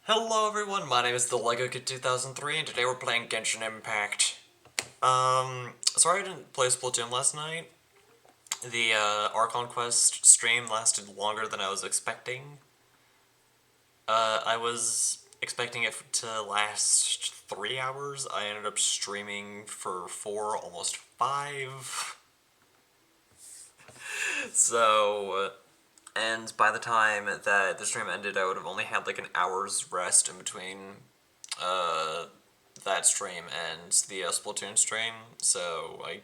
Hello everyone, my name is the Lego Kid 2003 and today we're playing Genshin Impact. Sorry I didn't play Splatoon last night. The Archon Quest stream lasted longer than I was expecting. I was expecting it to last 3 hours. I ended up streaming for 4, almost 5. So, and by the time that the stream ended, I would have only had like an hour's rest in between uh, that stream and the Splatoon stream, so I,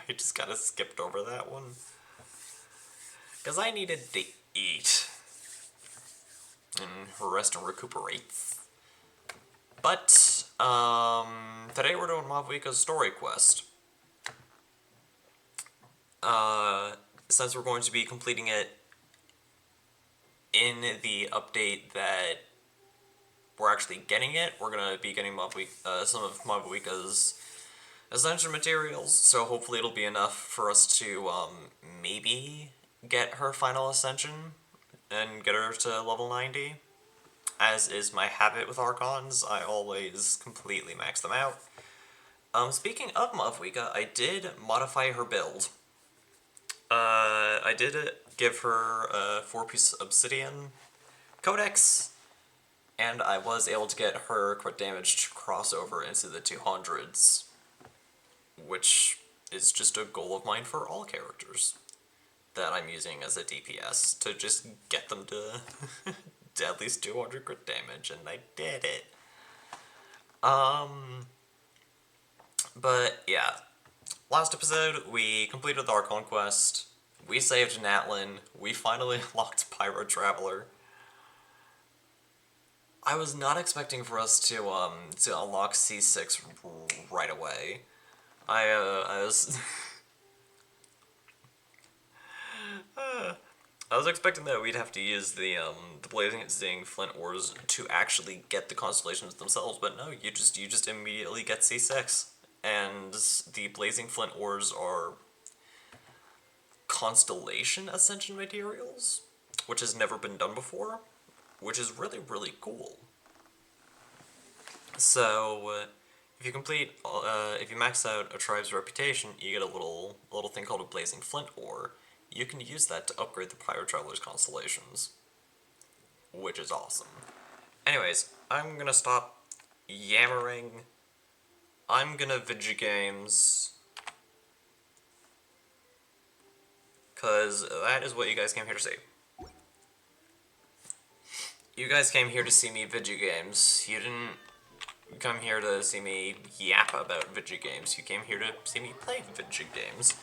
I just kind of skipped over that one. Because I needed to eat and rest and recuperate. But, today we're doing Mavuika's story quest. Since we're going to be completing it in the update that we're actually getting it, we're going to be getting some of Mavuika's Ascension materials, so hopefully it'll be enough for us to, maybe get her final Ascension and get her to level 90. As is my habit with Archons, I always completely max them out. Speaking of Mavuika, I did modify her build. I did give her a 4-piece Obsidian Codex, and I was able to get her crit damage to cross over into the 200s. Which is just a goal of mine for all characters that I'm using as a DPS, to just get them to, to at least 200 crit damage, and I did it. But yeah, last episode we completed the Archon quest, we saved Natlin, we finally unlocked Pyro Traveler. I was not expecting for us to unlock C6 right away. I was I was expecting that we'd have to use the Blazing and Sting Flint Ores to actually get the constellations themselves, but no, you just immediately get C6. And the Blazing Flint Ores are constellation ascension materials, which has never been done before, which is really, really cool. So, if you max out a tribe's reputation, you get a little thing called a Blazing Flint Ore. You can use that to upgrade the Pyro Traveler's constellations, which is awesome. Anyways, I'm gonna stop yammering. I'm gonna Vigigames, cause that is what you guys came here to see. You guys came here to see me Vigigames. You didn't come here to see me yap about Vigigames. You came here to see me play Vigigames.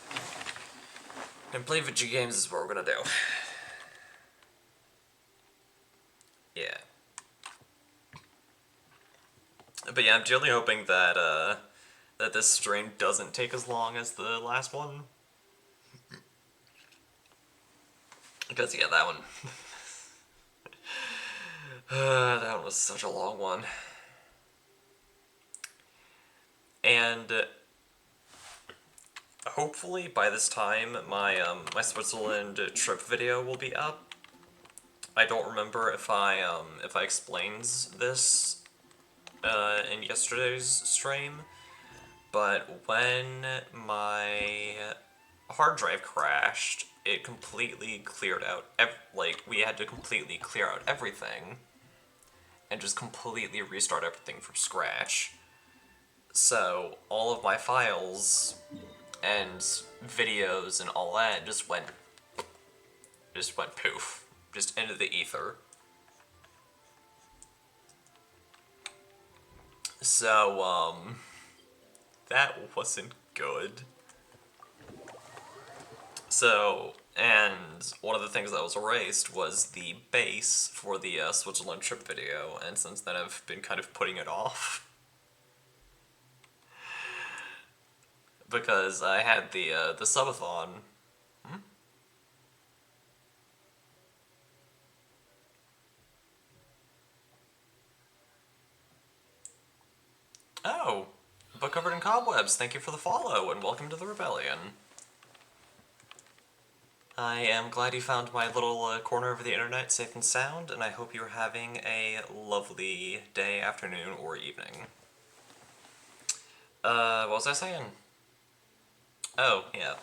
And play Vigigames is what we're gonna do. Yeah. But yeah, I'm dearly hoping that, that this stream doesn't take as long as the last one. Because, yeah, that one... that one was such a long one. And... hopefully, by this time, my Switzerland trip video will be up. I don't remember if I explained this in yesterday's stream, but when my hard drive crashed, it completely cleared out, we had to completely clear out everything, and just completely restart everything from scratch. So, all of my files and videos and all that just went poof. Just into the ether. So, that wasn't good. So, and one of the things that was erased was the base for the Switzerland trip video, and since then I've been kind of putting it off. Because I had the subathon. Oh, but covered in cobwebs, thank you for the follow, and welcome to the rebellion. I am glad you found my little corner of the internet safe and sound, and I hope you're having a lovely day, afternoon, or evening. What was I saying? Oh, yeah.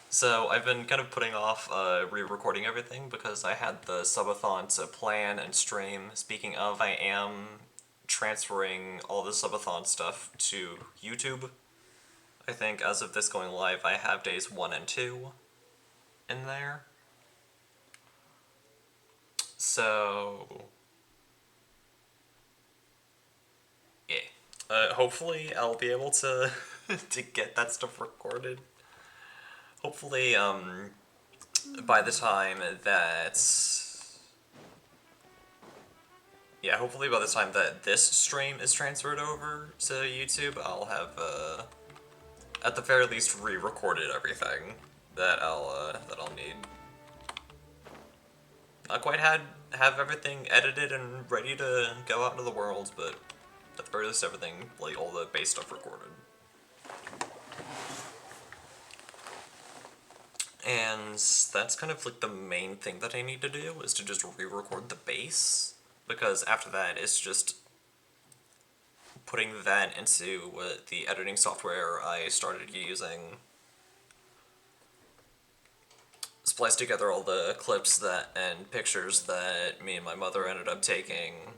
So, I've been kind of putting off re-recording everything because I had the subathon to plan and stream. Speaking of, I am transferring all the subathon stuff to YouTube. I think as of this going live, I have days 1 and 2 in there. So, yeah. Hopefully I'll be able to to get that stuff recorded. Hopefully, by the time that... Yeah, hopefully by the time that this stream is transferred over to YouTube, I'll have, at the very least, re-recorded everything that I'll need. Not quite have everything edited and ready to go out into the world, but at the very least everything, like all the base stuff recorded. And that's kind of like the main thing that I need to do, is to just re-record the bass, because after that it's just putting that into the editing software I started using. Splice together all the clips that and pictures that me and my mother ended up taking,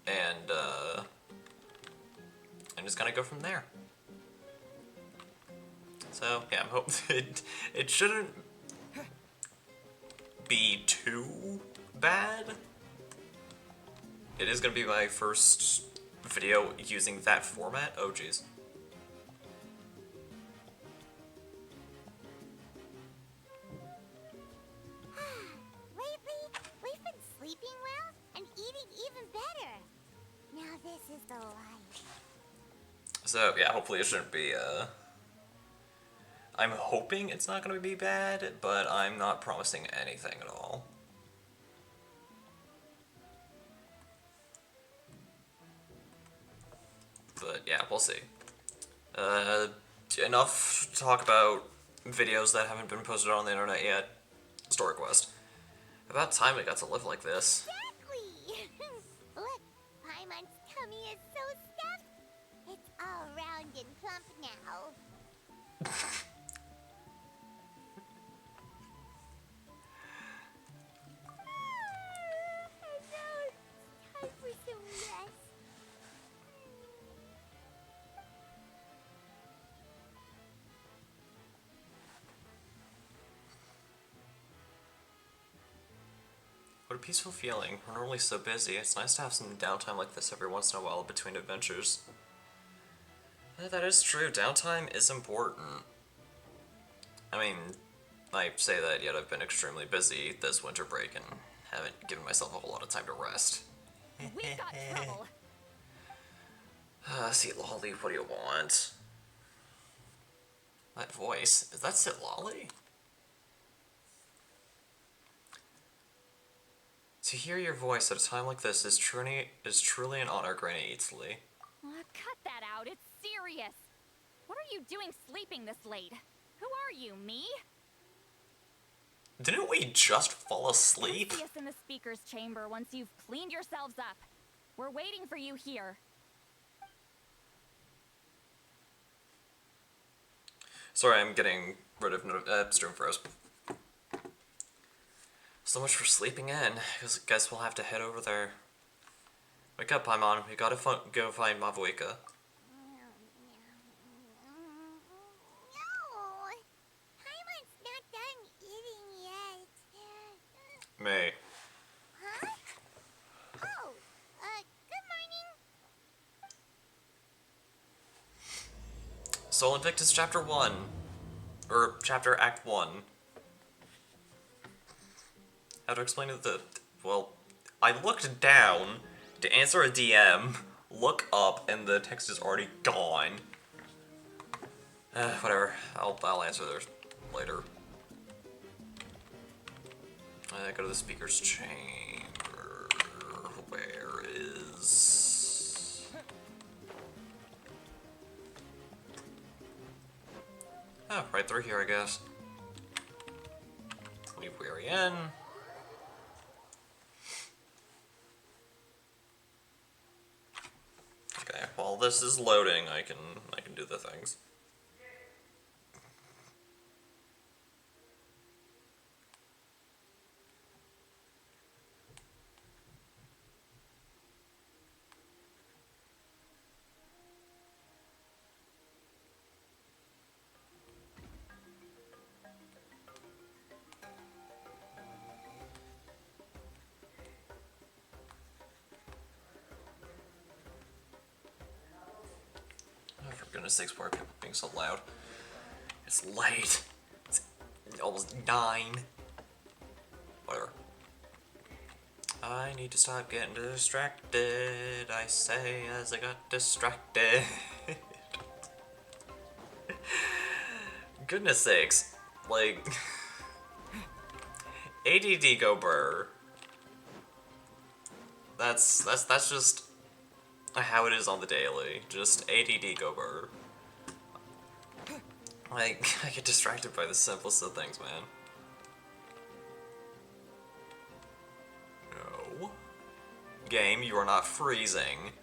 and just kind of go from there. So yeah, I'm hoping it shouldn't be too bad. It is gonna be my first video using that format. Oh jeez. Lately, we've been sleeping well and eating even better. Now this is the life. So yeah, hopefully it shouldn't be I'm hoping it's not gonna be bad, but I'm not promising anything at all. But yeah, we'll see. Enough to talk about videos that haven't been posted on the internet yet. Story quest. About time we got to live like this. Exactly! Look, Paimon's tummy is so stuffed. It's all round and plump now. And now it's time for some rest. What a peaceful feeling. We're normally so busy. It's nice to have some downtime like this every once in a while between adventures. That is true. Downtime is important. I mean, I say that, yet I've been extremely busy this winter break and haven't given myself a whole lot of time to rest. We've got trouble. See, Lolly, what do you want? That voice, is that Sit Lolly? To hear your voice at a time like this is truly an honor, Granny Eatsley. Cut that out, it's serious. What are you doing sleeping this late? Who are you, me? Didn't we just fall asleep? See us in the speaker's chamber once you've cleaned yourselves up. We're waiting for you here. Sorry, I'm getting rid of stream froze. So much for sleeping in. Guess we'll have to head over there. Wake up, Paimon. We gotta go find Mavuika. No! Paimon's not done eating yet. May. Huh? Oh, good morning. Soul Invictus Chapter 1. Or Chapter Act 1. How to explain it? Well, I looked down to answer a DM, look up, and the text is already gone. Whatever. I'll answer theirs later. Go to the speaker's chamber. Where is... Oh, right through here, I guess. We're in. Okay, while this is loading, I can do the things. Oh, for goodness sakes, why are people being so loud? It's late. It's almost 9. Whatever. I need to stop getting distracted, I say as I got distracted. Goodness sakes. Like, ADD go burr. That's just how it is on the daily. Just ADD go burr. Like, I get distracted by the simplest of things, man. No. Game, you are not freezing.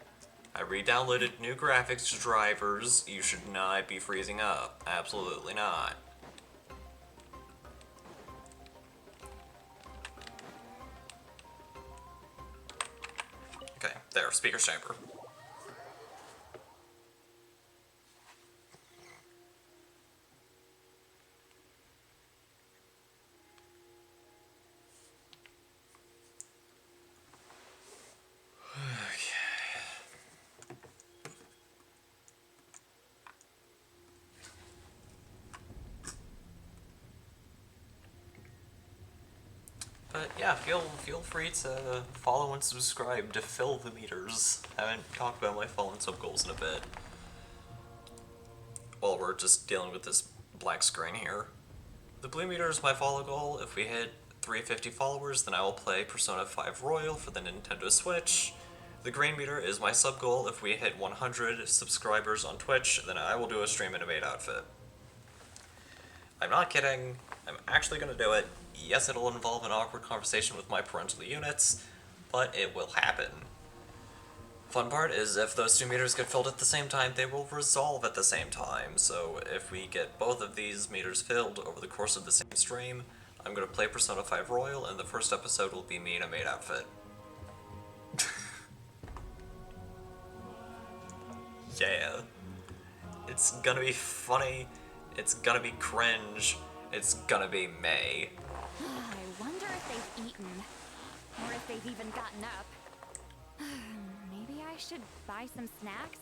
I re-downloaded new graphics drivers. You should not be freezing up. Absolutely not. Okay, there, speaker's chamber. But yeah, feel free to follow and subscribe to fill the meters. I haven't talked about my follow and sub goals in a bit. While we're just dealing with this black screen here. The blue meter is my follow goal. If we hit 350 followers, then I will play Persona 5 Royal for the Nintendo Switch. The green meter is my sub goal. If we hit 100 subscribers on Twitch, then I will do a stream in a maid outfit. I'm not kidding. I'm actually gonna do it. Yes, it'll involve an awkward conversation with my parental units, but it will happen. Fun part is if those two meters get filled at the same time, they will resolve at the same time. So if we get both of these meters filled over the course of the same stream, I'm gonna play Persona 5 Royal, and the first episode will be me in a maid outfit. Yeah. It's gonna be funny, it's gonna be cringe, it's gonna be May. I wonder if they've eaten. Or if they've even gotten up. Maybe I should buy some snacks?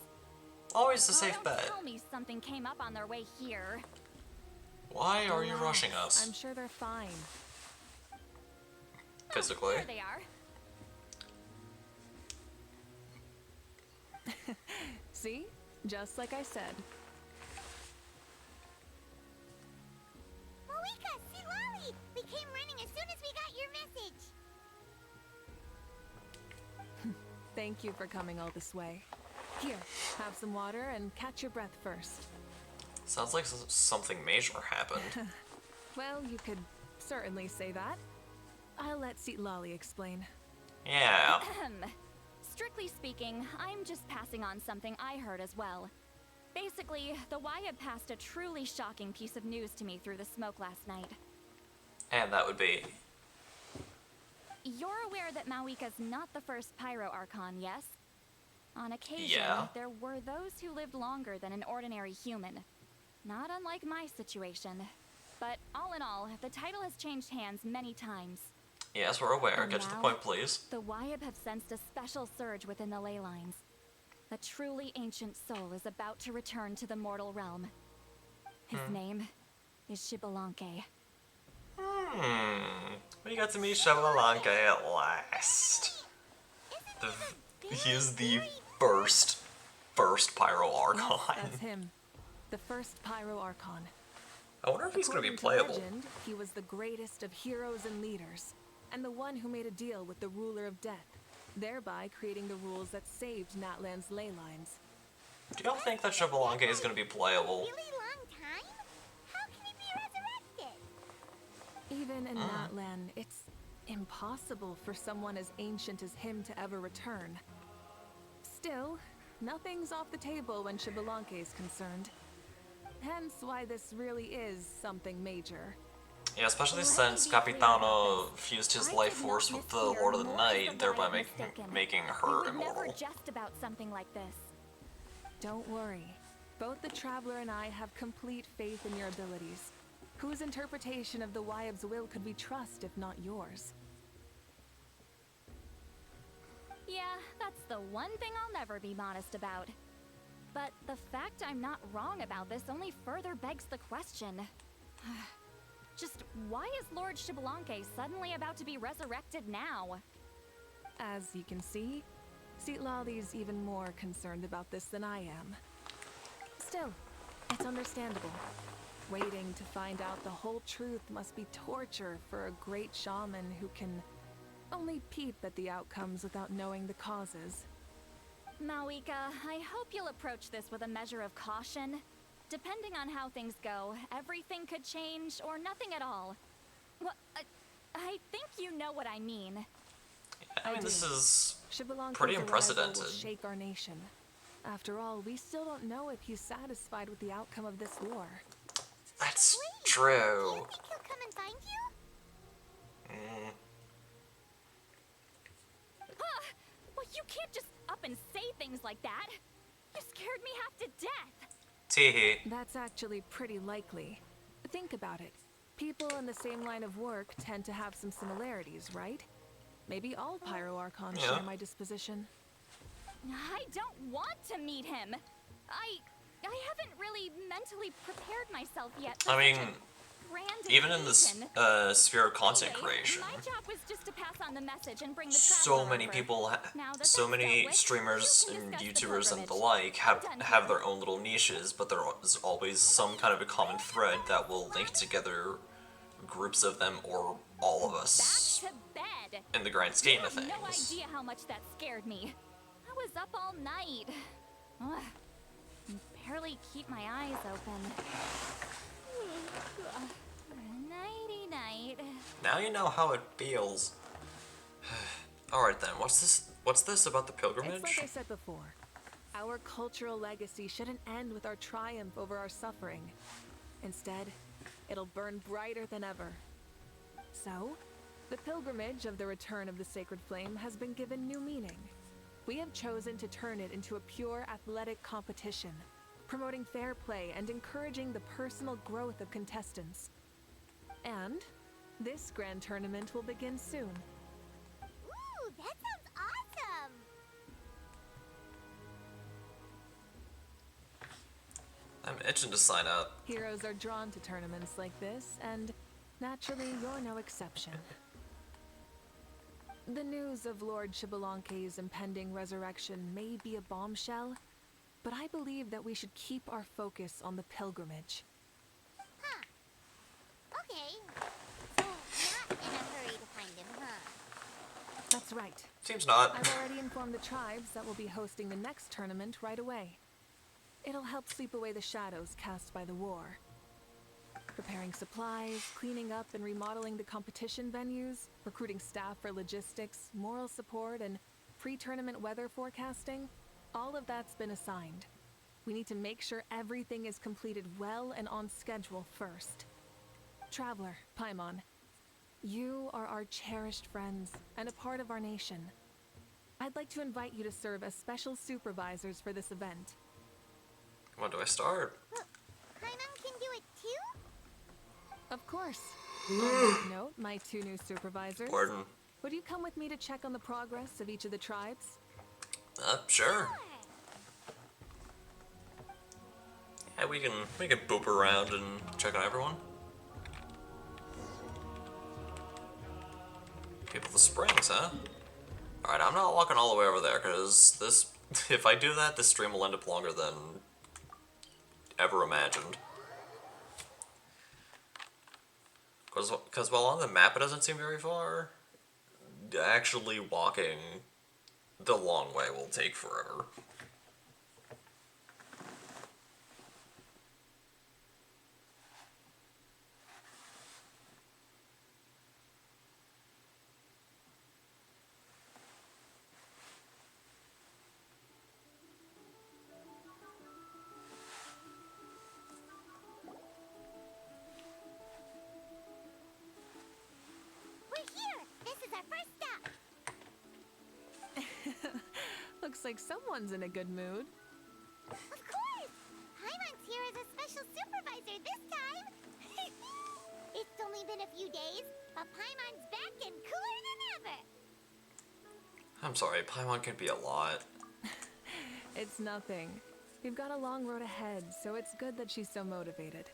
Always a Oh, safe don't bet. tell me something came up on their way here. Why are you Relax. rushing us? I'm sure they're fine. Physically? There they are. See? Just like I said. Mavuika, see Lolly! We came running as soon as we got your message. Thank you for coming all this way. Here, have some water and catch your breath first. Sounds like something major happened. Well, you could certainly say that. I'll let Lolly explain. Yeah. Strictly speaking, I'm just passing on something I heard as well. Basically, the Wyatt passed a truly shocking piece of news to me through the smoke last night. And that would be... You're aware that Mavuika's not the first Pyro Archon, yes? On occasion, Yeah. there were those who lived longer than an ordinary human. Not unlike my situation. But all in all, the title has changed hands many times. Yes, we're aware. And Get to the now, point, please. The Wyatt have sensed a special surge within the ley lines. A truly ancient soul is about to return to the mortal realm. His name is Shibalanke. We got to meet Shabalanka at last. He is the first Pyro Archon. That's him. The first Pyro Archon. I wonder if he's gonna be According to playable. legend, he was the greatest of heroes and leaders, and the one who made a deal with the ruler of death, thereby creating the rules that saved Natlan's ley lines. Do y'all think that Shabalanka is gonna be playable? Really long time? How can he be resurrected? Even in Natlan, it's impossible for someone as ancient as him to ever return. Still, nothing's off the table when Xbalanque is concerned. Hence why this really is something major. Yeah, especially Let me since be clear Capitano about this. fused his I life did not force with the mishear, Lord of the nor is Night, thereby guide making mistaken. her We would never immortal. jest about something like this. Don't worry. Both the Traveler and I have complete faith in your abilities. Whose interpretation of the Wyab's will could we trust if not yours? Yeah, that's the one thing I'll never be modest about. But the fact I'm not wrong about this only further begs the question. Just why is Lord Xbalanque suddenly about to be resurrected now? As you can see, Citlali's even more concerned about this than I am. Still, it's understandable. Waiting to find out the whole truth must be torture for a great shaman who can only peep at the outcomes without knowing the causes. Mavuika, I hope you'll approach this with a measure of caution. Depending on how things go, everything could change or nothing at all. Well, I think you know what I mean. I mean, this is Xbalanque's pretty arrival unprecedented. will shake our nation. After all, we still don't know if he's satisfied with the outcome of this war. That's Wait, true. Do you think he'll come and find you? Well, you can't just up and say things like that. You scared me half to death. Teehee. That's actually pretty likely. Think about it. People in the same line of work tend to have some similarities, right? Maybe all Pyroarchons Yeah. share my disposition. I don't want to meet him. I haven't really mentally prepared myself yet for I mean, such a grand even in this occasion. sphere of content Anyway, creation, my job was just to pass on the message and bring the so traveler many over. people, Now that so that's many dealt with, streamers you can and discuss the YouTubers and the pilgrimage. like Done have here. their own little niches, but there is always some kind of a common thread that will link together groups of them or all of us Back to bed. in the grand You scheme of have no things. idea how much that scared me. I was up all night. Ugh. Can barely keep my eyes open. Nighty night. Now you know how it feels. Alright then, what's this about the pilgrimage? It's like I said before. Our cultural legacy shouldn't end with our triumph over our suffering. Instead, it'll burn brighter than ever. So, the pilgrimage of the return of the sacred flame has been given new meaning. We have chosen to turn it into a pure athletic competition, promoting fair play and encouraging the personal growth of contestants. And this grand tournament will begin soon. Ooh, that sounds awesome! I'm itching to sign up. Heroes are drawn to tournaments like this, and naturally, you're no exception. The news of Lord Xbalanque's impending resurrection may be a bombshell, but I believe that we should keep our focus on the pilgrimage. Huh. Okay. So, not in a hurry to find him, huh? That's right. Seems not. I've already informed the tribes that we'll be hosting the next tournament right away. It'll help sweep away the shadows cast by the war. Preparing supplies, cleaning up and remodeling the competition venues, recruiting staff for logistics, moral support, and pre-tournament weather forecasting, all of that's been assigned. We need to make sure everything is completed well and on schedule first. Traveler, Paimon, you are our cherished friends and a part of our nation. I'd like to invite you to serve as special supervisors for this event. When do I start? Well, Paimon can do it too? Of course. On that note, my two new supervisors. Pardon. Would you come with me to check on the progress of each of the tribes? Sure. Yeah, we can boop around and check on everyone. People of the Springs, huh? Alright, I'm not walking all the way over there, because this... if I do that, this stream will end up longer than ever imagined. Because while on the map it doesn't seem very far, actually walking the long way will take forever. Looks like someone's in a good mood. Of course! Paimon's here as a special supervisor this time! It's only been a few days, but Paimon's back and cooler than ever! I'm sorry, Paimon can be a lot. It's nothing. We've got a long road ahead, so it's good that she's so motivated.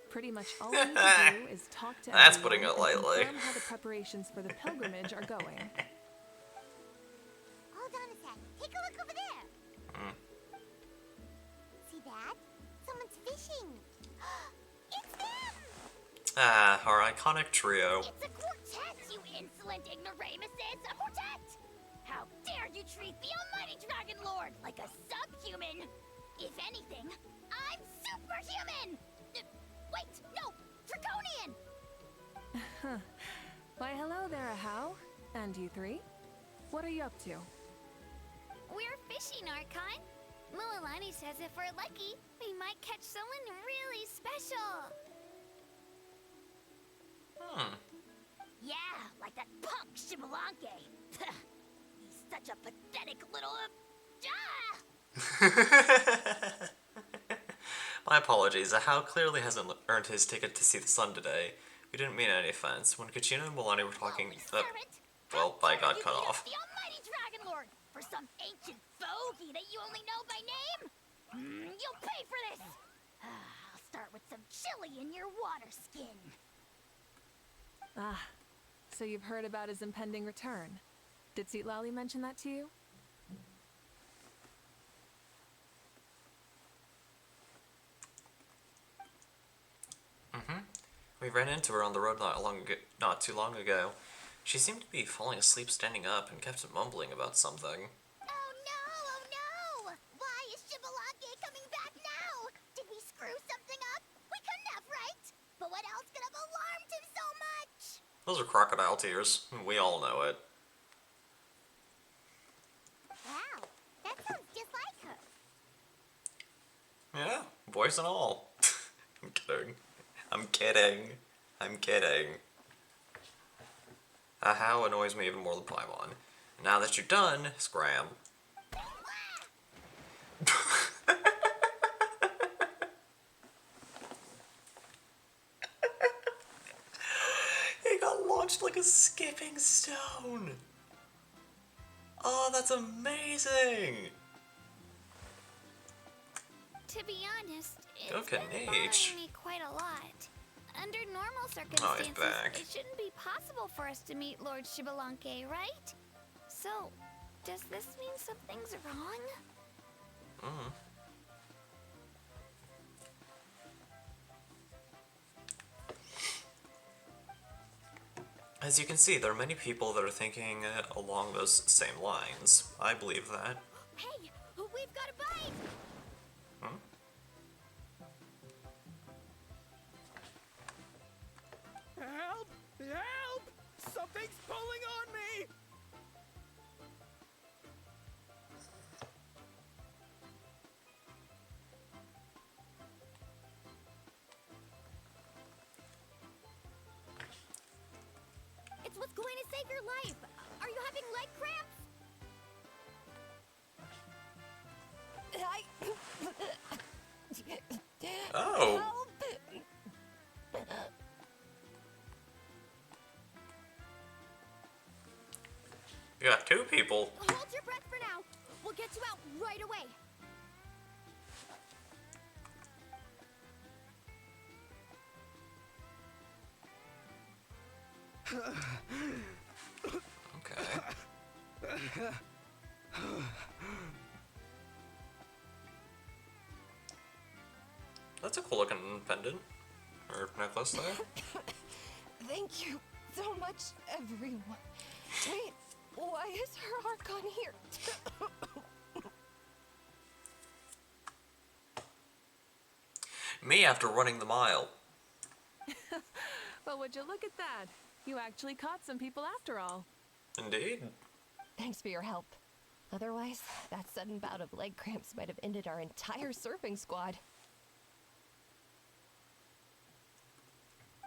Pretty much all we need to do is talk to That's everyone putting it and lightly. confirm how the preparations for the pilgrimage are going. Hold on a sec. Take a look over there. See that? Someone's fishing. It's them! Ah, our iconic trio. It's a quartet, you insolent ignoramuses! A quartet! How dare you treat the almighty Dragon Lord like a subhuman! If anything, I'm superhuman! Wait, no! Draconian! Why, hello there, Ahau. And you three? What are you up to? We're fishing, Archon. Mualani says if we're lucky, we might catch someone really special. Yeah, like that punk Shibalanke. He's such a pathetic little... My apologies, Ahau clearly hasn't earned his ticket to see the sun today. We didn't mean any offense. When Kachina and Milani were talking... well, I got cut off. The almighty Dragon Lord for some ancient bogey that you only know by name? You'll pay for this! I'll start with some chili in your water skin. Ah, so you've heard about his impending return. Did Lali mention that to you? We ran into her on the road not too long ago. She seemed to be falling asleep standing up and kept mumbling about something. Oh no! Why is Shibalanke coming back now? Did we screw something up? We couldn't have, right? But what else could have alarmed him so much? Those are crocodile tears. We all know it. Wow, that sounds just like her. Yeah, voice and all. I'm kidding. I'm kidding. I'm kidding. Ahau annoys me even more than Paimon. Now that you're done, scram. He got launched like a skipping stone. Oh, that's amazing. To be honest, Go it's been Kanich. bothering me quite a lot. Under normal circumstances, back. it shouldn't be possible for us to meet Lord Shibalanke, right? So, does this mean something's wrong? As you can see, there are many people that are thinking along those same lines. I believe that. Hey, we've got a bite! Help! Help! Something's pulling on me! It's what's going to save your life! Are you having leg cramps? Oh! Help! You got two people. Hold your breath for now. We'll get you out right away. Okay. That's a cool looking pendant. Or necklace there. Thank you so much, everyone. Wait, why is her Archon here? Me after running the mile. But would you look at that? You actually caught some people after all. Indeed. Thanks for your help. Otherwise, that sudden bout of leg cramps might have ended our entire surfing squad.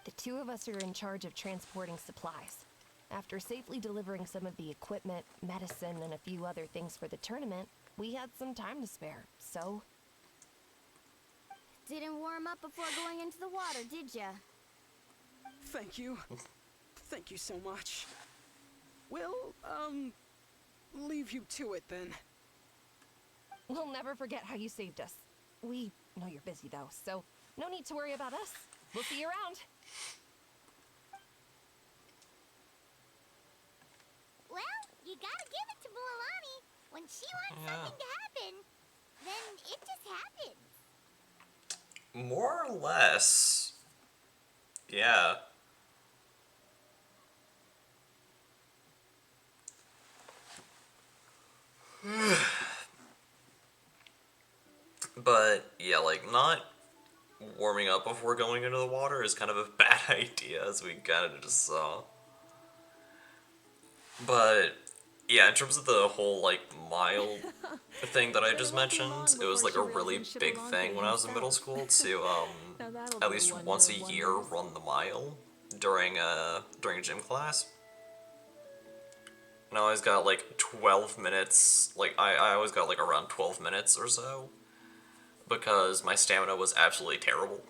The two of us are in charge of transporting supplies. After safely delivering some of the equipment, medicine, and a few other things for the tournament, we had some time to spare, so... Didn't warm up before going into the water, did ya? Thank you. Thank you so much. We'll, leave you to it then. We'll never forget how you saved us. We know you're busy though, so no need to worry about us. We'll see you around. Well, you gotta give it to Bualani. When she wants something to happen, then it just happens. More or less. Yeah. But, yeah, like, not warming up before going into the water is kind of a bad idea, as we kind of just saw. But, yeah, in terms of the whole, like, mile thing that I just mentioned, it was, like, a really big thing when I was in middle school to, at least once a year run the mile during gym class. And I always got, like, 12 minutes, like, I always got, like, around 12 minutes or so, because my stamina was absolutely terrible.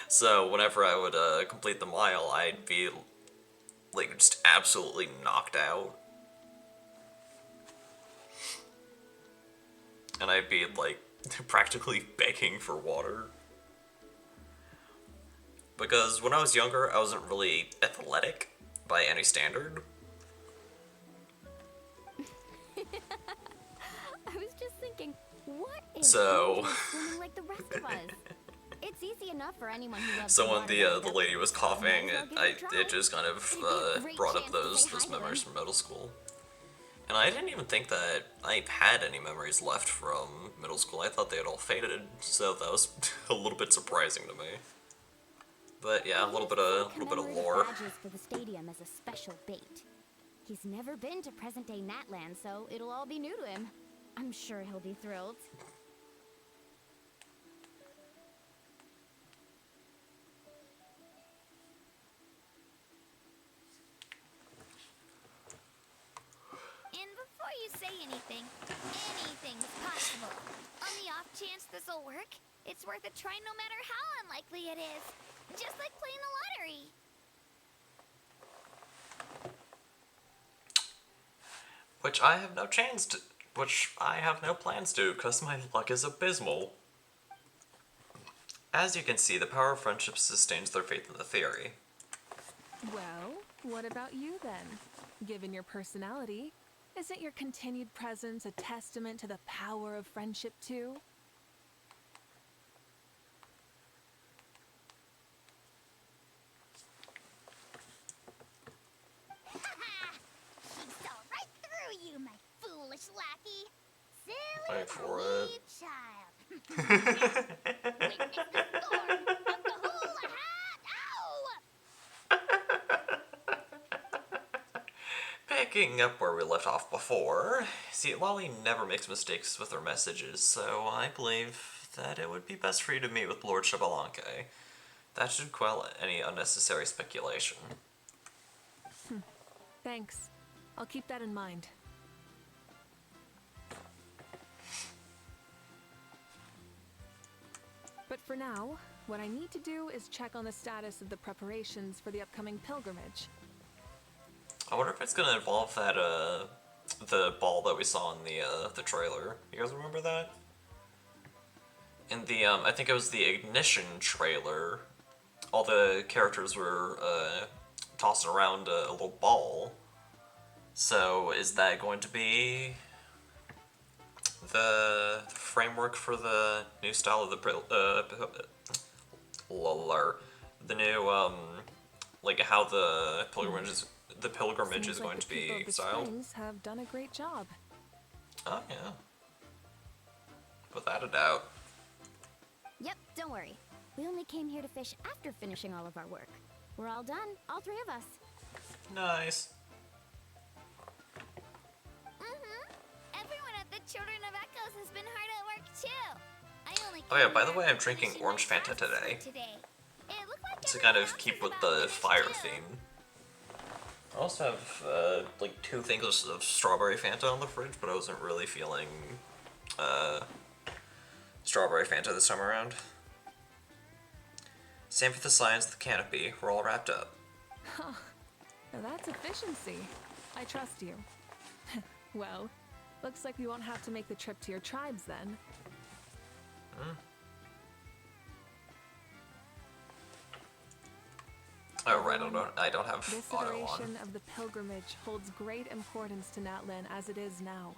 So whenever I would complete the mile, I'd be, like, just absolutely knocked out. And I'd be, like, practically begging for water. Because when I was younger, I wasn't really athletic by any standard. I was just thinking, what is So swimming like the rest of us? It's easy enough for anyone who loves So the when water the to lady was coughing, Might as well give it a try. it just kind of It'd be a great brought up chance to say those hi to memories them. from middle school. And I didn't even think that I had any memories left from middle school. I thought they had all faded, so that was a little bit surprising to me. But yeah, a little bit of Commemorative lore. badges for the stadium as a special bait. He's never been to present-day Natland, so it'll all be new to him. I'm sure he'll be thrilled. And before you say anything, anything's possible. On the off chance this'll work, it's worth a try no matter how unlikely it is. Just like playing the lottery. Which I have no plans to, because my luck is abysmal. As you can see, the power of friendship sustains their faith in the theory. Well, what about you then? Given your personality, isn't your continued presence a testament to the power of friendship too? She saw right through you, my foolish lackey. Silly Wait for it. naive child. Witness the storm of the hula hat. Ow! Picking up where we left off before, see, Lolly never makes mistakes with her messages, so I believe that it would be best for you to meet with Lord Shabalanque. That should quell any unnecessary speculation. Thanks. I'll keep that in mind. But for now, what I need to do is check on the status of the preparations for the upcoming pilgrimage. I wonder if it's gonna involve that, the ball that we saw in the trailer. You guys remember that? In the, I think it was the Ignition trailer, all the characters were, tossing around a little ball. So, is that going to be the framework for the new style of the new, like how the pilgrimage is Seems going like to the people be of the styled? Springs have done a great job. Oh, yeah. Without a doubt. Yep, don't worry. We only came here to fish after finishing all of our work. We're all done, all three of us. Nice. Everyone at the Children of Echoes has been hard at work too. I only Oh yeah, came by the here way, I'm after drinking finishing orange my Fanta tasks for today. today. It looked like To everyone kind of else keep was with about the finished fire too. theme. I also have like 2 things of strawberry Fanta on the fridge, but I wasn't really feeling strawberry Fanta this time around. Same for the signs of the canopy. We're all wrapped up. Huh. Now that's efficiency. I trust you. Well, looks like we won't have to make the trip to your tribes then. Oh right, I don't have This auto on. iteration of the pilgrimage holds great importance to Natlin as it is now.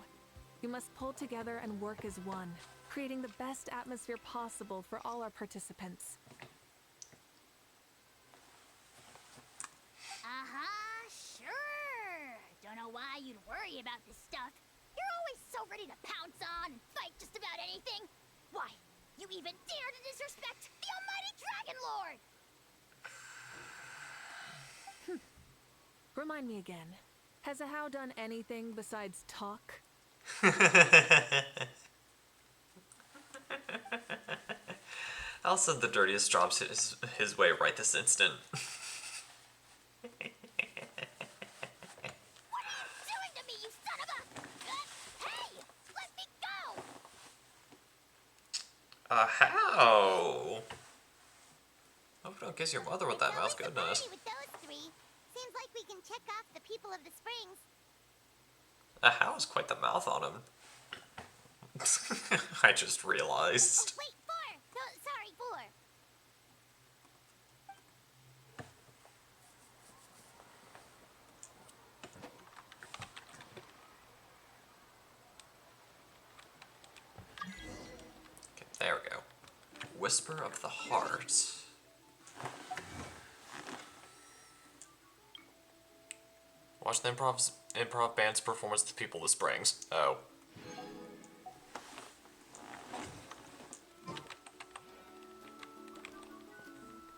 You must pull together and work as one, creating the best atmosphere possible for all our participants. Sure. Don't know why you'd worry about this stuff. You're always so ready to pounce on and fight just about anything. Why, you even dare to disrespect the almighty Dragon Lord! Remind me again, has Ahau done anything besides talk? Al said the dirtiest job's his way right this instant. What are you doing to me, you son of a... hey! Let me go! How? Hope don't kiss your mother with that It's mouth, always a goodness. party with those 3. Seems like we can check off the people of the springs. How is quite the mouth on him. I just Oh, realized. wait, 4! No, sorry, 4. Okay, there we go. Whisper of the Heart. Watch the improv band's performance of the people of the Springs. Oh.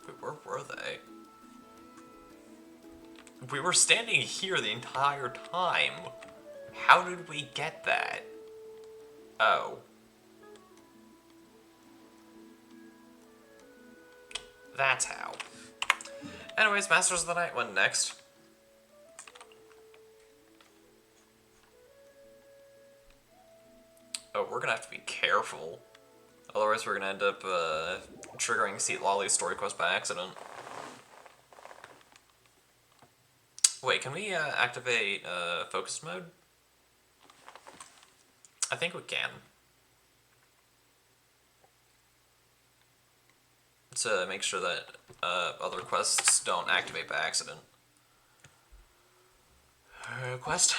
Wait, where were they? We were standing here the entire time. How did we get that? Oh. That's how. Anyways, Masters of the Night went next. Oh, we're gonna have to be careful. Otherwise we're gonna end up, triggering Seat Lolly's story quest by accident. Wait, can we, activate, focus mode? I think we can. To make sure that, other quests don't activate by accident. Quest?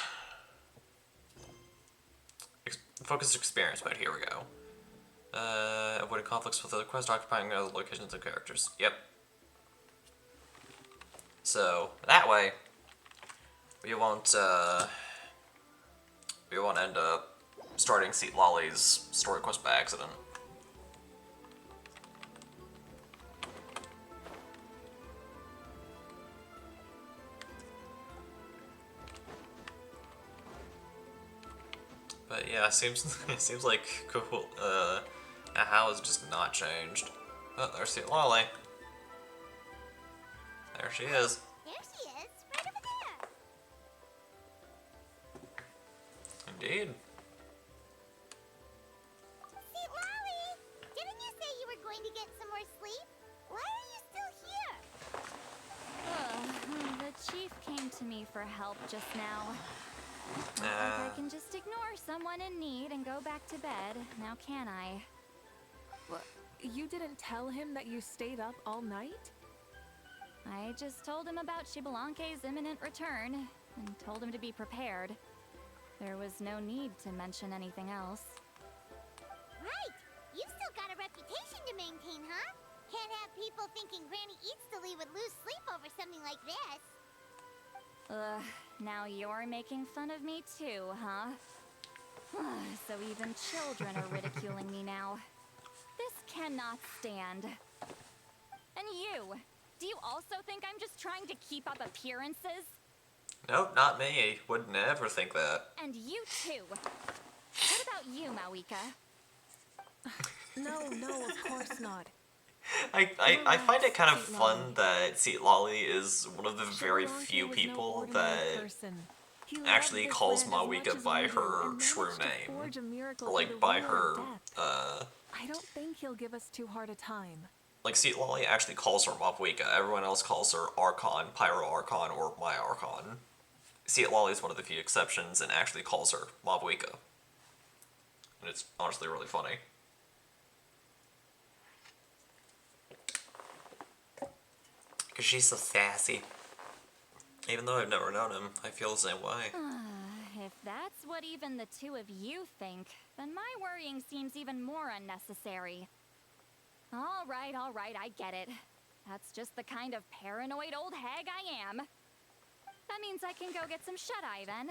Focused experience mode, here we go. Avoiding conflicts with other quests, occupying other locations and characters. Yep. So, that way, we won't end up starting Seat Lolly's story quest by accident. But yeah, it seems like cool. How has just not changed. Oh, there's Seat Lolly. There she is. There she is, right over there. Indeed. See, Lolly, didn't you say you were going to get some more sleep? Why are you still here? The chief came to me for help just now. Not like I can just ignore someone in need and go back to bed, now can I? What, you didn't tell him that you stayed up all night? I just told him about Shibalanke's imminent return, and told him to be prepared. There was no need to mention anything else. Right. You've still got a reputation to maintain, huh? Can't have people thinking Granny Eatstily would lose sleep over something like this. Ugh, now you're making fun of me too, huh? So even children are ridiculing me now. This cannot stand. And you! Do you also think I'm just trying to keep up appearances? Nope, not me. Would never think that. And you too! What about you, Mavuika? No, of course not. I find it kind of Relax, fun Lolly. that Seat Lolly is one of the very Shibaranki few was no people ordinary that person. He loved actually this calls land as much Mavuika as by we do her and true managed to name. forge a miracle Or through like the by ruler her, of death. I don't think he'll give us too hard a time. like Seat Lolly actually calls her Mavuika. Everyone else calls her Archon, Pyro Archon, or My Archon. Seat Lolly is one of the few exceptions and actually calls her Mavuika. And it's honestly really funny. Because she's so sassy. Even though I've never known him, I feel the same way. If that's what even the two of you think, then my worrying seems even more unnecessary. All right, I get it. That's just the kind of paranoid old hag I am. That means I can go get some shut-eye then.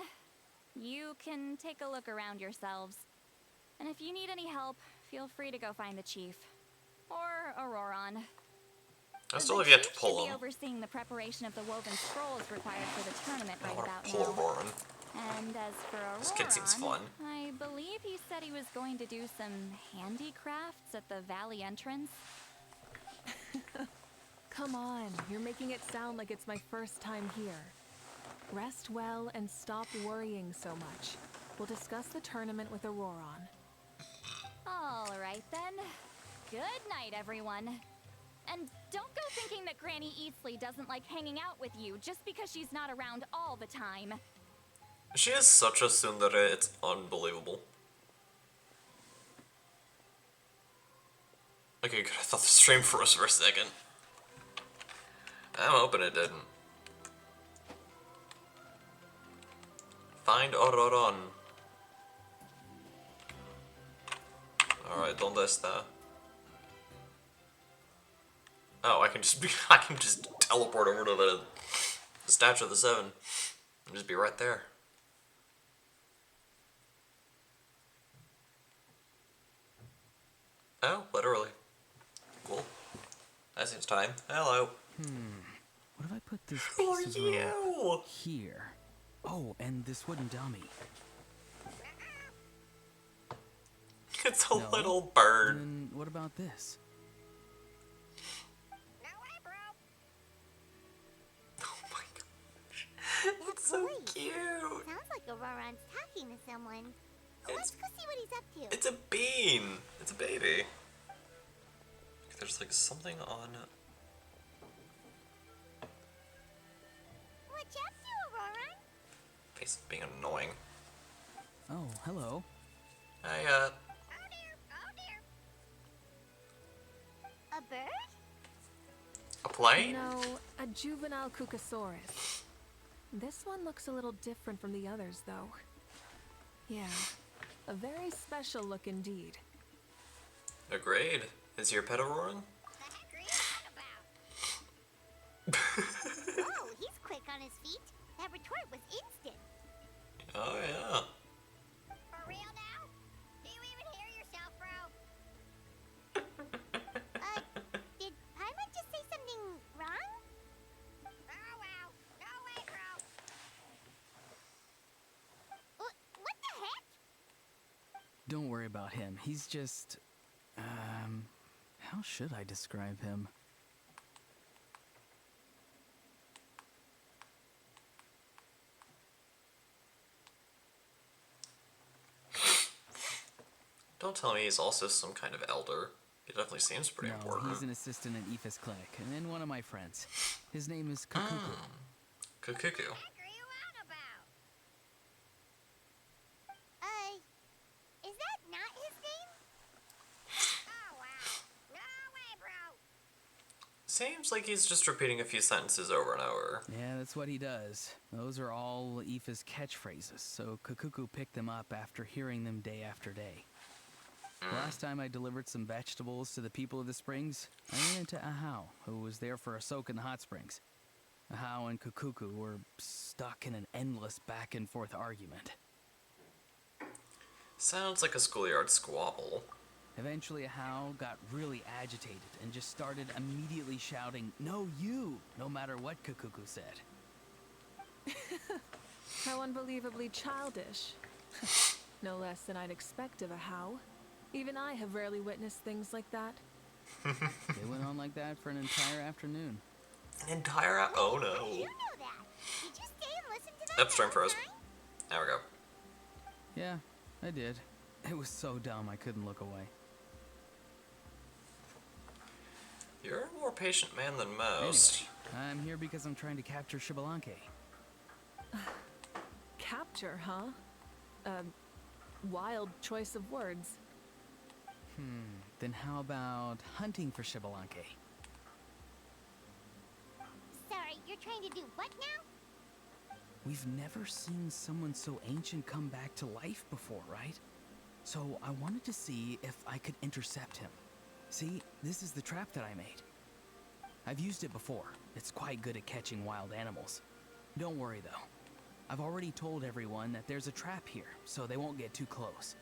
You can take a look around yourselves. And if you need any help, feel free to go find the chief. Or Auroron. I still The have yet to chief pull should be him. overseeing the preparation of the woven scrolls required for the tournament I right want about to pull now. Auroran. And as for Auroron, This kid seems fun. I believe he said he was going to do some handicrafts at the valley entrance. Come on, you're making it sound like it's my first time here. Rest well and stop worrying so much. We'll discuss the tournament with Auroron. All right then. Good night, everyone. And don't go thinking that Granny Eastley doesn't like hanging out with you just because she's not around all the time. She is such a tsundere, it's unbelievable. Okay, good. I thought the stream froze for a second. I'm hoping it didn't. Find Auroron. Alright, ¿dónde está? Oh, I can just teleport over to the Statue of the Seven. And just be right there. Oh, literally. Cool. That seems time. Hello. What if I put this Who are piece of rope you? here? Oh, and this wooden dummy. It's a No. little bird. And what about this? No way, bro. Oh my gosh. It's so cute. Sounds like Auroron's talking to someone. Let's go see what he's up to. It's a bean. It's a baby. There's like something on. What you up to, Auroron? Face being annoying. Oh, hello. I Oh dear, oh dear. A bird? a plane? No, a juvenile Cucasaurus. This one looks a little different from the others, though. Yeah, a very special look indeed. Agreed. Is your pet Auroran? The heck are you talking about? Whoa, he's quick on his feet. That retort was instant. Oh yeah. For real now? Do you even hear yourself, bro? Did Paimon just say something wrong? Oh wow, no way, bro. What the heck? Don't worry about him. He's just... how should I describe him? Don't tell me he's also some kind of elder. He definitely seems pretty No, important. he's an assistant at Aoife's clinic, and one of my friends. His name is Kukuku. Kukuku. What the heck are you on about? Is that not his name? Oh wow, no way, bro. Seems like he's just repeating a few sentences over and over. Yeah, that's what he does. Those are all Aoife's catchphrases, so Kukuku picked them up after hearing them day after day. The last time I delivered some vegetables to the people of the springs, I ran into Ahau, who was there for a soak in the hot springs. Ahau and Kukuku were stuck in an endless back-and-forth argument. Sounds like a schoolyard squabble. Eventually, Ahau got really agitated and just started immediately shouting, "No, you!" no matter what Kukuku said. How unbelievably childish. No less than I'd expect of a How. Even I have rarely witnessed things like that. They went on like that for an entire afternoon. An entire oh How no. do you know that? Did you stay and listen to that? Upstream the whole froze. time? There we go. Yeah, I did. It was so dumb I couldn't look away. You're a more patient man than most. Anyway, I'm here because I'm trying to capture Shibalanke. Capture, huh? Wild choice of words. Then how about hunting for Shibalanke? Sorry, you're trying to do what now? We've never seen someone so ancient come back to life before, right? So I wanted to see if I could intercept him. See, this is the trap that I made. I've used it before. It's quite good at catching wild animals. Don't worry though. I've already told everyone that there's a trap here, so they won't get too close.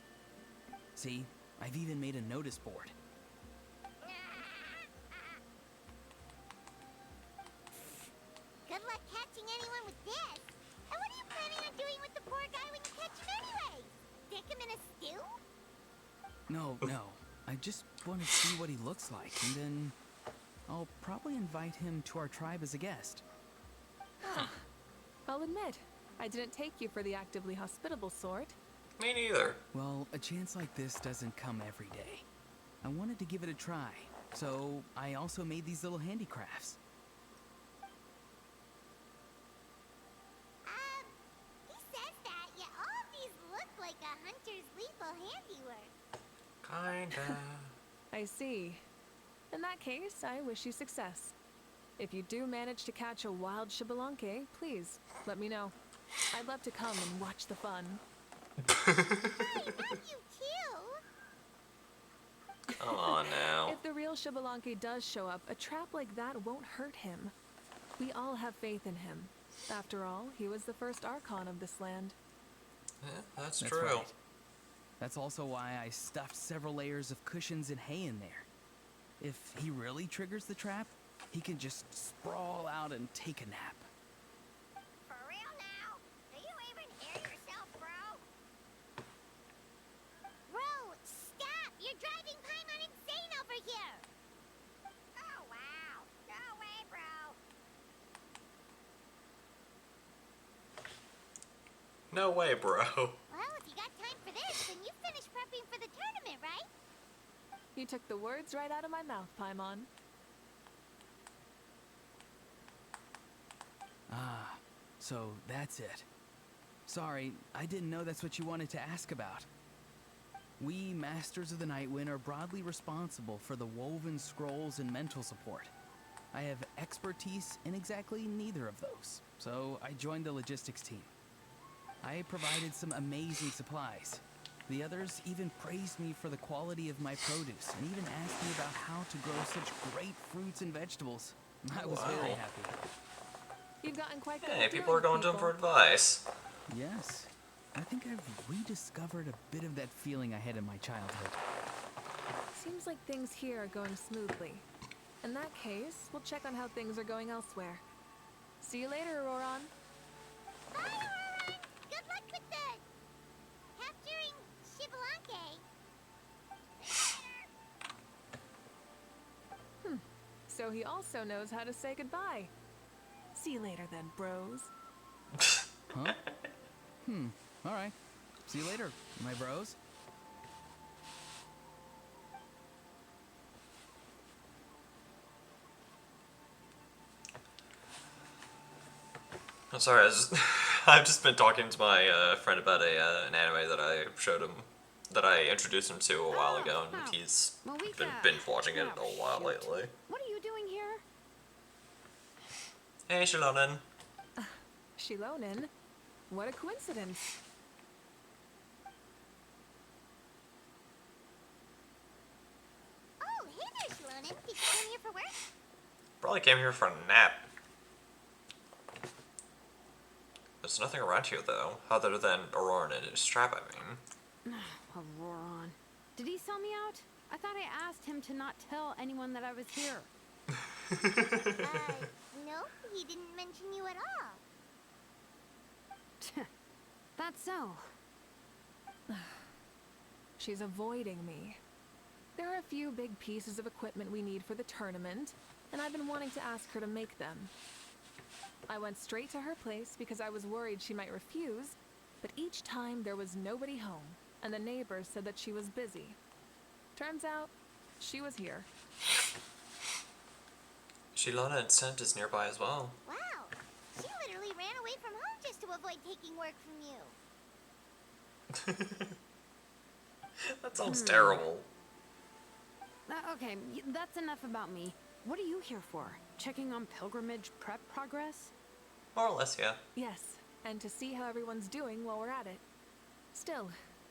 See, I've even made a notice board. Good luck catching anyone with this. And what are you planning on doing with the poor guy when you catch him anyway? Stick him in a stew? No. I just want to see what he looks like, and then I'll probably invite him to our tribe as a guest. I'll admit, I didn't take you for the actively hospitable sort. Me neither. Well, a chance like this doesn't come every day. I wanted to give it a try, so I also made these little handicrafts. He says that, yet all of these look like a hunter's lethal handiwork. Kinda. I see. In that case, I wish you success. If you do manage to catch a wild Shibalanke, please let me know. I'd love to come and watch the fun. Hey, not you too! Come on now. If the real Shibalanke does show up, a trap like that won't hurt him. We all have faith in him. After all, he was the first Archon of this land. Yeah, that's That's true. right. That's also why I stuffed several layers of cushions and hay in there. If he really triggers the trap, he can just sprawl out and take a nap. For real now? Do you even hear yourself, bro? Bro, stop! You're driving Paimon insane over here! Oh, wow. No way, bro. No way, bro. Well, if you got time for this, then you finished prepping for the tournament, right? You took the words right out of my mouth, Paimon. Ah, so that's it. Sorry, I didn't know that's what you wanted to ask about. We, Masters of the Nightwind, are broadly responsible for the woven scrolls and mental support. I have expertise in exactly neither of those, so I joined the logistics team. I provided some amazing supplies. The others even praised me for the quality of my produce and even asked me about how to grow such great fruits and vegetables. I was very Wow. happy. You've gotten quite good Hey, at people dealing are going with to him for people. advice. Yes. I think I've rediscovered a bit of that feeling I had in my childhood. Seems like things here are going smoothly. In that case, we'll check on how things are going elsewhere. See you later, Auron. Bye, Auron! Good luck with the... capturing Shibalanke. So he also knows how to say goodbye. See you later then, bros. Huh? Alright. See you later, my bros. I'm sorry, I've just been talking to my friend about an anime that I showed him, that I introduced him to a while ago, and wow. he's Mavuika. been binge watching it Oh, a while shoot. lately. What are you doing here? Hey, Shilonen. Shilonen? What a coincidence. Oh, hey there, Shilonen. Did you come here for work? Probably came here for a nap. There's nothing around here, though, other than Auroran and his trap, I mean. Auroran. Did he sell me out? I thought I asked him to not tell anyone that I was here. No, he didn't mention you at all. That's so. She's avoiding me. There are a few big pieces of equipment we need for the tournament, and I've been wanting to ask her to make them. I went straight to her place because I was worried she might refuse, but each time there was nobody home, and the neighbors said that she was busy. Turns out, she was here. Shilana and Scent is nearby as well. Wow, she literally ran away from home just to avoid taking work from you. That sounds terrible. Okay, that's enough about me. What are you here for? Checking on pilgrimage prep progress? More or less, yeah. Yes, and to see how everyone's doing while we're at it. Still,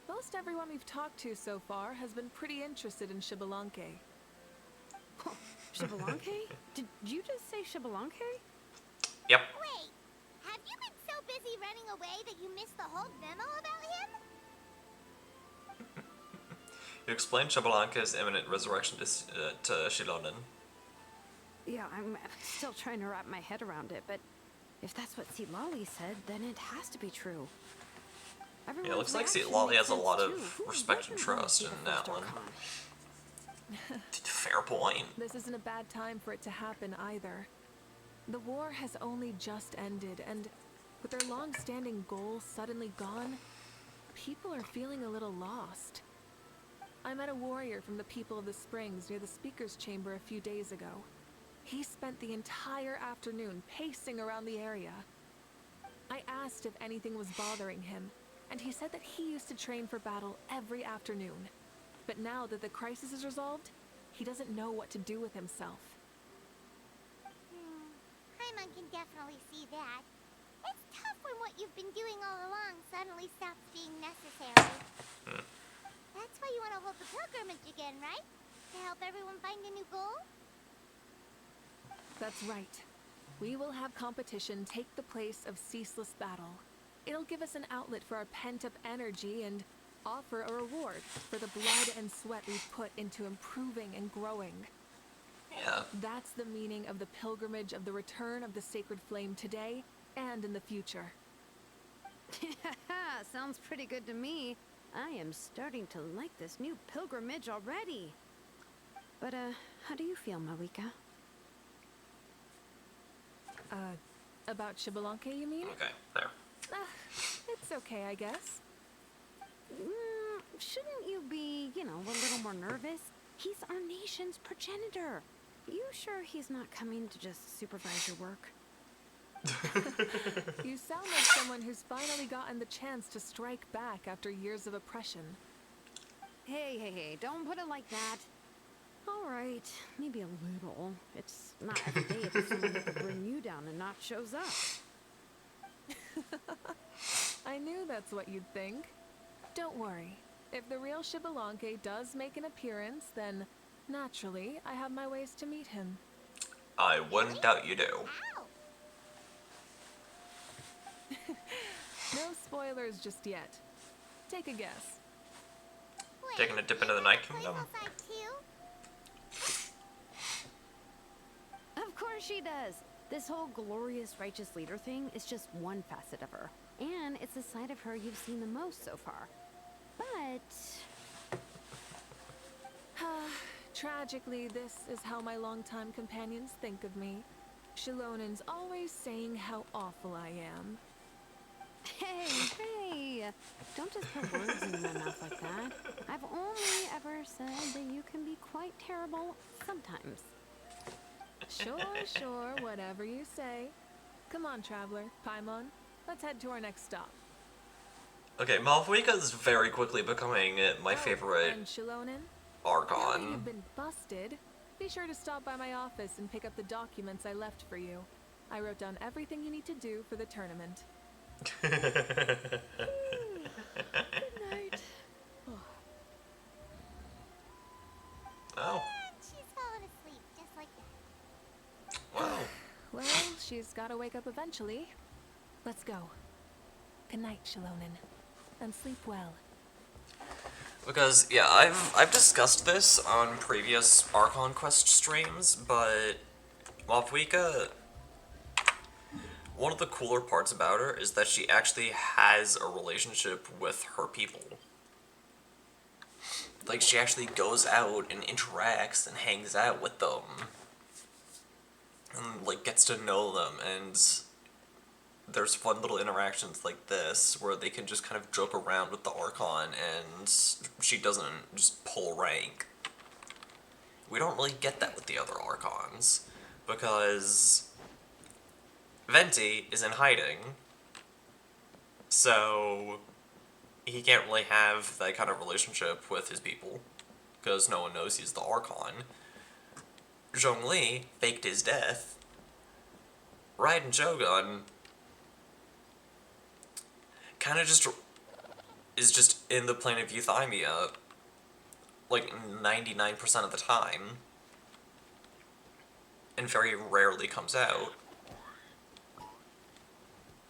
most everyone we've talked to so far has been pretty interested in Xbalanque. Xbalanque? Did you just say Xbalanque? Yep. Wait, have you been so busy running away that you missed the whole memo about him? You explained Xbalanque's imminent resurrection to Shilonen. Yeah, I'm still trying to wrap my head around it, but if that's what Lolly said, then it has to be true. Yeah, it looks like Everyone's Lolly reaction has a lot makes of sense, too. Who respect and wouldn't wanna trust see in the that first one. Archon? Fair point. This isn't a bad time for it to happen either. The war has only just ended, and with their long-standing goals suddenly gone, people are feeling a little lost. I met a warrior from the People of the Springs near the Speaker's Chamber a few days ago. He spent the entire afternoon pacing around the area. I asked if anything was bothering him, and he said that he used to train for battle every afternoon. But now that the crisis is resolved, he doesn't know what to do with himself. Paimon can definitely see that. It's tough when what you've been doing all along suddenly stops being necessary. That's why you want to hold the pilgrimage again, right? To help everyone find a new goal? That's right. We will have competition take the place of ceaseless battle. It'll give us an outlet for our pent-up energy and offer a reward for the blood and sweat we've put into improving and growing. Yeah. That's the meaning of the pilgrimage of the return of the sacred flame today and in the future. Sounds pretty good to me. I am starting to like this new pilgrimage already. But, how do you feel, Mavuika? About Xbalanque, you mean? Okay, there. It's okay, I guess. Shouldn't you be, a little more nervous? He's our nation's progenitor. You sure he's not coming to just supervise your work? You sound like someone who's finally gotten the chance to strike back after years of oppression. Hey, don't put it like that. All right, maybe a little. It's not every day that someone that could bring you down and not shows up. I knew that's what you'd think. Don't worry. If the real Xbalanque does make an appearance, then naturally I have my ways to meet him. I wouldn't doubt you do. Ow! No spoilers just yet. Take a guess. Wait, Taking a dip into the you Night got a Kingdom? playful side too? Of course she does. This whole glorious righteous leader thing is just one facet of her. And it's the side of her you've seen the most so far. But... Tragically, this is how my longtime companions think of me. Shilonen's always saying how awful I am. Hey, don't just put words in my mouth like that. I've only ever said that you can be quite terrible sometimes. Sure, whatever you say. Come on, traveler, Paimon, let's head to our next stop. Okay, Mavuika is very quickly becoming my favorite And Shilonen, now that Archon. you've been busted, be sure to stop by my office and pick up the documents I left for you. I wrote down everything you need to do for the tournament. Good night. Oh, And she's fallen asleep, just like that. wow. Well, she's gotta wake up eventually. Let's go. Good night, Shilonen. And sleep well. Because, yeah, I've discussed this on previous Archon Quest streams, but Mavuika, one of the cooler parts about her is that she actually has a relationship with her people. like, she actually goes out and interacts and hangs out with them. And, like, gets to know them, and there's fun little interactions like this where they can just kind of joke around with the Archon and she doesn't just pull rank. We don't really get that with the other Archons because Venti is in hiding, so he can't really have that kind of relationship with his people because no one knows he's the Archon. Zhongli faked his death. Raiden Shogun kind of just is just in the plane of euthymia like 99% of the time and very rarely comes out.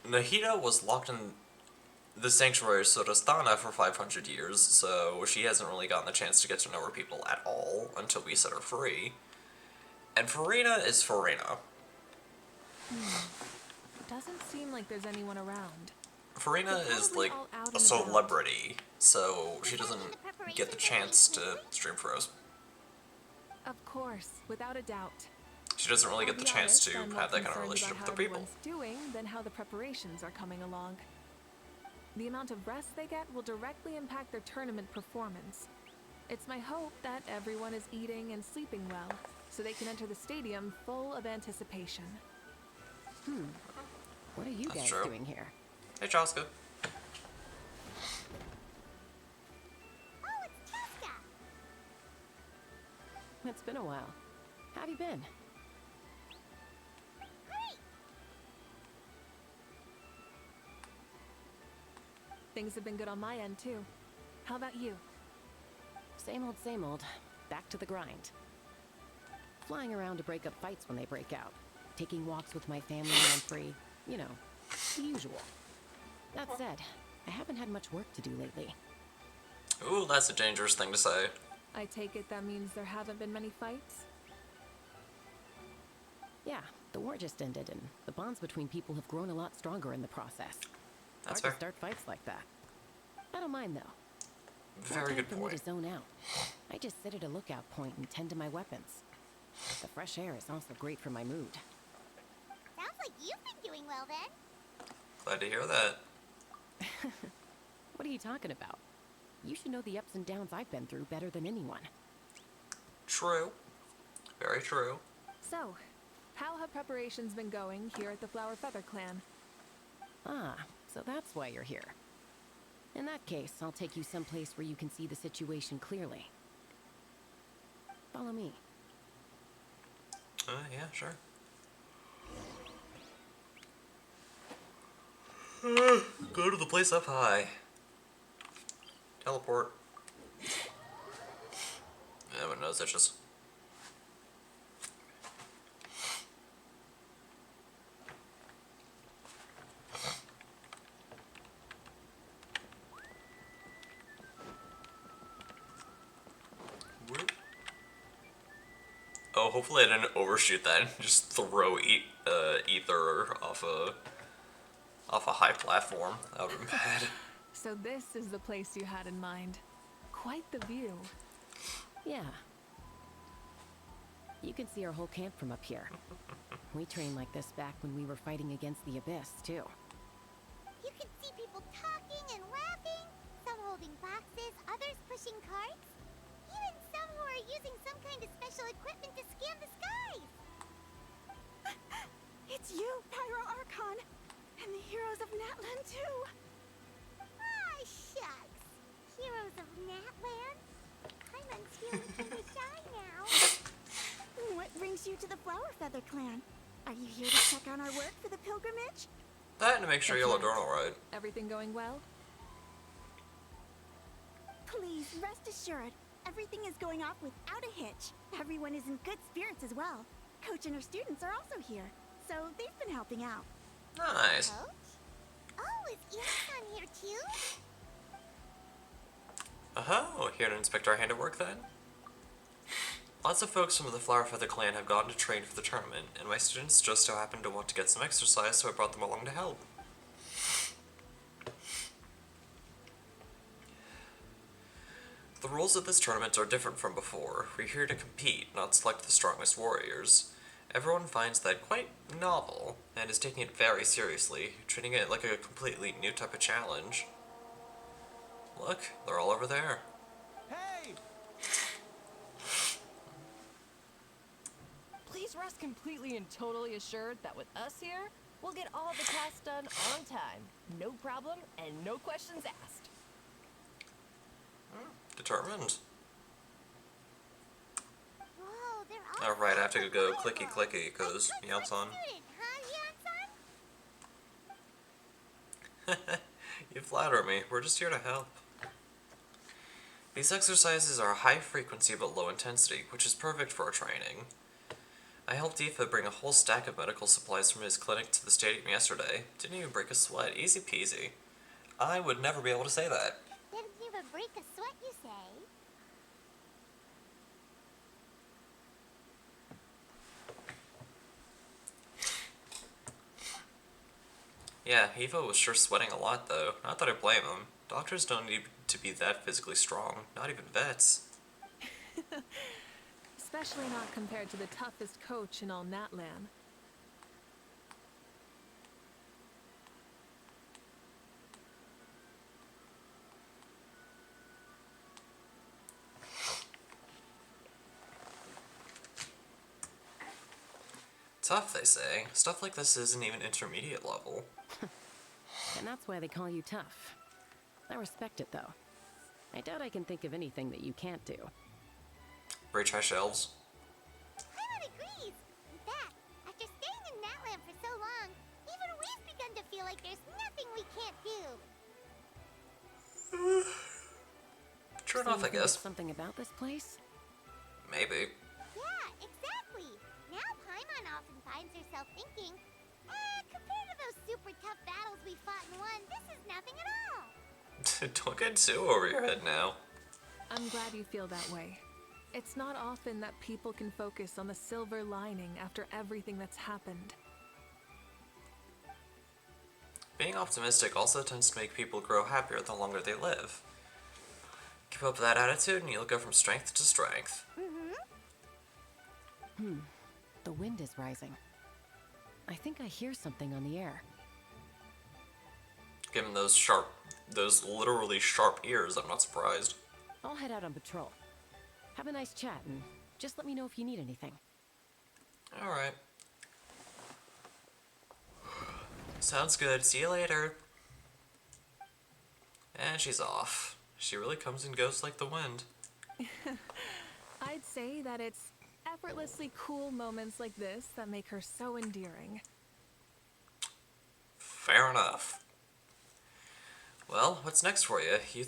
Nahida was locked in the sanctuary Surastana for 500 years, so she hasn't really gotten the chance to get to know her people at all until we set her free. And Farina is Farina. Doesn't seem like there's anyone around. Farina is probably like all out a and celebrity, so she doesn't get the chance to stream for us. Of course, without a doubt. She doesn't really get I'll the be chance honest, to I'm more have that kind of concerned relationship about with her how people. everyone's doing than how the preparations are coming along. The amount of rest they get will directly impact their tournament performance. It's my hope that everyone is eating and sleeping well, so they can enter the stadium full of anticipation. What are you That's guys true. doing here? Hey, Chaska. Oh, it's Chaska! It's been a while. How have you been? Great! Things have been good on my end, too. How about you? Same old, same old. Back to the grind. Flying around to break up fights when they break out. Taking walks with my family when I'm free. You know, the usual. That said, I haven't had much work to do lately. Ooh, that's a dangerous thing to say. I take it that means there haven't been many fights? Yeah, the war just ended, and the bonds between people have grown a lot stronger in the process. That's Hard fair. to start fights like that. I don't mind, though. Very More good time for me point. to zone out. I just sit at a lookout point and tend to my weapons. The fresh air is also great for my mood. Sounds like you've been doing well then. Glad to hear that. What are you talking about? You should know the ups and downs I've been through better than anyone. True. Very true. So, how have preparations been going here at the Flower Feather Clan? Ah, so that's why you're here. In that case, I'll take you someplace where you can see the situation clearly. Follow me. Yeah, sure. Go to the place up high. Teleport. Everyone knows that just... Whoop. Oh, hopefully I didn't overshoot that and just throw ether off a high platform. That would have been bad. So this is the place you had in mind. Quite the view. Yeah. You can see our whole camp from up here. We trained like this back when we were fighting against the Abyss, too. You can see people talking and laughing, some holding boxes, others pushing carts. Even some who are using some kind of special equipment to scan the skies. It's you, Pyro Archon, and the heroes of Natlan too. Ah, shucks. Heroes of Natland? Paimon's feeling kinda shy now. What brings you to the Flower Feather Clan? Are you here to check on our work for the pilgrimage? That and to make sure y'all are That's doing alright. Everything going well? Please, rest assured, everything is going off without a hitch. Everyone is in good spirits as well. Coach and her students are also here, so they've been helping out. Nice. Coach? Oh, is Irasan here too? Oh, here to inspect our handiwork then? Lots of folks from the Flower Feather clan have gone to train for the tournament, and my students just so happened to want to get some exercise, so I brought them along to help. The rules of this tournament are different from before. We're here to compete, not select the strongest warriors. Everyone finds that quite novel, and is taking it very seriously, treating it like a completely new type of challenge. Look, they're all over there. Hey! Please rest completely and totally assured that with us here, we'll get all the tasks done on time. No problem and no questions asked. Determined. Whoa, they're all Alright, I have to so go beautiful. clicky clicky, because A good Yansan. student, huh, Yansan? You flatter me. We're just here to help. These exercises are high frequency but low intensity, which is perfect for our training. I helped Aoife bring a whole stack of medical supplies from his clinic to the stadium yesterday. Didn't even break a sweat. Easy peasy. I would never be able to say that. Didn't even break a sweat, you say? Yeah, Aoife was sure sweating a lot though. Not that I blame him. Doctors don't need to be that physically strong. Not even vets. Especially not compared to the toughest coach in all Natlan. Tough, they say. Stuff like this isn't even intermediate level. And that's why they call you tough. I respect it, though. I doubt I can think of anything that you can't do. Breach high shelves. Paimon agrees. In fact, after staying in Natland for so long, even we've begun to feel like there's nothing we can't do. True So enough, you I think guess. it's something about this place? Maybe. Yeah, exactly. Now Paimon often finds herself thinking, compared to those super tough battles we fought and won, this is nothing at all. Don't get too over your head now. I'm glad you feel that way. It's not often that people can focus on the silver lining after everything that's happened. Being optimistic also tends to make people grow happier the longer they live. Keep up that attitude and you'll go from strength to strength. The wind is rising. I think I hear something on the air. Given those literally sharp ears, I'm not surprised. I'll head out on patrol. Have a nice chat and just let me know if you need anything. Alright. Sounds good. See you later. And she's off. She really comes and goes like the wind. I'd say that it's effortlessly cool moments like this that make her so endearing. Fair enough. Well, what's next for you? You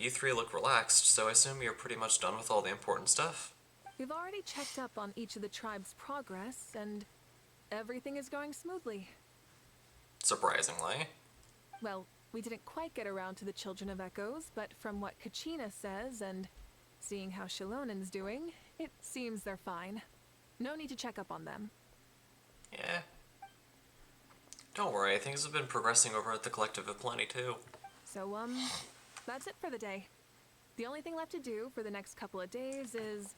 three look relaxed, so I assume you're pretty much done with all the important stuff? We've already checked up on each of the tribe's progress, and everything is going smoothly. Surprisingly. Well, we didn't quite get around to the Children of Echoes, but from what Kachina says and seeing how Shilonen's doing, it seems they're fine. No need to check up on them. Yeah. Don't worry, things have been progressing over at the Collective of Plenty too. So, that's it for the day. The only thing left to do for the next couple of days is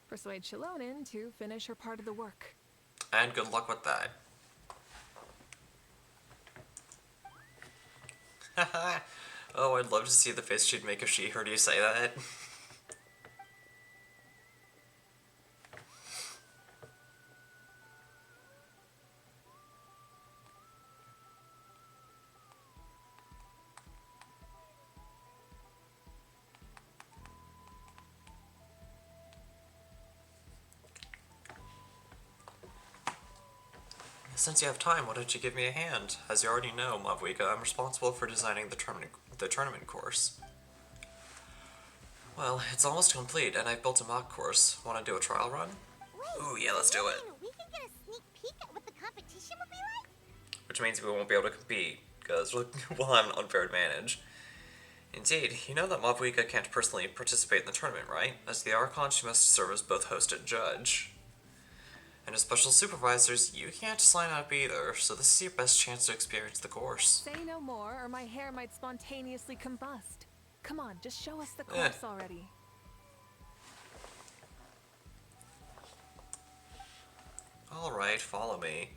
persuade Shilonen to finish her part of the work. And good luck with that. Oh, I'd love to see the face she'd make if she heard you say that. Since you have time, why don't you give me a hand? As you already know, Mavuika, I'm responsible for designing the tournament course. Well, it's almost complete, and I've built a mock course. Want to do a trial run? Wait, Ooh, yeah, let's do it. we can get a sneak peek at what the competition will be like? Which means we won't be able to compete, because we'll have an unfair advantage. Indeed, you know that Mavuika can't personally participate in the tournament, right? As the Archon, she must serve as both host and judge. And as special supervisors, you can't sign up either, so this is your best chance to experience the course. Say no more, or my hair might spontaneously combust. Come on, just show us the course already. Alright, follow me.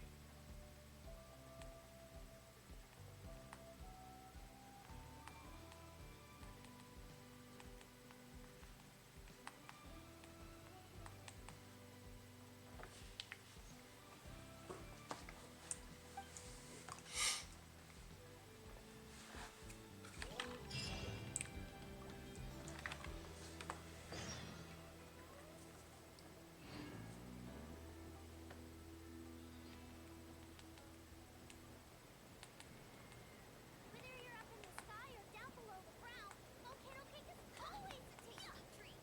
Whether you're up in the sky or down below the ground, Volcano Cake is always a tasty treat.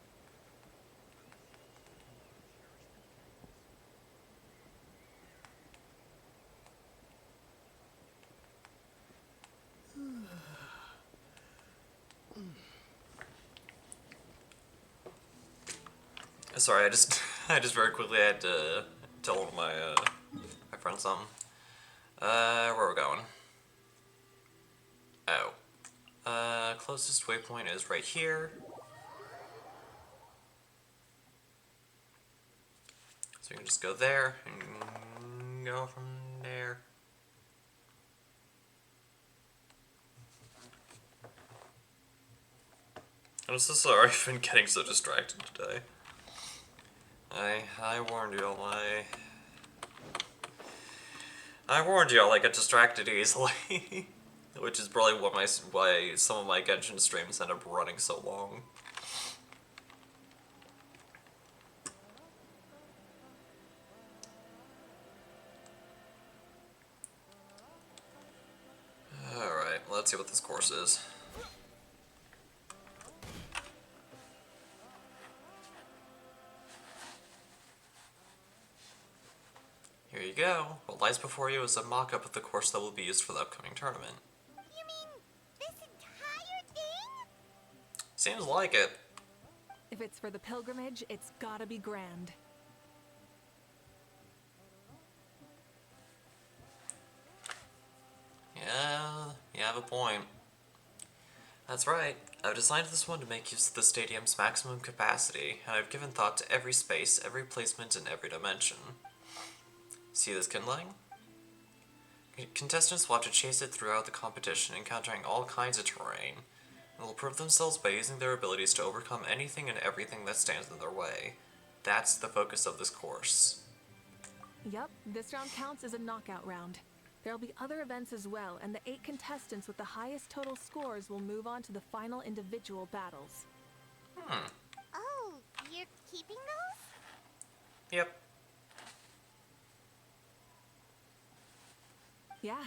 Sorry, I just I just very quickly had to tell my friend something. Where are we going? Oh. Closest waypoint is right here. So we can just go there and go from there. I'm so sorry I've been getting so distracted today. I warned you all, I warned you all I get distracted easily. Which is probably why some of my Genshin streams end up running so long. Alright, let's see what this course is. Here you go. What lies before you is a mock-up of the course that will be used for the upcoming tournament. You mean this entire thing? Seems like it. If it's for the pilgrimage, it's gotta be grand. Yeah, you have a point. That's right. I've designed this one to make use of the stadium's maximum capacity, and I've given thought to every space, every placement, and every dimension. See this kindling? Contestants will have to chase it throughout the competition, encountering all kinds of terrain, and will prove themselves by using their abilities to overcome anything and everything that stands in their way. That's the focus of this course. Yup, this round counts as a knockout round. There'll be other events as well, and the 8 contestants with the highest total scores will move on to the final individual battles. Oh, you're keeping those? Yep. Yeah,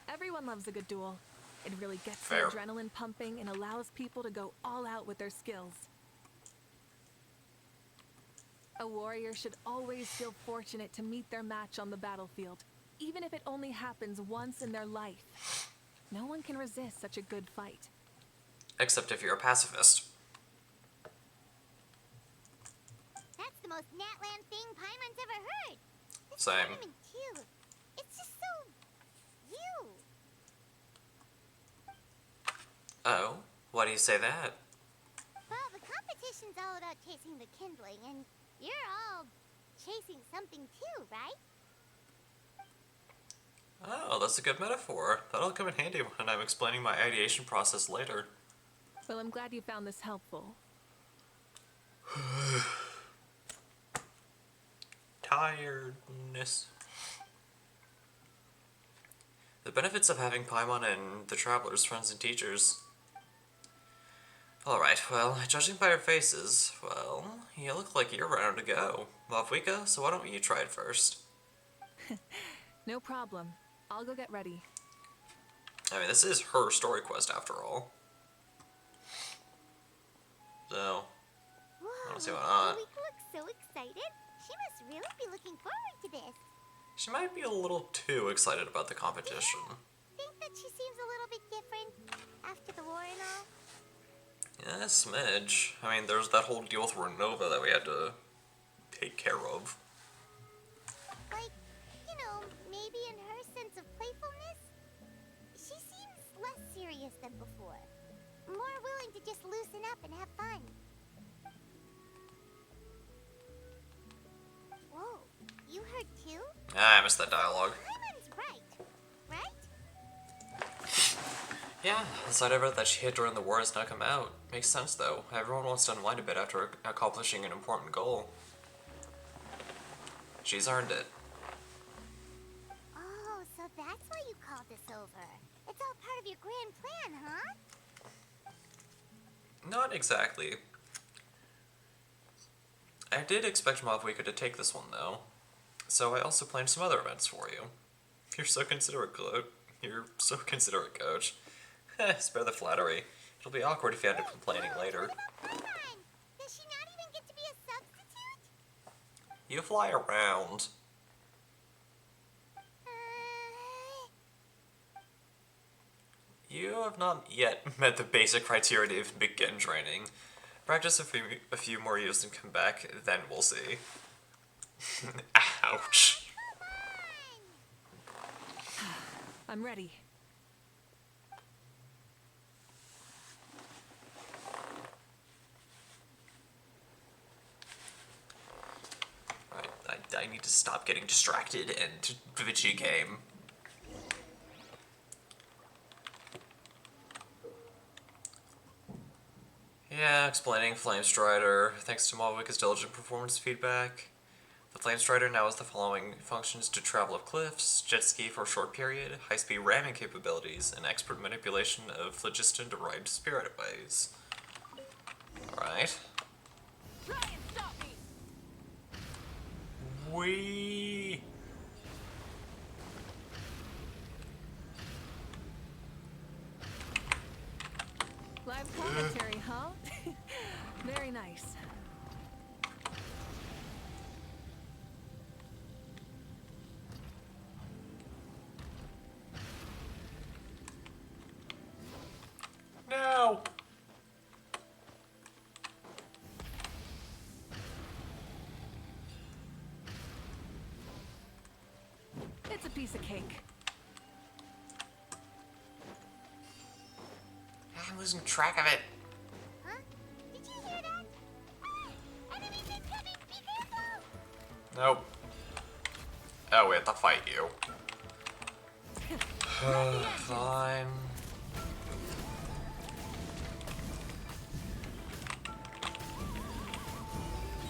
everyone loves a good duel. It really gets Fair. the adrenaline pumping and allows people to go all out with their skills. A warrior should always feel fortunate to meet their match on the battlefield, even if it only happens once in their life. No one can resist such a good fight. Except if you're a pacifist. That's the most Natland thing Paimon's ever heard. This Same. tournament too. It's just so you. Oh, why do you say that? Well, the competition's all about chasing the kindling, and you're all chasing something too, right? Oh, that's a good metaphor. That'll come in handy when I'm explaining my ideation process later. Well, I'm glad you found this helpful. Tiredness. The benefits of having Paimon and the Travelers friends and teachers. Alright, well, judging by your faces, well, you look like you're ready to go. Mavuika, so why don't you try it first? No problem. I'll go get ready. I mean, this is her story quest after all. So, Whoa, don't see why not. Mavuika looks so excited. She must really be looking forward to this. She might be a little too excited about the competition. Think that she seems a little bit different after the war and all? Yeah, a smidge. I mean, there's that whole deal with Renova that we had to take care of. Like, you know, maybe in her sense of playfulness, she seems less serious than before. More willing to just loosen up and have fun. Whoa, you heard too? Ah, I missed that dialogue. Paimon's right, right? Yeah, the side of it that she hid during the war has not come out. Makes sense though. Everyone wants to unwind a bit after accomplishing an important goal. She's earned it. Oh, so that's why you called us over. It's all part of your grand plan, huh? Not exactly. I did expect Mavuika to take this one though, so I also planned some other events for you. You're so considerate, Coach. Spare the flattery. It'll be awkward if you end up complaining later. What about Paimon? Does she not even get to be a substitute? You fly around. You have not yet met the basic criteria to even begin training. Practice a few more years and come back, then we'll see. Ouch. I'm ready. I need to stop getting distracted and video game. Yeah, explaining Flame Strider. Thanks to Mavuika's diligent performance feedback, the Flame Strider now has the following functions: to travel up cliffs, jet ski for a short period, high-speed ramming capabilities, and expert manipulation of phlogiston to ride spiritways. Alright. Try and stop me! Wee. Live commentary, huh? Very nice. No. It's a piece of cake. I'm losing track of it. Huh? Did you hear that? Ah! Enemies incoming! Be careful! Nope. Oh, we have to fight you. Fine.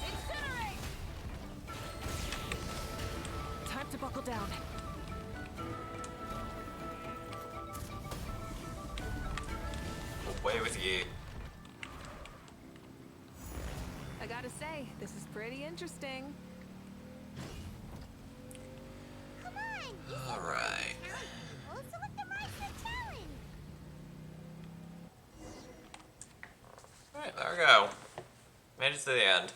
Incinerate! Time to buckle down. Away with ye. I gotta say, this is pretty interesting. Come on! You said Alright. challenge people, so let them rise the challenge! Alright, there we go. Made it to the end.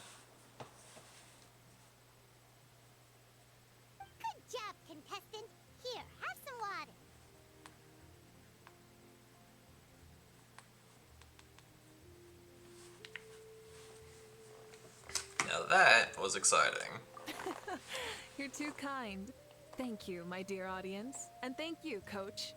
Good job, contestant! Here, have some water! Now that was exciting. You're too kind. Thank you, my dear audience. And thank you, Coach.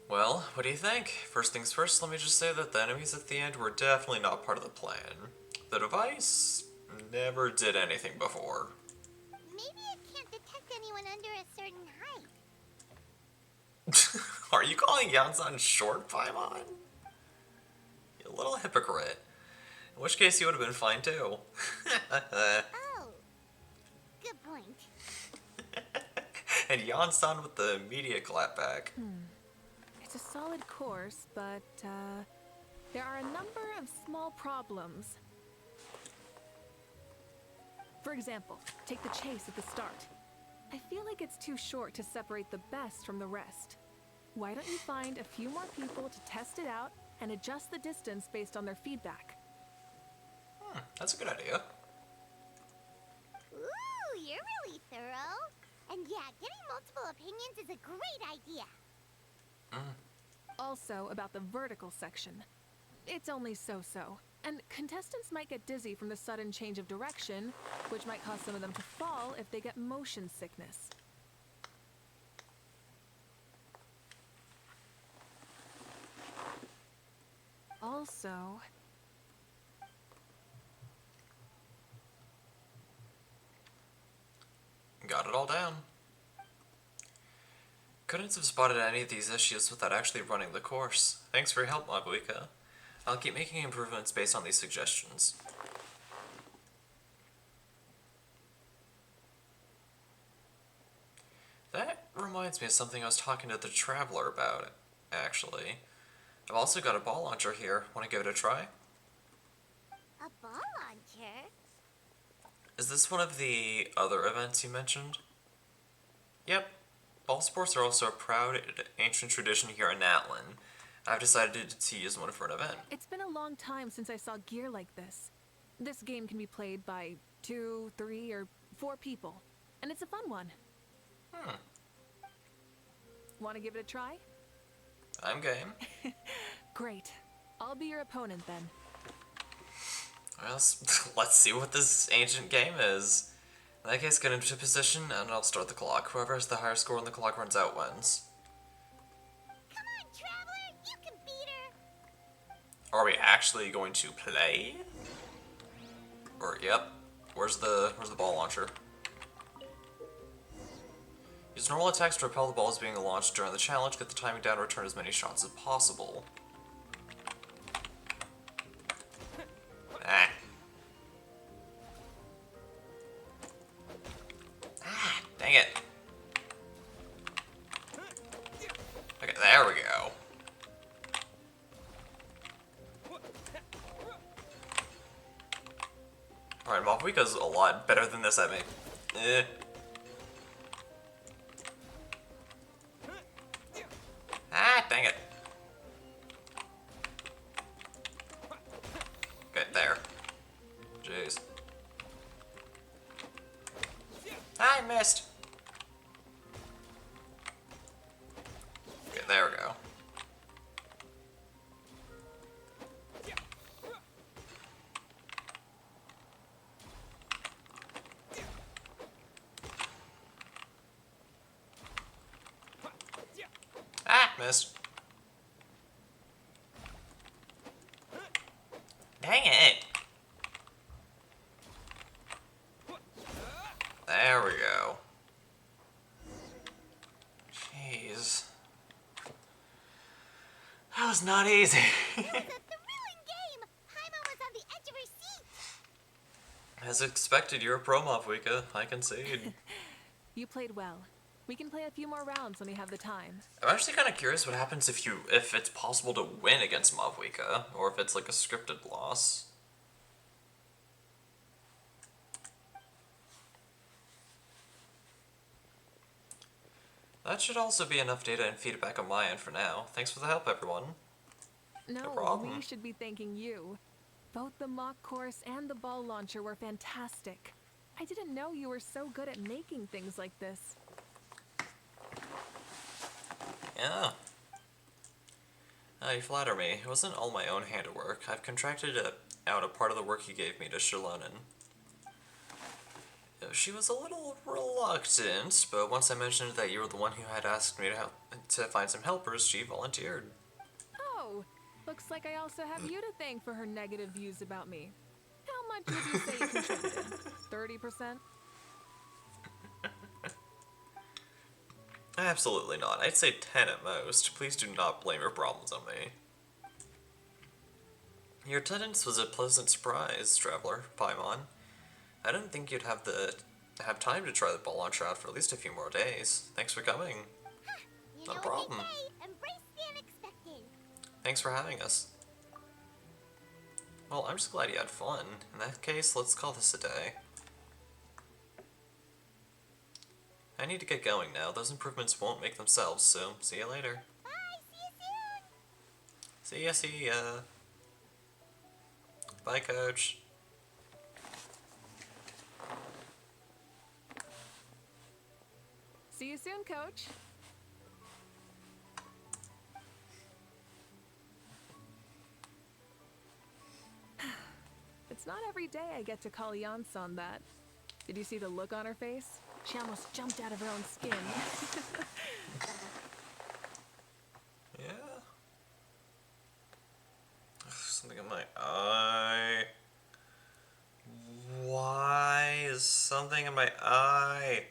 Well, what do you think? First things first, let me just say that the enemies at the end were definitely not part of the plan. The device never did anything before. Maybe it can't detect anyone under a certain height. Are you calling Yansan short, Paimon? You little hypocrite. In which case you would have been fine too. Oh. Good point. And Yansan with the immediate clapback. It's a solid course, but there are a number of small problems. For example, take the chase at the start. I feel like it's too short to separate the best from the rest. Why don't you find a few more people to test it out and adjust the distance based on their feedback? That's a good idea. Ooh, you're really thorough. And yeah, getting multiple opinions is a great idea. Also, about the vertical section. It's only so-so, and contestants might get dizzy from the sudden change of direction, which might cause some of them to fall if they get motion sickness. Also, Got it all down. Couldn't have spotted any of these issues without actually running the course. Thanks for your help, Mavuika. I'll keep making improvements based on these suggestions. That reminds me of something I was talking to the Traveler about, actually. I've also got a ball launcher here. Want to give it a try? A ball launcher? Is this one of the other events you mentioned? Yep. Ball sports are also a proud ancient tradition here in Natlin. I've decided to use one for an event. it's been a long time since I saw gear like this. This game can be played by 2, 3, or 4 people, and it's a fun one. Want to give it a try? I'm game. Great. I'll be your opponent then. Well, let's see what this ancient game is. In that case, get into position, and I'll start the clock. Whoever has the higher score when the clock runs out wins. Come on, Traveler! You can beat her! Are we actually going to play? Or, yep. Where's the ball launcher? Use normal attacks to repel the balls being launched during the challenge. Get the timing down and return as many shots as possible. Ah. Ah, dang it. Okay, there we go. Alright, Mavuika's a lot better than this at me. Ah, dang it. Okay, there. Jeez. I missed. Okay, there we go. Ah, missed. Dang it. There we go. Jeez. That was not easy. It was a thrilling game! Paimon was on the edge of her seat! As expected, you're a pro, Mavuika. I concede. You played well. We can play a few more rounds when we have the time. I'm actually kind of curious what happens if it's possible to win against Mavuika, or if it's like a scripted loss. That should also be enough data and feedback on my end for now. Thanks for the help, everyone. No, problem. we should be thanking you. Both the mock course and the ball launcher were fantastic. I didn't know you were so good at making things like this. Yeah. You flatter me. It wasn't all my own handiwork. I've contracted out a part of the work you gave me to Shallonen. She was a little reluctant, but once I mentioned that you were the one who had asked me to find some helpers, she volunteered. Oh, looks like I also have you to thank for her negative views about me. How much would you say you contributed? 30%? Absolutely not. I'd say 10 at most. Please do not blame your problems on me. Your attendance was a pleasant surprise, Traveler, Paimon. I didn't think you'd have time to try the ball launcher out for at least a few more days. Thanks for coming. You No know problem. what they say, embrace the unexpected. Thanks for having us. Well, I'm just glad you had fun. In that case, let's call this a day. I need to get going now. Those improvements won't make themselves, so see you later. Bye, see you soon! See ya. Bye, Coach. See you soon, Coach. It's not every day I get to call Yansan that. Did you see the look on her face? She almost jumped out of her own skin. Yeah. something in my eye. Why is something in my eye?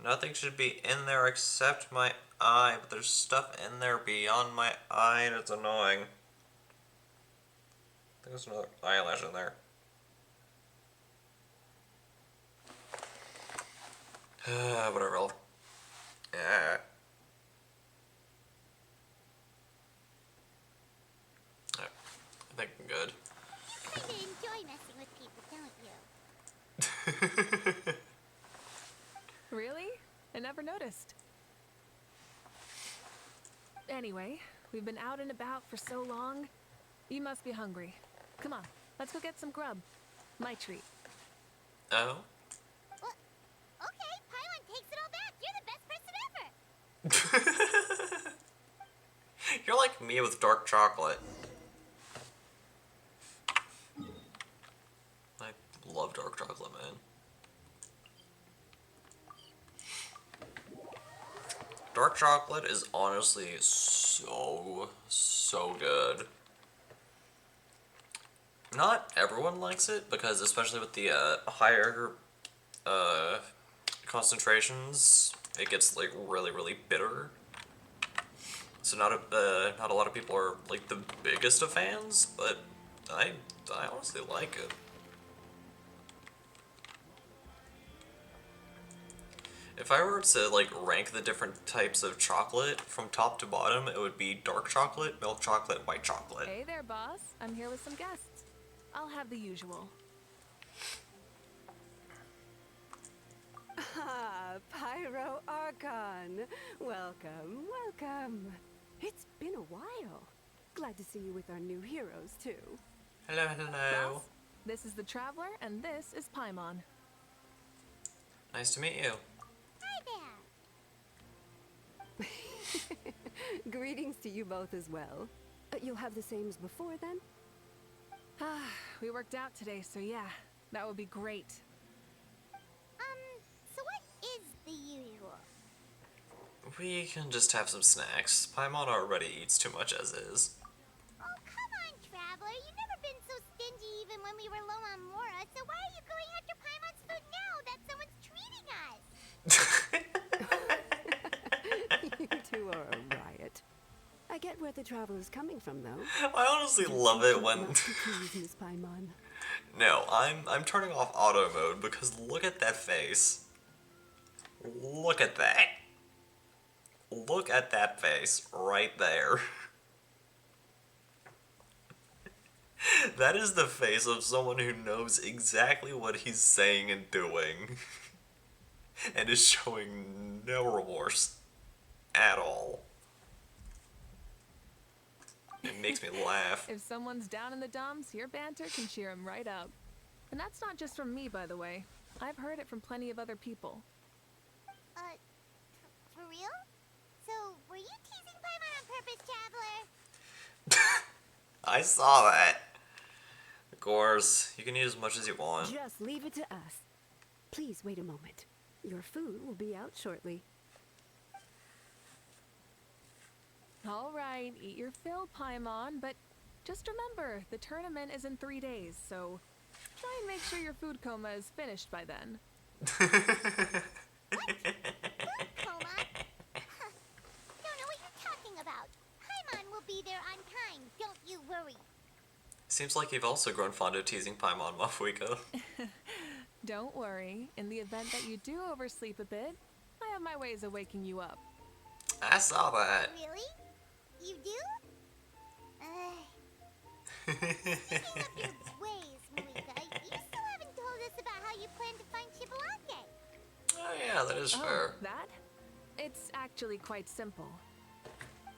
Nothing should be in there except my eye, but there's stuff in there beyond my eye and it's annoying. I think there's another eyelash in there. Whatever, I'll... Yeah. I think I'm good. You kinda enjoy messing with people, don't you? Really? I never noticed. Anyway, we've been out and about for so long. You must be hungry. Come on, let's go get some grub. My treat. Oh? Well, okay, Pylon takes it all back. You're the best person ever. You're like me with dark chocolate. I love dark chocolate, man. Dark chocolate is honestly so good. Not everyone likes it because, especially with the higher concentrations, it gets like really bitter. So not a lot of people are like the biggest of fans, but I honestly like it. If I were to like rank the different types of chocolate from top to bottom, it would be dark chocolate, milk chocolate, white chocolate. Hey there, boss. I'm here with some guests. I'll have the usual. Ah, Pyro Archon. Welcome, welcome. It's been a while. Glad to see you with our new heroes, too. Hello, hello. Boss, this is the Traveler, and this is Paimon. Nice to meet you. Hi there. Greetings to you both as well. You'll have the same as before, then? Ah, we worked out today, so yeah, that would be great. So what is the usual? We can just have some snacks. Paimon already eats too much as is. Oh, come on, Traveler. You've never been so stingy even when we were low on Mora, so why are you going after Paimon's food now that someone's treating us? You two are a riot. I get where the Traveler's coming from, though. I honestly love it when... Not to tease, Miss Paimon. No, I'm turning off auto mode because look at that face. Look at that. Look at that face right there. That is the face of someone who knows exactly what he's saying and doing and is showing no remorse at all. It makes me laugh. If someone's down in the dumps, your banter can cheer him right up. And that's not just from me, by the way. I've heard it from plenty of other people. For real? So, were you teasing Paimon on purpose, Traveler? I saw that. Of course, you can eat as much as you want. Just leave it to us. Please wait a moment. Your food will be out shortly. All right, eat your fill, Paimon, but just remember, the tournament is in 3 days, so try and make sure your food coma is finished by then. Food coma? Don't know what you're talking about. Paimon will be there on time, don't you worry. Seems like you've also grown fond of teasing Paimon, Mavuika. Don't worry, in the event that you do oversleep a bit, I have my ways of waking you up. I saw that. Really? You do? Speaking of your ways, Mavuika, you still haven't told us about how you plan to find Chibalake. Oh yeah, that is fair. That? It's actually quite simple.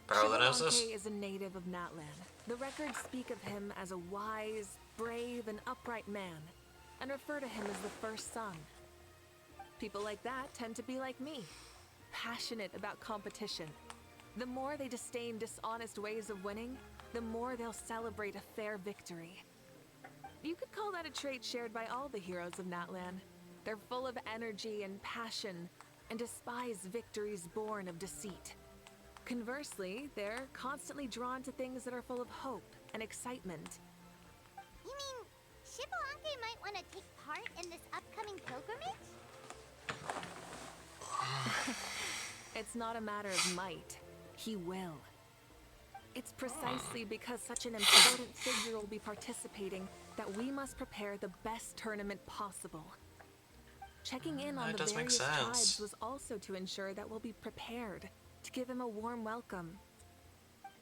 Paralysis? Chibalake is a native of Natlan. The records speak of him as a wise, brave, and upright man, and refer to him as the first son. People like that tend to be like me, passionate about competition. The more they disdain dishonest ways of winning, the more they'll celebrate a fair victory. You could call that a trait shared by all the heroes of Natlan. They're full of energy and passion, and despise victories born of deceit. Conversely, they're constantly drawn to things that are full of hope and excitement. You mean Shibalanke might want to take part in this upcoming pilgrimage? It's not a matter of might. He will. It's precisely because such an important figure will be participating that we must prepare the best tournament possible. Checking in on That the does make various sense. tribes was also to ensure that we'll be prepared to give him a warm welcome.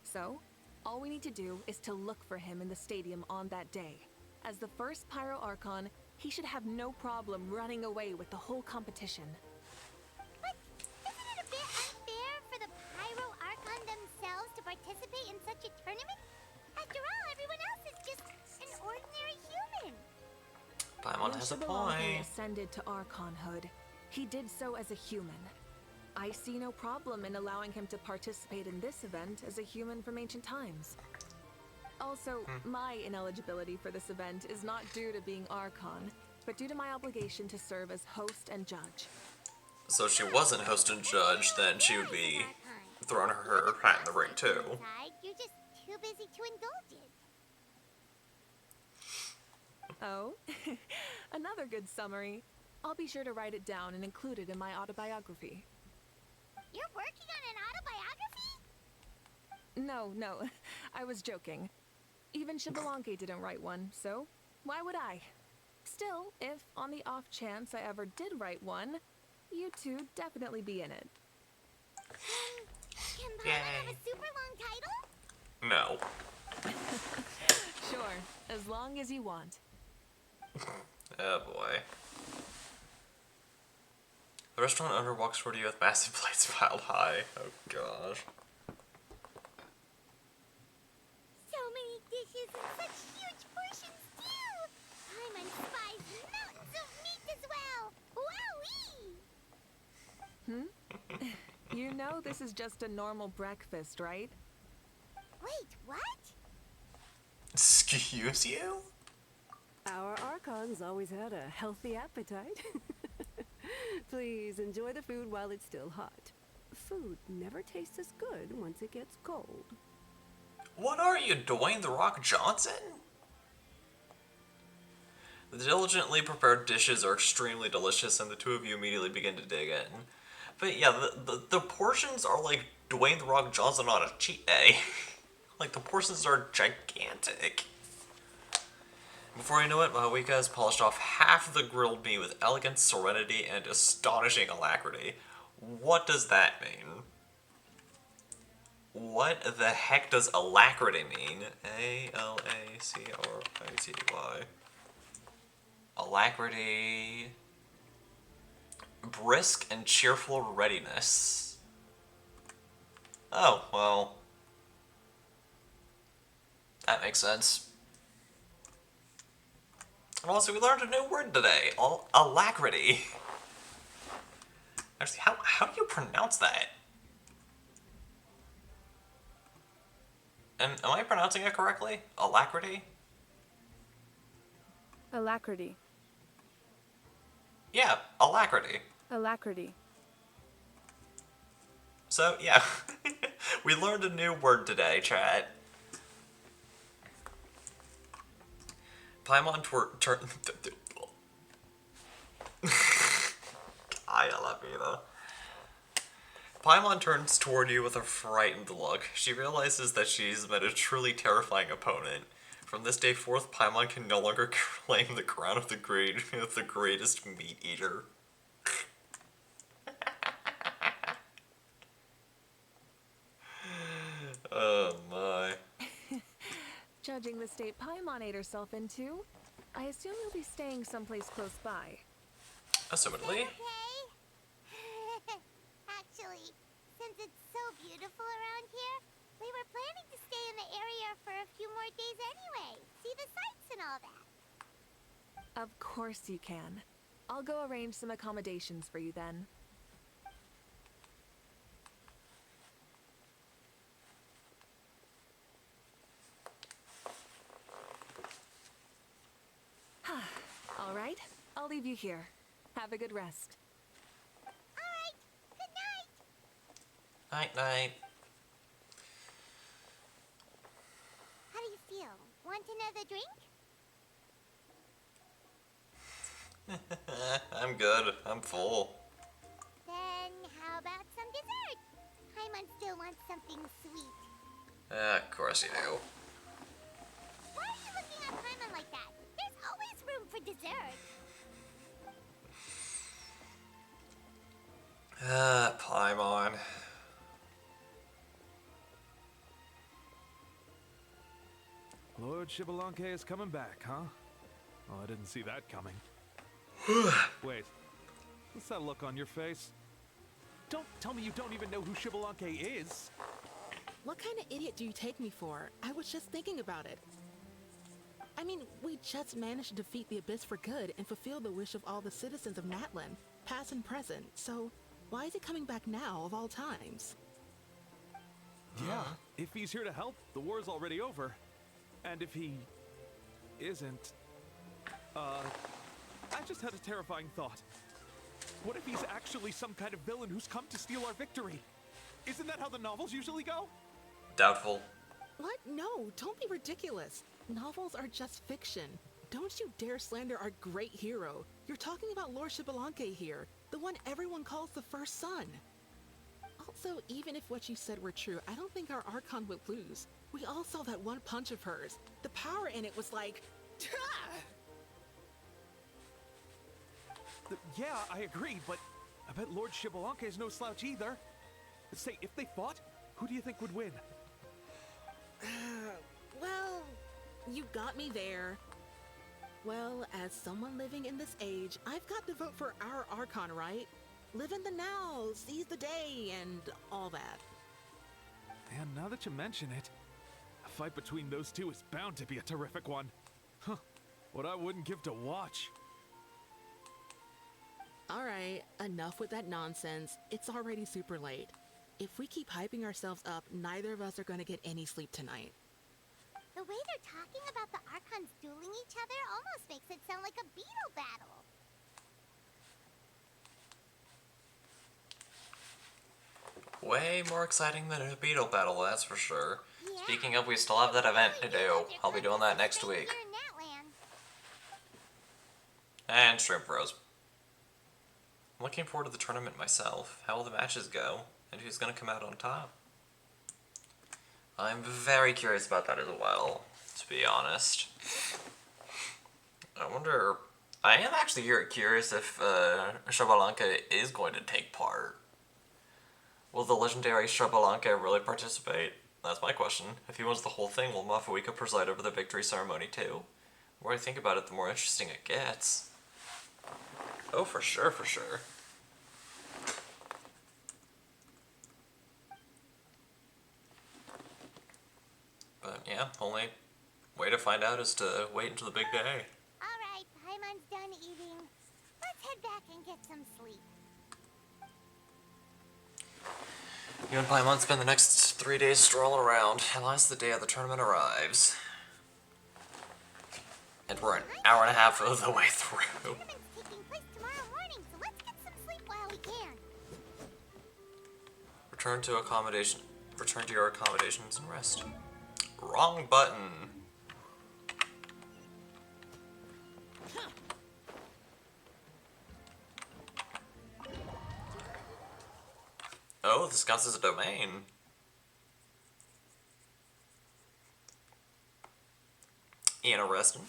So, all we need to do is to look for him in the stadium on that day. As the first Pyro Archon, he should have no problem running away with the whole competition. But isn't it a bit unfair for the Pyro Archon themselves to participate in such a tournament? After all, everyone else is just an ordinary human. Paimon When has a Shibalanke point. ascended to Archonhood, he did so as a human. I see no problem in allowing him to participate in this event as a human from ancient times. Also, my ineligibility for this event is not due to being Archon, but due to my obligation to serve as host and judge. So if she wasn't host and judge, then she would be Archon. throwing her hat in the ring too. Inside, you're just too busy to indulge it. Oh, another good summary. I'll be sure to write it down and include it in my autobiography. You're working on an autobiography? No, I was joking. Even Shibalanke didn't write one, so why would I? Still, if on the off chance I ever did write one, you two definitely be in it. Can Paimon have a super long title? No. Sure, as long as you want. Oh boy. The restaurant owner walks toward you with massive plates piled high. Oh gosh. So many dishes and such huge portions too! Paimon spies mountains of meat as well! Wowee! You know this is just a normal breakfast, right? Wait, what? Excuse you? Our Archons always had a healthy appetite. Please enjoy the food while it's still hot. Food never tastes as good once it gets cold. What are you, Dwayne The Rock Johnson? The diligently prepared dishes are extremely delicious, and the two of you immediately begin to dig in. But yeah, the portions are like Dwayne The Rock Johnson on a cheat day. Like, the portions are gigantic. Before you know it, Mavuika has polished off half the grilled meat with elegant serenity and astonishing alacrity. What does that mean? What the heck does alacrity mean? A-L-A-C-R-I-T-Y. Alacrity. Brisk and cheerful readiness. Oh, well. That makes sense. And also, we learned a new word today. Alacrity. Actually, how do you pronounce that? Am I pronouncing it correctly? Alacrity? Alacrity. Yeah, alacrity. Alacrity. So, yeah. We learned a new word today, chat. Paimon turn. I love you though. Paimon turns toward you with a frightened look. She realizes that she's met a truly terrifying opponent. From this day forth, Paimon can no longer claim the crown of the greatest meat eater. Oh my. Judging the state Paimon ate herself into, I assume you'll be staying someplace close by. Assumedly. Okay. Actually, since it's so beautiful around here, we were planning to stay in the area for a few more days anyway. See the sights and all that. Of course you can. I'll go arrange some accommodations for you then. All right, I'll leave you here. Have a good rest. Alright, good night! Night, night. another drink? I'm good. I'm full. Then how about some dessert? Paimon still wants something sweet. Of course you do. Why are you looking at Paimon like that? There's always room for dessert. Paimon. Lord Shibalanke is coming back, huh? Oh, I didn't see that coming. Wait, what's that look on your face? Don't tell me you don't even know who Shibalanke is! What kind of idiot do you take me for? I was just thinking about it. I mean, we just managed to defeat the Abyss for good and fulfill the wish of all the citizens of Natlan, past and present, so why is he coming back now of all times? Yeah, if he's here to help, the war's already over. And if he isn't, I just had a terrifying thought. What if he's actually some kind of villain who's come to steal our victory? Isn't that how the novels usually go? Doubtful. What? No, don't be ridiculous. Novels are just fiction. Don't you dare slander our great hero. You're talking about Lord Shibalanke here, the one everyone calls the first son. Also, even if what you said were true, I don't think our Archon would lose. We all saw that one punch of hers. The power in it was like... Yeah, I agree, but I bet Lord Shibalanke is no slouch either. Say, if they fought, who do you think would win? Well, you got me there. Well, as someone living in this age, I've got to vote for our Archon, right? Live in the now, seize the day, and all that. And now that you mention it, a fight between those two is bound to be a terrific one. Huh, what I wouldn't give to watch. Alright, enough with that nonsense. It's already super late. If we keep hyping ourselves up, neither of us are going to get any sleep tonight. The way they're talking about the Archons dueling each other almost makes it sound like a beetle battle. Way more exciting than a beetle battle, that's for sure. Yeah. Speaking of, we still have that event to do. I'll be doing that next week. Here in Natlan. And Shrimp Bros. I'm looking forward to the tournament myself. How will the matches go? And who's going to come out on top? I'm very curious about that as well, to be honest. I wonder... I am actually curious if Shibalanke is going to take part. Will the legendary Shibalanke really participate? That's my question. If he wins the whole thing, will Mavuika preside over the victory ceremony too? The more I think about it, the more interesting it gets. Oh, for sure, for sure. But yeah, only way to find out is to wait until the big day. Alright, Paimon's done eating. Let's head back and get some sleep. You and Paimon spend the next 3 days strolling around, unless the day of the tournament arrives. And we're an hour and a half of the way through. Tournament's taking place tomorrow morning, so let's get some sleep while we can. Return to your accommodations and rest. Wrong button. Oh, this counts as a domain. Interesting.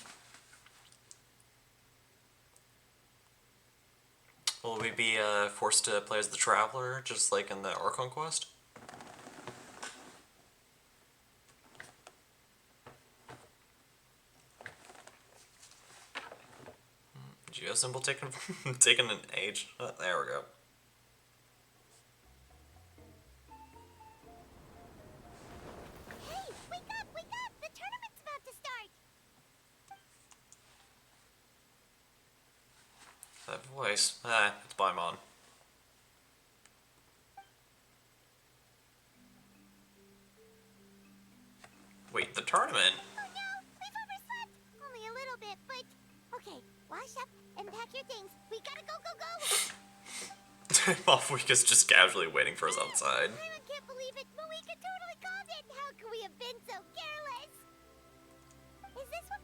Will we be forced to play as the Traveler, just like in the Archon quest? Geo symbol taking taking an age. Oh, there we go. Hey, wake up, wake up! The tournament's about to start! That voice. Ah, it's Paimon. Wait, the tournament? Oh no, we've overslept! Only a little bit, but... Okay, wash up and pack your things. We gotta go, go, go! Mavuika's just casually waiting for us outside. I can't believe it! Mavuika totally called it! How could we have been so careless? Is this what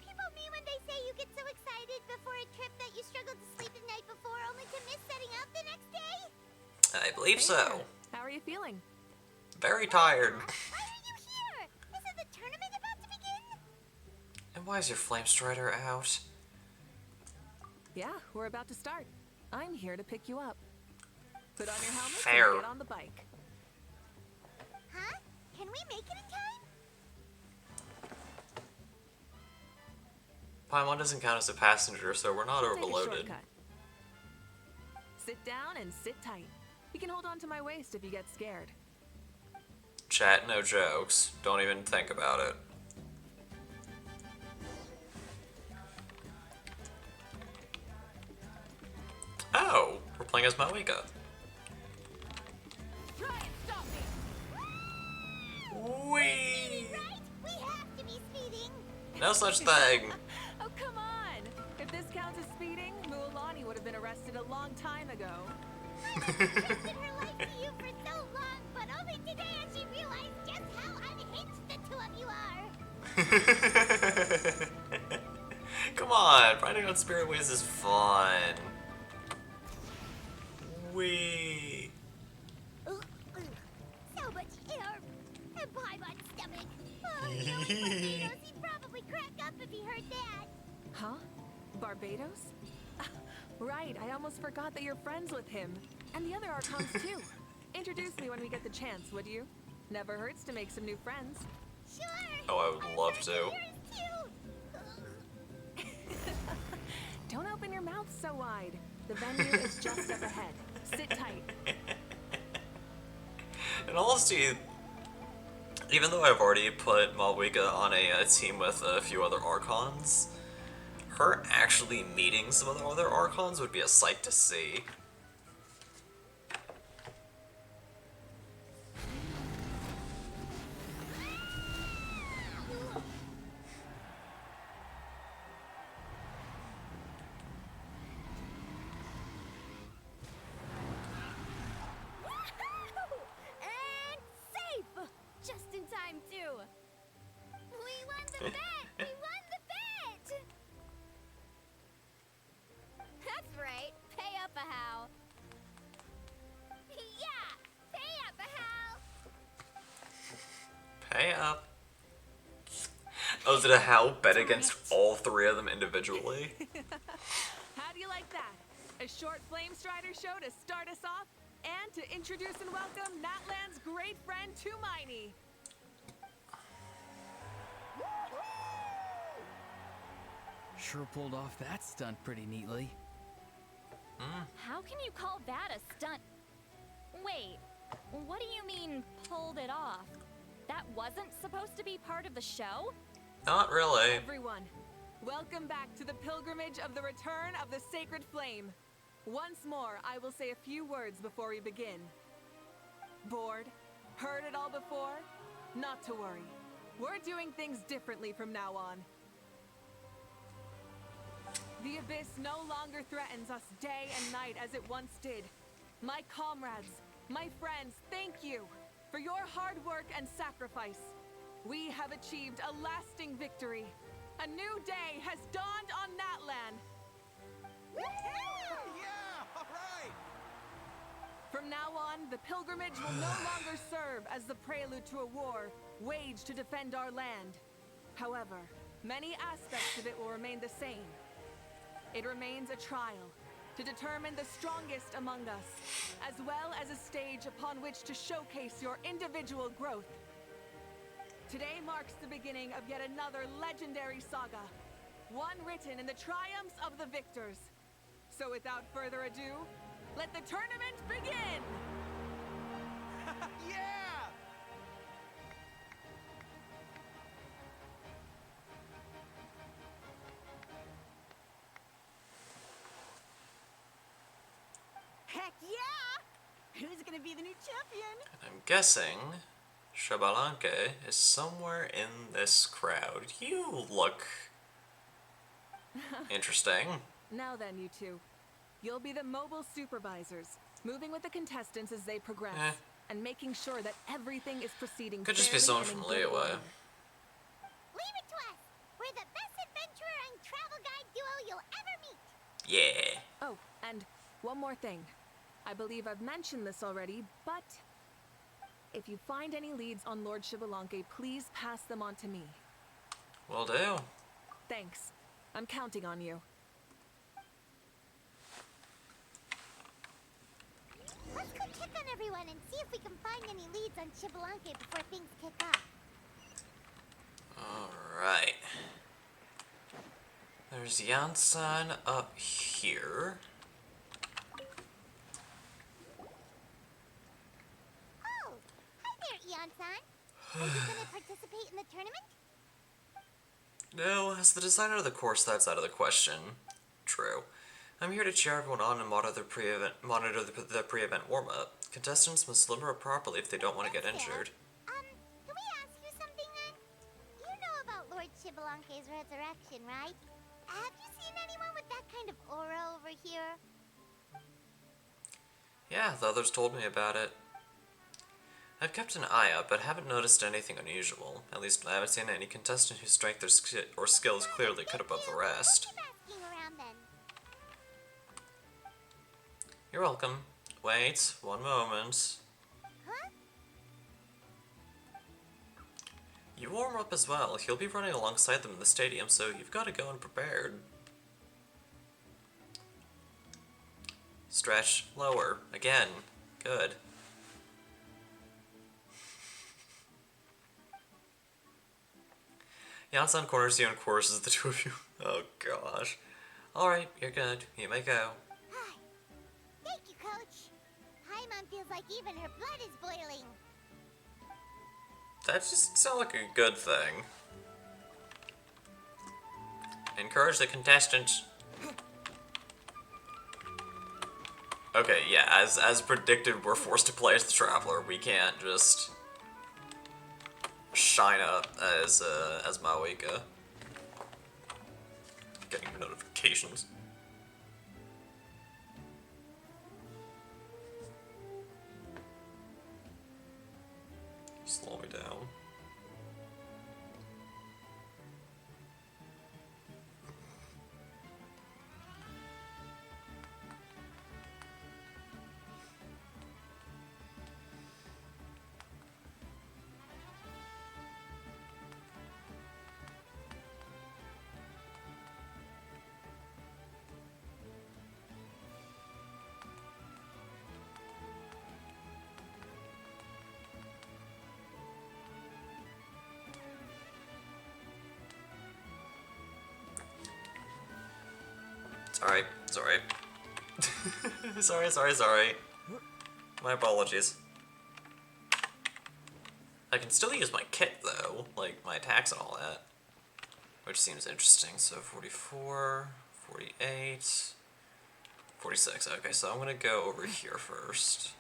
believe Hey so. there. How are you feeling? Very tired. Why are you here? Isn't the tournament about to begin? And why is your flame strider out? Yeah, we're about to start. I'm here to pick you up. Put on your helmet Fair. and get on the bike. Huh? Can we make it in time? Paimon doesn't count as a passenger, so we're not Take a overloaded. shortcut. Sit down and sit tight. You can hold on to my waist if you get scared. Chat, no jokes. Don't even think about it. Oh, we're playing as Mavuika. Try and stop me! Whee! Right? We have to be speeding! No such thing. Oh, come on! If this counts as speeding, Mualani would have been arrested a long time ago. I've trusted her life to you for so long, but only today has she realized just how unhinged the two of you are! Come on, riding on Spirit Ways is fun. Wee. So much air and Paimon's stomach. Oh, knowing Barbados, he'd probably crack up if he heard that. Huh? Barbados? Right, I almost forgot that you're friends with him. And the other Archons too. Introduce me when we get the chance, would you? Never hurts to make some new friends. Sure. Oh, I would love to. Yours too. Don't open your mouth so wide. The venue is just up ahead. Sit tight. In all honesty, even though I've already put Mavuika on a team with a few other Archons, her actually meeting some of the other Archons would be a sight to see. And safe! Just in time, too. We won the bet! We won the bet! That's right. Pay up a how. Yeah! Pay up a how! Pay up. Oh, did a Hal bet against all three of them individually? How do you like that? A short Flame Strider show to start us off, and to introduce and welcome Natlan's great friend Tumaini. Sure pulled off that stunt pretty neatly. How can you call that a stunt? Wait, what do you mean, pulled it off? That wasn't supposed to be part of the show? Not really. Everyone, welcome back to the pilgrimage of the return of the sacred flame. Once more, I will say a few words before we begin. Bored? Heard it all before? Not to worry. We're doing things differently from now on. The abyss no longer threatens us day and night as it once did. My comrades, my friends, thank you for your hard work and sacrifice. We have achieved a lasting victory. A new day has dawned on Natlan. Yeah, all right. From now on, the pilgrimage will no longer serve as the prelude to a war waged to defend our land. However, many aspects of it will remain the same. It remains a trial to determine the strongest among us, as well as a stage upon which to showcase your individual growth. Today marks the beginning of yet another legendary saga, one written in the triumphs of the victors. So without further ado, let the tournament begin! Yeah! Heck yeah! Who's gonna be the new champion? I'm guessing Shabalanke is somewhere in this crowd. You look interesting. Now then, you two. You'll be the mobile supervisors, moving with the contestants as they progress, and making sure that everything is proceeding Could just be fairly someone and in from good Leeway. order. Leave it to us! We're the best adventurer and travel guide duo you'll ever meet! Yeah. Oh, and one more thing. I believe I've mentioned this already, but if you find any leads on Lord Shibalanke, please pass them on to me. Will do. Thanks. I'm counting on you. Let's go check on everyone and see if we can find any leads on Shibalanke before things kick off. Alright. There's Yansan up here. Oh, hi there, Ian-san. Are you gonna participate in the tournament? No, as the designer of the course, that's out of the question. True. I'm here to cheer everyone on and monitor the pre-event warm-up. Contestants must limber up properly if they don't want to get injured. Can we ask you something then? You know about Lord Shibalanke's resurrection, right? Have you seen anyone with that kind of aura over here? Yeah, the others told me about it. I've kept an eye out, but haven't noticed anything unusual. At least I haven't seen any contestant whose strength or skill is clearly cut above the rest. Keep asking around then. You're welcome. Wait, one moment. Huh? You warm up as well. He'll be running alongside them in the stadium, so you've got to go unprepared. Stretch lower. Again. Good. Yansan corners you and courses the two of you. Oh gosh. Alright, you're good. You may go. Thank you, Coach. Paimon feels like even her blood is boiling. That just sounds like a good thing. Encourage the contestants. Okay, yeah, as predicted, we're forced to play as the Traveler. We can't just shine up as Mavuika. Getting notifications. Slow me down. Sorry. sorry. My apologies. I can still use my kit though, like my attacks and all that. Which seems interesting. So 44, 48, 46. Okay, so I'm gonna go over here first.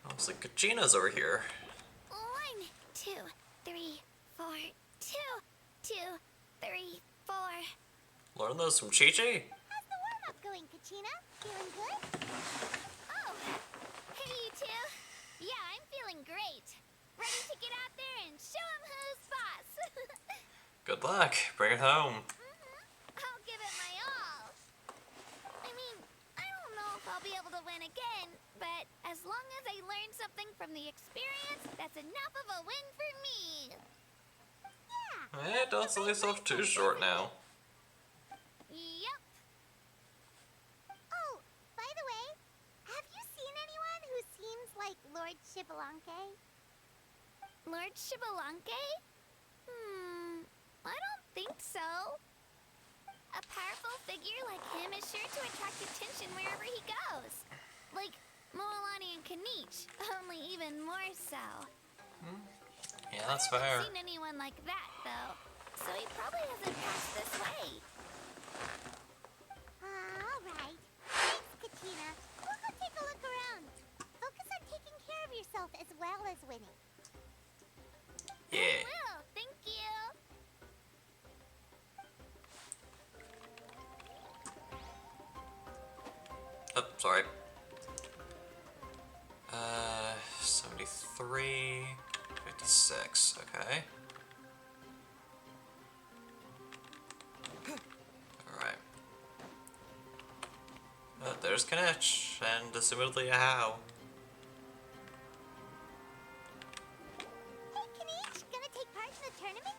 Looks like Kachina's over here. 1, 2, 3, 4, 2, 2, 3, 4. Learn those from Chi-Chi? How's the warm-up going, Kachina? Feeling good? Oh, hey you two. Yeah, I'm feeling great. Ready to get out there and show 'em who's boss. Good luck. Bring it home. I'll give it my all. I mean, I don't know if I'll be able to win again, but as long as I learn something from the experience, that's enough of a win for me. Yeah. Don't sell yourself too short now. Yep. Oh, by the way, have you seen anyone who seems like Lord Shibalanke? Lord Shibalanke? I don't think so. A powerful figure like him is sure to attract attention wherever he goes. Like Moalani and Kanich, only even more so. Yeah, that's I fair. haven't seen anyone like that, though, so he probably hasn't passed this way. Alright. Thanks, Katina. We'll go take a look around. Focus on taking care of yourself as well as winning. Yeah. Well, thank you. Oh, sorry. 73, 56, okay. there's Kanech, and assumedly a How. Hey, Kanech, gonna take part in the tournament?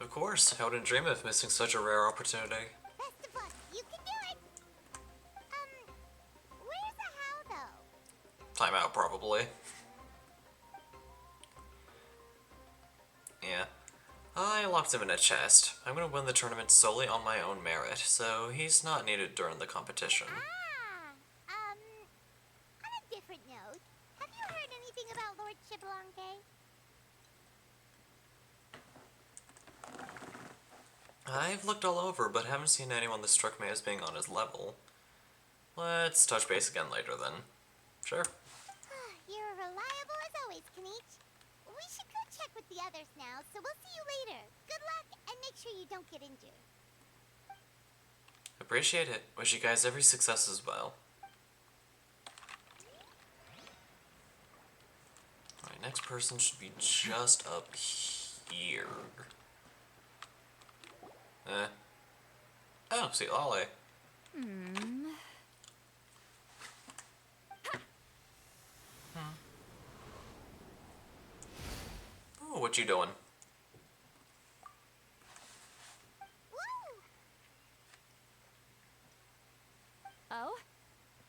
Of course, I wouldn't dream of missing such a rare opportunity. Best of luck, you can do it! Where's the How, though? Timeout, probably. Yeah. I locked him in a chest. I'm gonna win the tournament solely on my own merit, so he's not needed during the competition. On a different note, have you heard anything about Lord Shibalonke? I've looked all over, but haven't seen anyone that struck me as being on his level. Let's touch base again later, then. Sure. You're reliable as always, Kanech. We should go check with the others now, so we'll see you later. Good luck, and make sure you don't get injured. Appreciate it. Wish you guys every success as well. Alright, next person should be just up here. Oh, see Lolly. Oh, what you doing? Oh?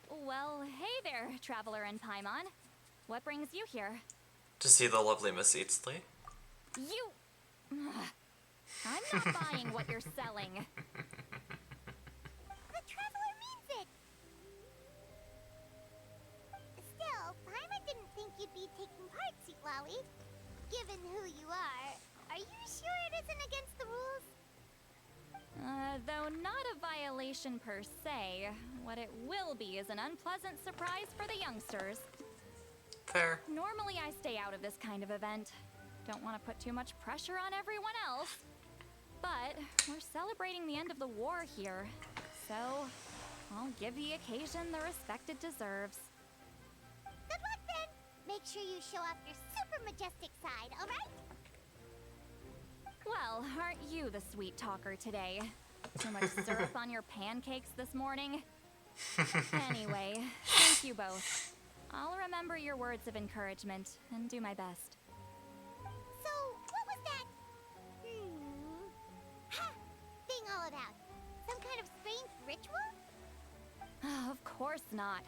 Well, hey there, Traveler and Paimon. What brings you here? To see the lovely Miss Eatsley. You... I'm not buying what you're selling. The Traveler means it! Still, Paimon didn't think you'd be taking part, Sweet Wowie. Given who you are you sure it isn't against the rules? Though not a violation per se, what it will be is an unpleasant surprise for the youngsters. Fair. Normally I stay out of this kind of event. Don't want to put too much pressure on everyone else. But we're celebrating the end of the war here, so I'll give the occasion the respect it deserves. Good luck then! Make sure you show off your super majestic side, alright? Well, aren't you the sweet talker today? Too much syrup on your pancakes this morning? Anyway, thank you both. I'll remember your words of encouragement and do my best. So, what was that? Thing all about? Some kind of strange ritual? Of course not.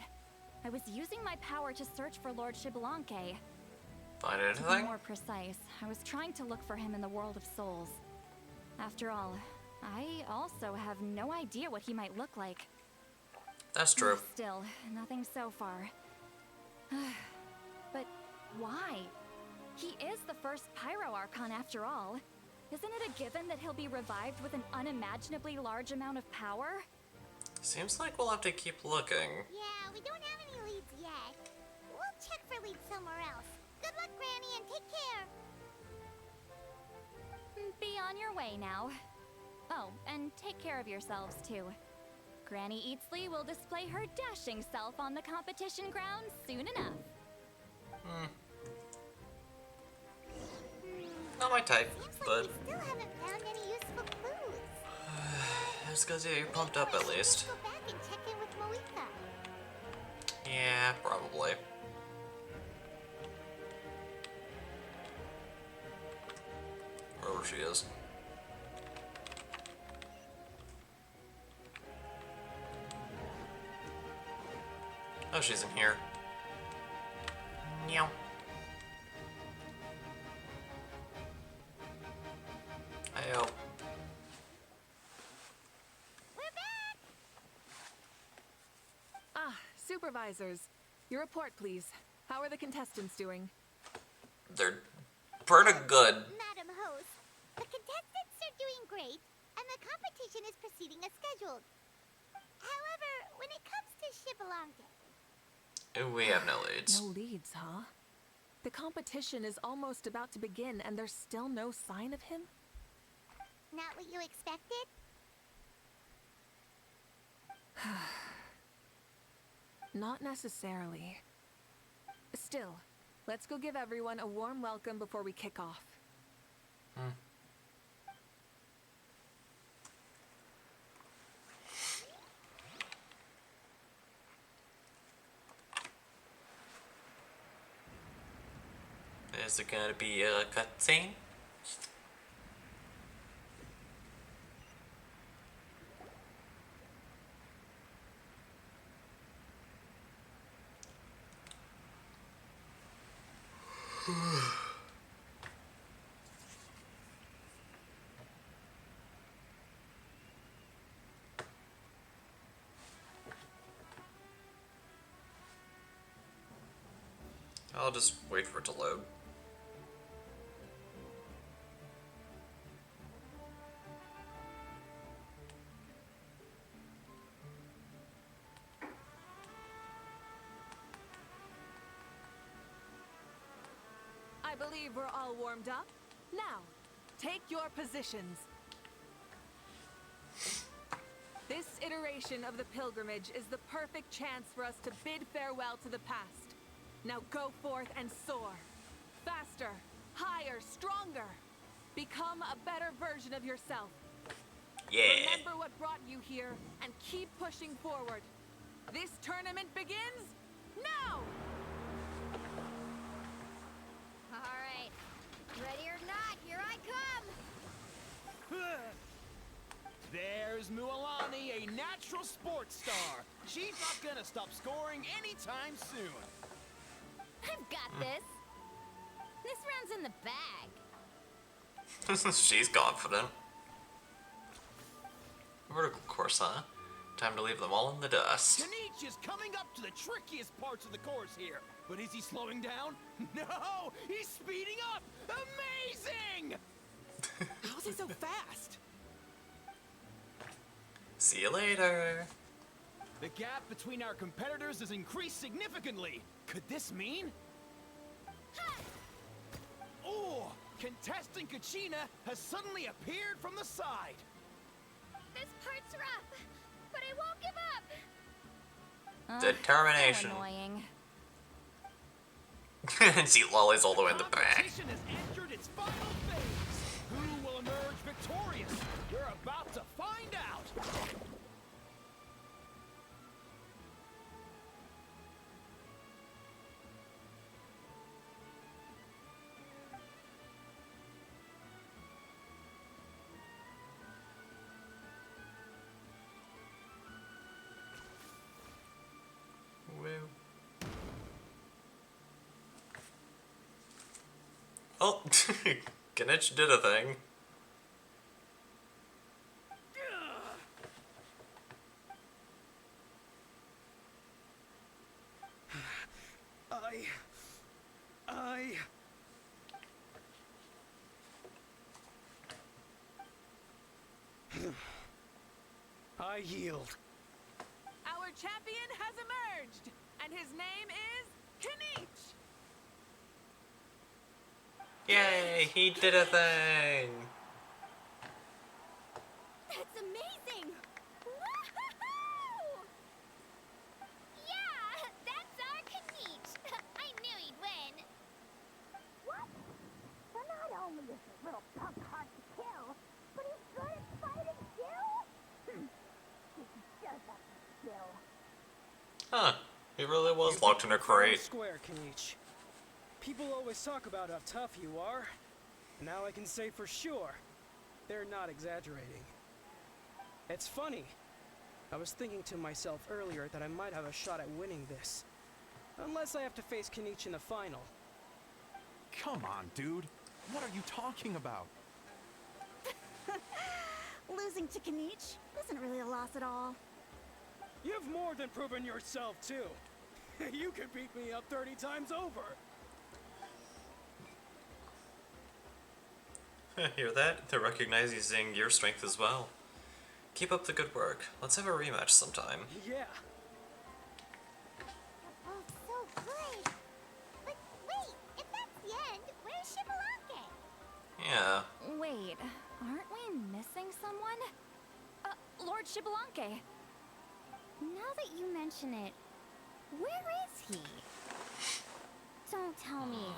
I was using my power to search for Lord Shibalonke. Find To be anything? more precise, I was trying to look for him in the world of souls. After all, I also have no idea what he might look like. That's true. Still, nothing so far. But why? He is the first Pyro Archon after all. Isn't it a given that he'll be revived with an unimaginably large amount of power? Seems like we'll have to keep looking. Yeah, we don't have any leads yet. We'll check for leads somewhere else. Good luck, Granny, and take care! Be on your way now. Oh, and take care of yourselves too. Granny Eatsley will display her dashing self on the competition grounds soon enough. Not my type, but We still haven't found any useful clues. it's because you're pumped up at least. Go back and check in with Mavuika. Yeah, probably. Wherever she is. Oh, she's in here. Meow. Ayo. We're back! Ah, supervisors. Your report, please. How are the contestants doing? They're pretty good. Madam Host, the contestants are doing great, and the competition is proceeding as scheduled. However, when it comes to Shibalonke, We have no leads. No leads, huh? The competition is almost about to begin, and there's still no sign of him? not what you expected? Not necessarily. Still, let's go give everyone a warm welcome before we kick off. Is it gonna be a cutscene? I'll just wait for it to load. I believe we're all warmed up. Now, take your positions. This iteration of the pilgrimage is the perfect chance for us to bid farewell to the past. Now go forth and soar. Faster, higher, stronger. Become a better version of yourself. Yeah. Remember what brought you here and keep pushing forward. This tournament begins now! Alright. Ready or not, here I come! There's Mualani, a natural sports star. She's not gonna stop scoring anytime soon. I've got this. This round's in the bag. She's confident. Vertical course, huh? Time to leave them all in the dust. Kanich is coming up to the trickiest parts of the course here. But is he slowing down? No! He's speeding up! Amazing! How's he so fast? See you later. The gap between our competitors has increased significantly. Could this mean? Oh! Contestant Kachina has suddenly appeared from the side. This part's rough, but I won't give up. Determination. So annoying. And see Lolly's all the way in the back. Competition has entered its final phase. Who will emerge victorious? We're about to find out. Woo. Oh, Ganich did a thing. I yield. Our champion has emerged, and his name is Kanich! Yay, he did a thing. That's amazing! Woohoo! Yeah, that's our Kanich. I knew he'd win. What? So not only is this little punk hard to kill, but he's good at fighting too? This is just a skill. Huh, he really was locked in a crate. Square, Kanich. People always talk about how tough you are. Now I can say for sure, they're not exaggerating. It's funny. I was thinking to myself earlier that I might have a shot at winning this. Unless I have to face Kanich in the final. Come on, dude. What are you talking about? Losing to Kanich isn't really a loss at all. You've more than proven yourself, too. You could beat me up 30 times over. Hear that? They're recognizing your strength as well. Keep up the good work. Let's have a rematch sometime. Yeah. Oh, so great! But wait, if that's the end, where's Shibalake? Yeah. Wait, aren't we missing someone? Lord Shibalanke. Now that you mention it, where is he? Don't tell me.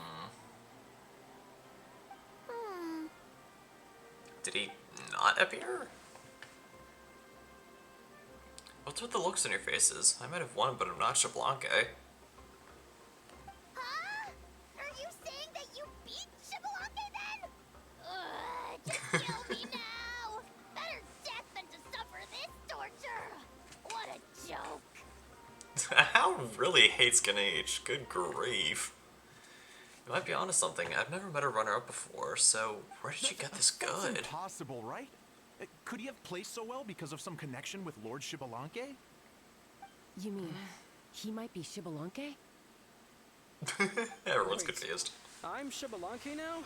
Did he not appear? What's with the looks on your faces? I might have won, but I'm not Shablanque. Huh? Are you saying that you beat Cal really hates Genshin. Good grief. You might be onto something. I've never met a runner-up before, so where did you get this That's good? impossible, right? Could he have placed so well because of some connection with Lord Shibalanke? You mean he might be Shibalanke? Everyone's Wait. confused. I'm Shibalanke now?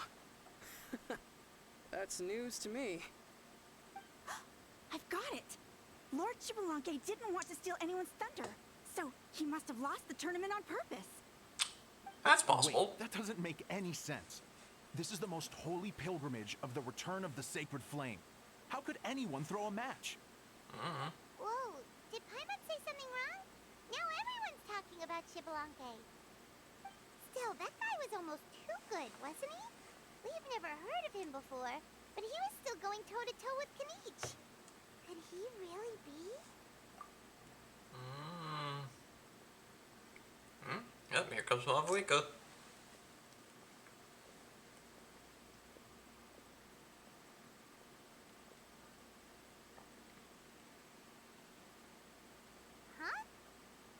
That's news to me. I've got it! Lord Shibalanke didn't want to steal anyone's thunder, so he must have lost the tournament on purpose. That's possible. Wait, that doesn't make any sense. This is the most holy pilgrimage of the return of the sacred flame. How could anyone throw a match? Whoa, did Paimon say something wrong? Now everyone's talking about Shibalanke. Still, that guy was almost too good, wasn't he? We've never heard of him before, but he was still going toe-to-toe with Kanichi. Could he really be? Yep, here comes Mavuika. Huh?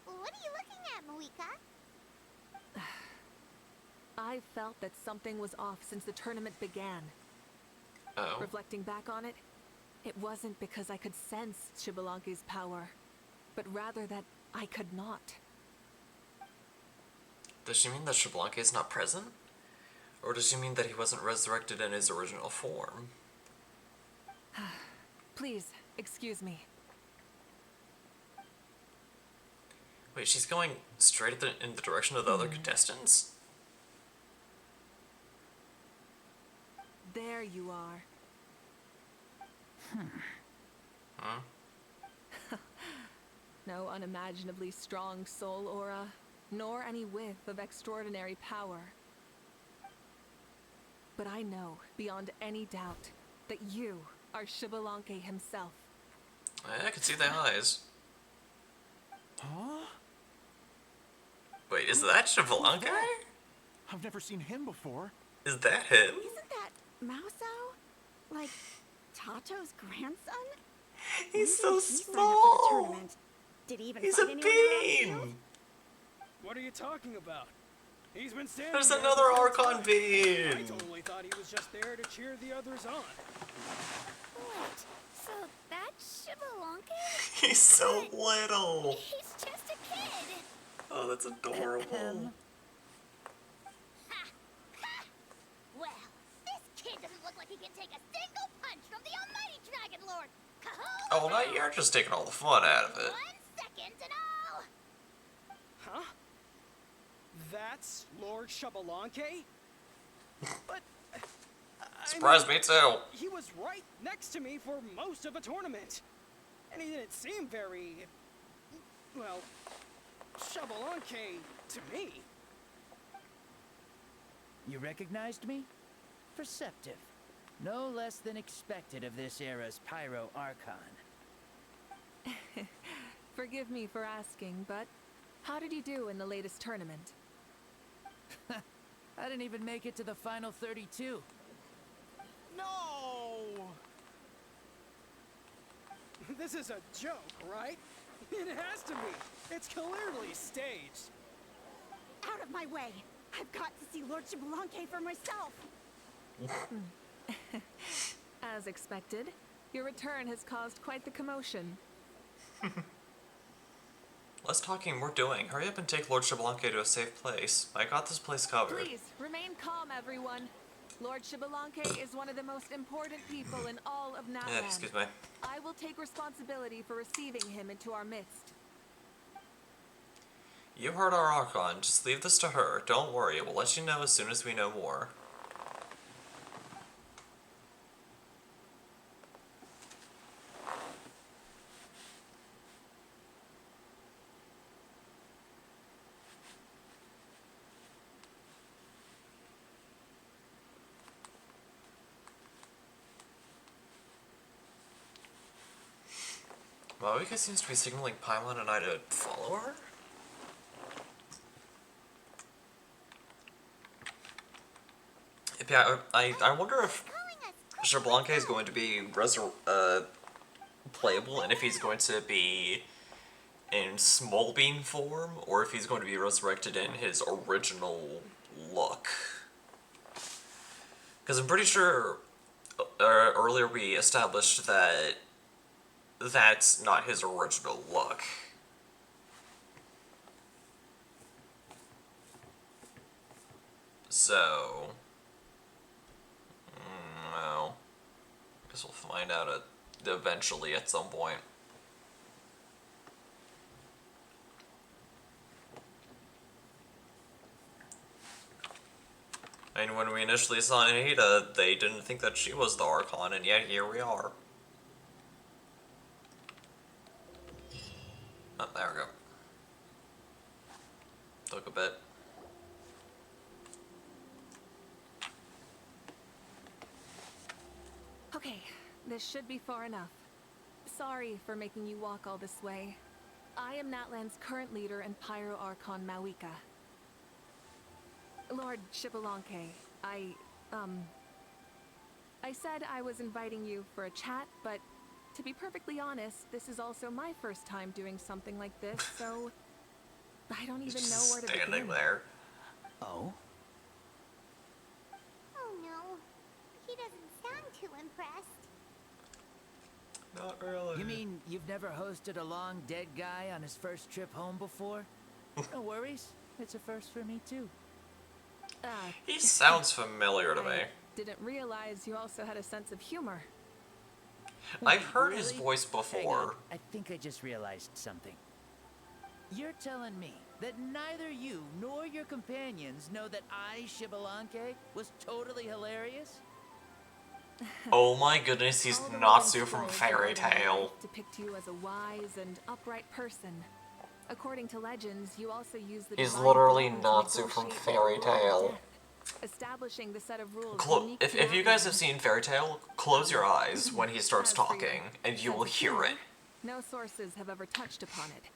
Well, what are you looking at, Mavuika? I felt that something was off since the tournament began. Oh. Reflecting back on it, it wasn't because I could sense Shibalanke's power, but rather that I could not. Does she mean that Shibalanke is not present? Or does she mean that he wasn't resurrected in his original form? Please, excuse me. Wait, she's going straight in the direction of the other contestants? There you are. Huh? No unimaginably strong soul aura, nor any width of extraordinary power. But I know, beyond any doubt, that you are Shibalanke himself. I can see the eyes. Huh? Wait, is that Shibalanke? I've never seen him before. Is that him? Isn't that Mauso? Like, Tato's grandson? He's When so did he sign up for the small! tournament? Did he even He's fight a anyone around the field? bean! What are you talking about? He's been standing There's there another the whole Archon time. bean! I totally thought he was just there to cheer the others on. Wait, so that's Shibalanke? He's so little! He's just a kid! Oh, that's adorable. Well, this kid doesn't look like he can take a single punch from the almighty Dragon Lord! Kahoo! Oh, now you're just taking all the fun out of it. 1 second and all! Huh? That's Lord Shibalanke? But... Surprised me too. He was right next to me for most of the tournament. And he didn't seem very... well... Shibalanke to me. You recognized me? Perceptive. No less than expected of this era's Pyro Archon. Forgive me for asking, but how did you do in the latest tournament? I didn't even make it to the final 32. No! This is a joke, right? It has to be. It's clearly staged. Out of my way! I've got to see Lord Shibalanke for myself! As expected, your return has caused quite the commotion. Less talking, more doing. Hurry up and take Lord Shibalanke to a safe place. I got this place covered. Please, remain calm, everyone. Lord Shibalanke is one of the most important people in all of Natlan. Yeah, excuse me. I will take responsibility for receiving him into our midst. You heard our Archon. Just leave this to her. Don't worry, we'll let you know as soon as we know more. Mavuika seems to be signaling Paimon and I to follow her? Yeah, I wonder if Shibalanke is going to be playable, and if he's going to be in small bean form, or if he's going to be resurrected in his original look. Because I'm pretty sure earlier we established that that's not his original look. So, well, I guess we'll find out eventually at some point. And when we initially saw Anahita, they didn't think that she was the Archon, and yet here we are. Oh, there we go. Took a bit. Okay, this should be far enough. Sorry for making you walk all this way. I am Natlan's current leader and Pyro Archon Mavuika. Lord Shibalanke, I said I was inviting you for a chat, but to be perfectly honest, this is also my first time doing something like this, so I don't even know where to begin. Standing there. Oh? Oh no, he doesn't sound too impressed. Not really. You mean you've never hosted a long dead guy on his first trip home before? No worries. It's a first for me too. He sounds familiar to me. I didn't realize you also had a sense of humor. I've heard his Really? voice Hang on. before. I think I just realized something. You're telling me that neither you nor your companions know that I, Shibalanke, was totally hilarious? Oh my goodness, he's All the Natsu romance from stories Fairy regarding your Tail. life depict you as a wise and upright person. According to legends, you also use the He's divine literally blade to Natsu from negotiate Fairy with the Lord of Tail. Death, establishing the set of rules unique If to you guys have Natlan. seen Fairy Tail, close your eyes when he starts As for your talking, and you sense will of hear humor, it. No sources have ever touched upon it.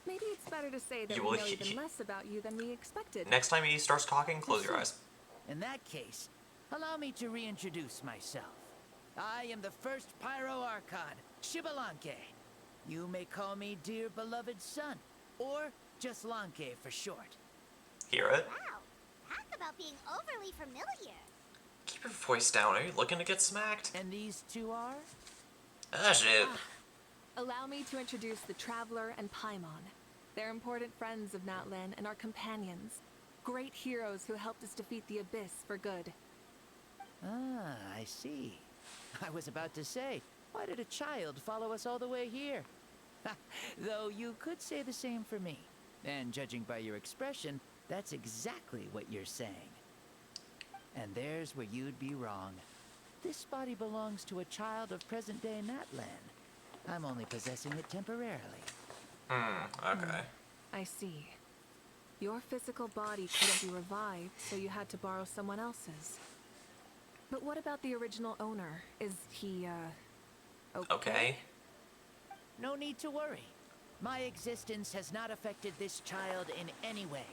Maybe it's better to say that You we will know he- even less about you than we expected. Next time he starts talking, close your eyes. In that case, allow me to reintroduce myself. I am the first Pyro Archon, Shibalanke. You may call me dear beloved son, or just Lanke for short. Hear it? Wow, talk about being overly familiar. Keep your voice down. Are you looking to get smacked? And these two are? Ah, shit. Allow me to introduce the Traveler and Paimon. They're important friends of Natlan and our companions. Great heroes who helped us defeat the Abyss for good. Ah, I see. I was about to say, why did a child follow us all the way here? Though you could say the same for me. And judging by your expression, that's exactly what you're saying. And there's where you'd be wrong. This body belongs to a child of present-day Natlan. I'm only possessing it temporarily. Okay. I see. Your physical body couldn't be revived, so you had to borrow someone else's. But what about the original owner? Is he, Okay. No need to worry. My existence has not affected this child in any way.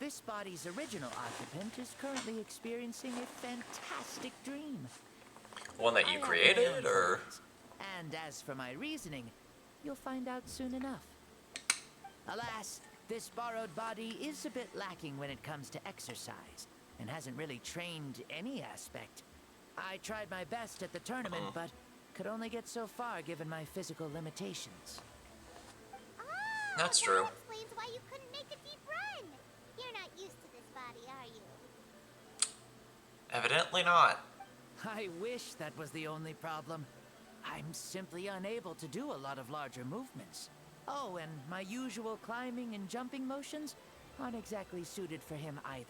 This body's original occupant is currently experiencing a fantastic dream. One that I you have created, my own or? plans, and as for my reasoning, you'll find out soon enough. Alas, this borrowed body is a bit lacking when it comes to exercise, and hasn't really trained any aspect. I tried my best at the tournament, but could only get so far given my physical limitations. That's That true. explains why you couldn't make a deep run. You're not used to this body, are you? Evidently not. I wish that was the only problem. I'm simply unable to do a lot of larger movements. Oh, and my usual climbing and jumping motions aren't exactly suited for him either.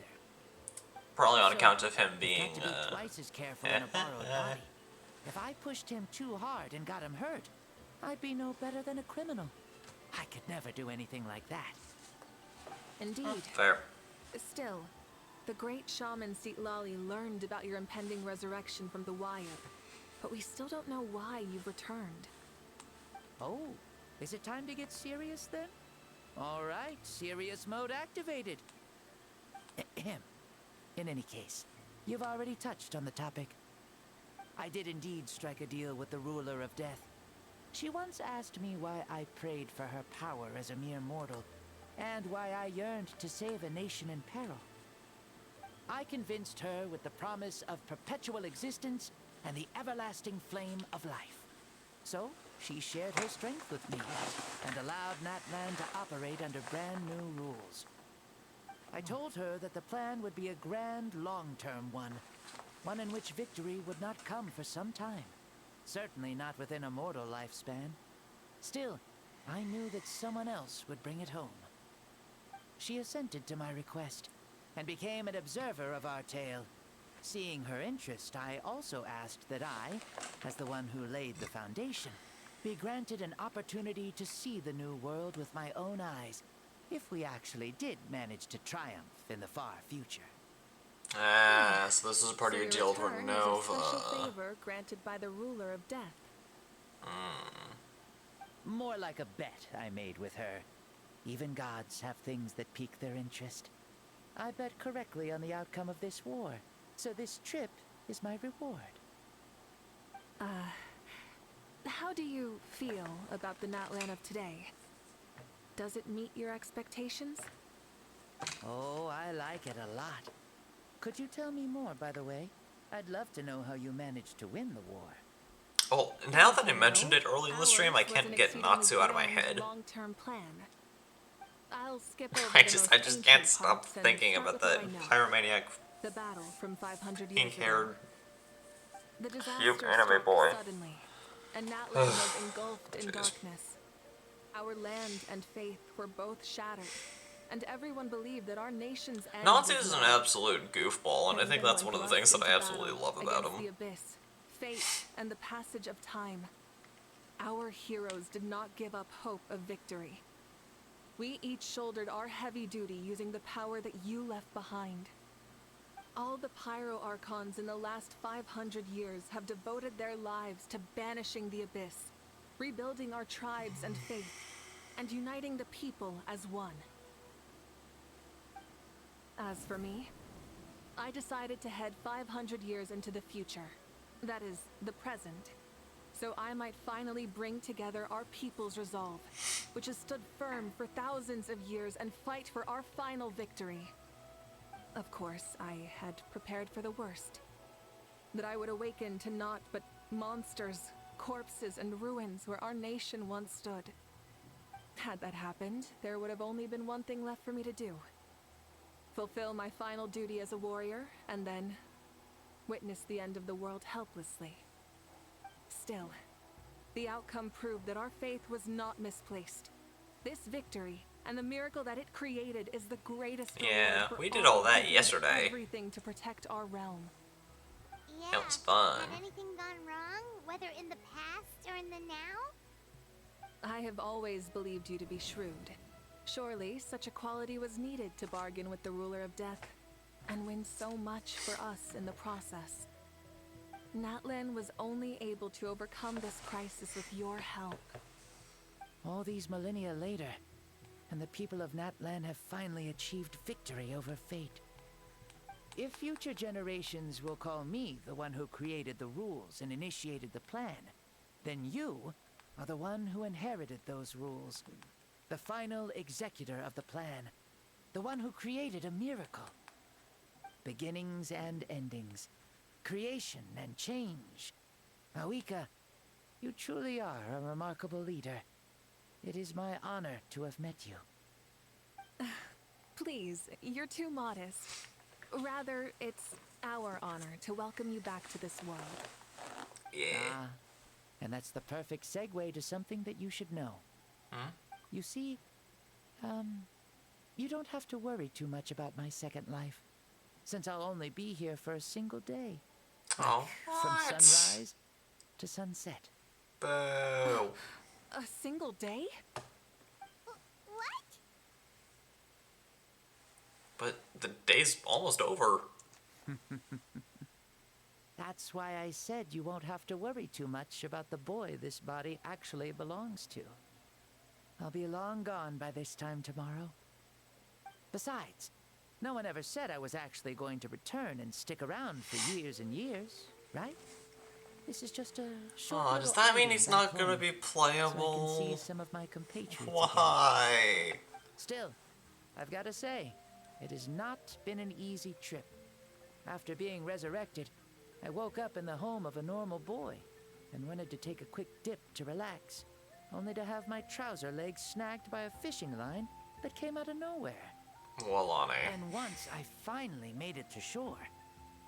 Probably on So, account of him I've being, got to be twice as careful in a borrowed body. If I pushed him too hard and got him hurt, I'd be no better than a criminal. I could never do anything like that. Indeed. Fair. Still, the great shaman Lali learned about your impending resurrection from the wire, but we still don't know why you've returned. Oh, is it time to get serious then? All right, serious mode activated. Ahem. In any case, you've already touched on the topic. I did indeed strike a deal with the ruler of death. She once asked me why I prayed for her power as a mere mortal, and why I yearned to save a nation in peril. I convinced her with the promise of perpetual existence and the everlasting flame of life. So, she shared her strength with me, and allowed Natlan to operate under brand new rules. I told her that the plan would be a grand, long-term one in which victory would not come for some time. Certainly not within a mortal lifespan. Still, I knew that someone else would bring it home. She assented to my request, and became an observer of our tale. Seeing her interest, I also asked that I, as the one who laid the foundation, be granted an opportunity to see the new world with my own eyes, if we actually did manage to triumph in the far future. Ah, so this is a part So of your your deal for return is a Nova. special favor granted by the ruler of death. More like a bet I made with her. Even gods have things that pique their interest. I bet correctly on the outcome of this war, so this trip is my reward. How do you feel about the Natlan of today? Does it meet your expectations? Oh, I like it a lot. Could you tell me more, by the way? I'd love to know how you managed to win the war. Oh, now that I mentioned it early in the stream, I can't get Natsu out of my head. Long-term plan. I'll skip over I the just most can't ancient stop parts and thinking start about with that what I know. pyromaniac, The battle from 500 years pink-haired, ago. The cute disaster anime struck boy. suddenly, and Natlan was engulfed in darkness. Our land and faith were both shattered, and everyone believed that our nation's end Natsu was is an nigh. absolute goofball, and I think Then that's went one of the things thrust that I into absolutely battle love about against him. the abyss, fate, and the passage of time. Our heroes did not give up hope of victory. We each shouldered our heavy duty using the power that you left behind. All the Pyro Archons in the last 500 years have devoted their lives to banishing the abyss, rebuilding our tribes and faith, and uniting the people as one. As for me, I decided to head 500 years into the future, that is, the present, so I might finally bring together our people's resolve, which has stood firm for thousands of years, and fight for our final victory. Of course, I had prepared for the worst. That I would awaken to naught but monsters, corpses, and ruins where our nation once stood. Had that happened, there would have only been one thing left for me to do. Fulfill my final duty as a warrior, and then witness the end of the world helplessly. Still, the outcome proved that our faith was not misplaced. This victory, and the miracle that it created, is the greatest reward Yeah, for we did all that who did yesterday. everything to protect our realm. Yeah. That was fun. Had anything gone wrong, whether in the past or in the now? I have always believed you to be shrewd. Surely, such a quality was needed to bargain with the ruler of death, and win so much for us in the process. Natlan was only able to overcome this crisis with your help. All these millennia later, and the people of Natlan have finally achieved victory over fate. If future generations will call me the one who created the rules and initiated the plan, then you are the one who inherited those rules. The final executor of the plan. The one who created a miracle. Beginnings and endings. Creation and change. Mavuika, you truly are a remarkable leader. It is my honor to have met you. Please, you're too modest. Rather, it's our honor to welcome you back to this world. Yeah. Ah, and that's the perfect segue to something that you should know. Hmm? You see, you don't have to worry too much about my second life, since I'll only be here for a single day. Oh, From what? sunrise to sunset. Boo. A single day? What? But the day's almost over. That's why I said you won't have to worry too much about the boy this body actually belongs to. I'll be long gone by this time tomorrow. Besides, no one ever said I was actually going to return and stick around for years and years, right? This is just a short Aw, little does that mean outing he's back not gonna home, be so I can playable? see some of my compatriots again. Why? Still, I've got to say, it has not been an easy trip. After being resurrected, I woke up in the home of a normal boy and wanted to take a quick dip to relax, only to have my trouser legs snagged by a fishing line that came out of nowhere. Walani. And once I finally made it to shore,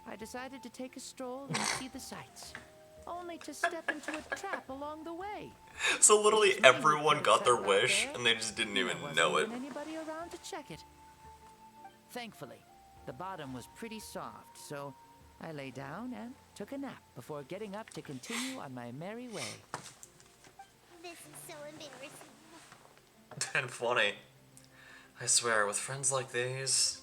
I decided to take a stroll and see the sights, only to step into a trap along the way. So literally It was me who everyone put a got their trap out wish, there, and they just didn't and even there wasn't know it. even anybody around to check it. Thankfully, the bottom was pretty soft, so I lay down and took a nap before getting up to continue on my merry way. This is so embarrassing. And funny. I swear, with friends like these...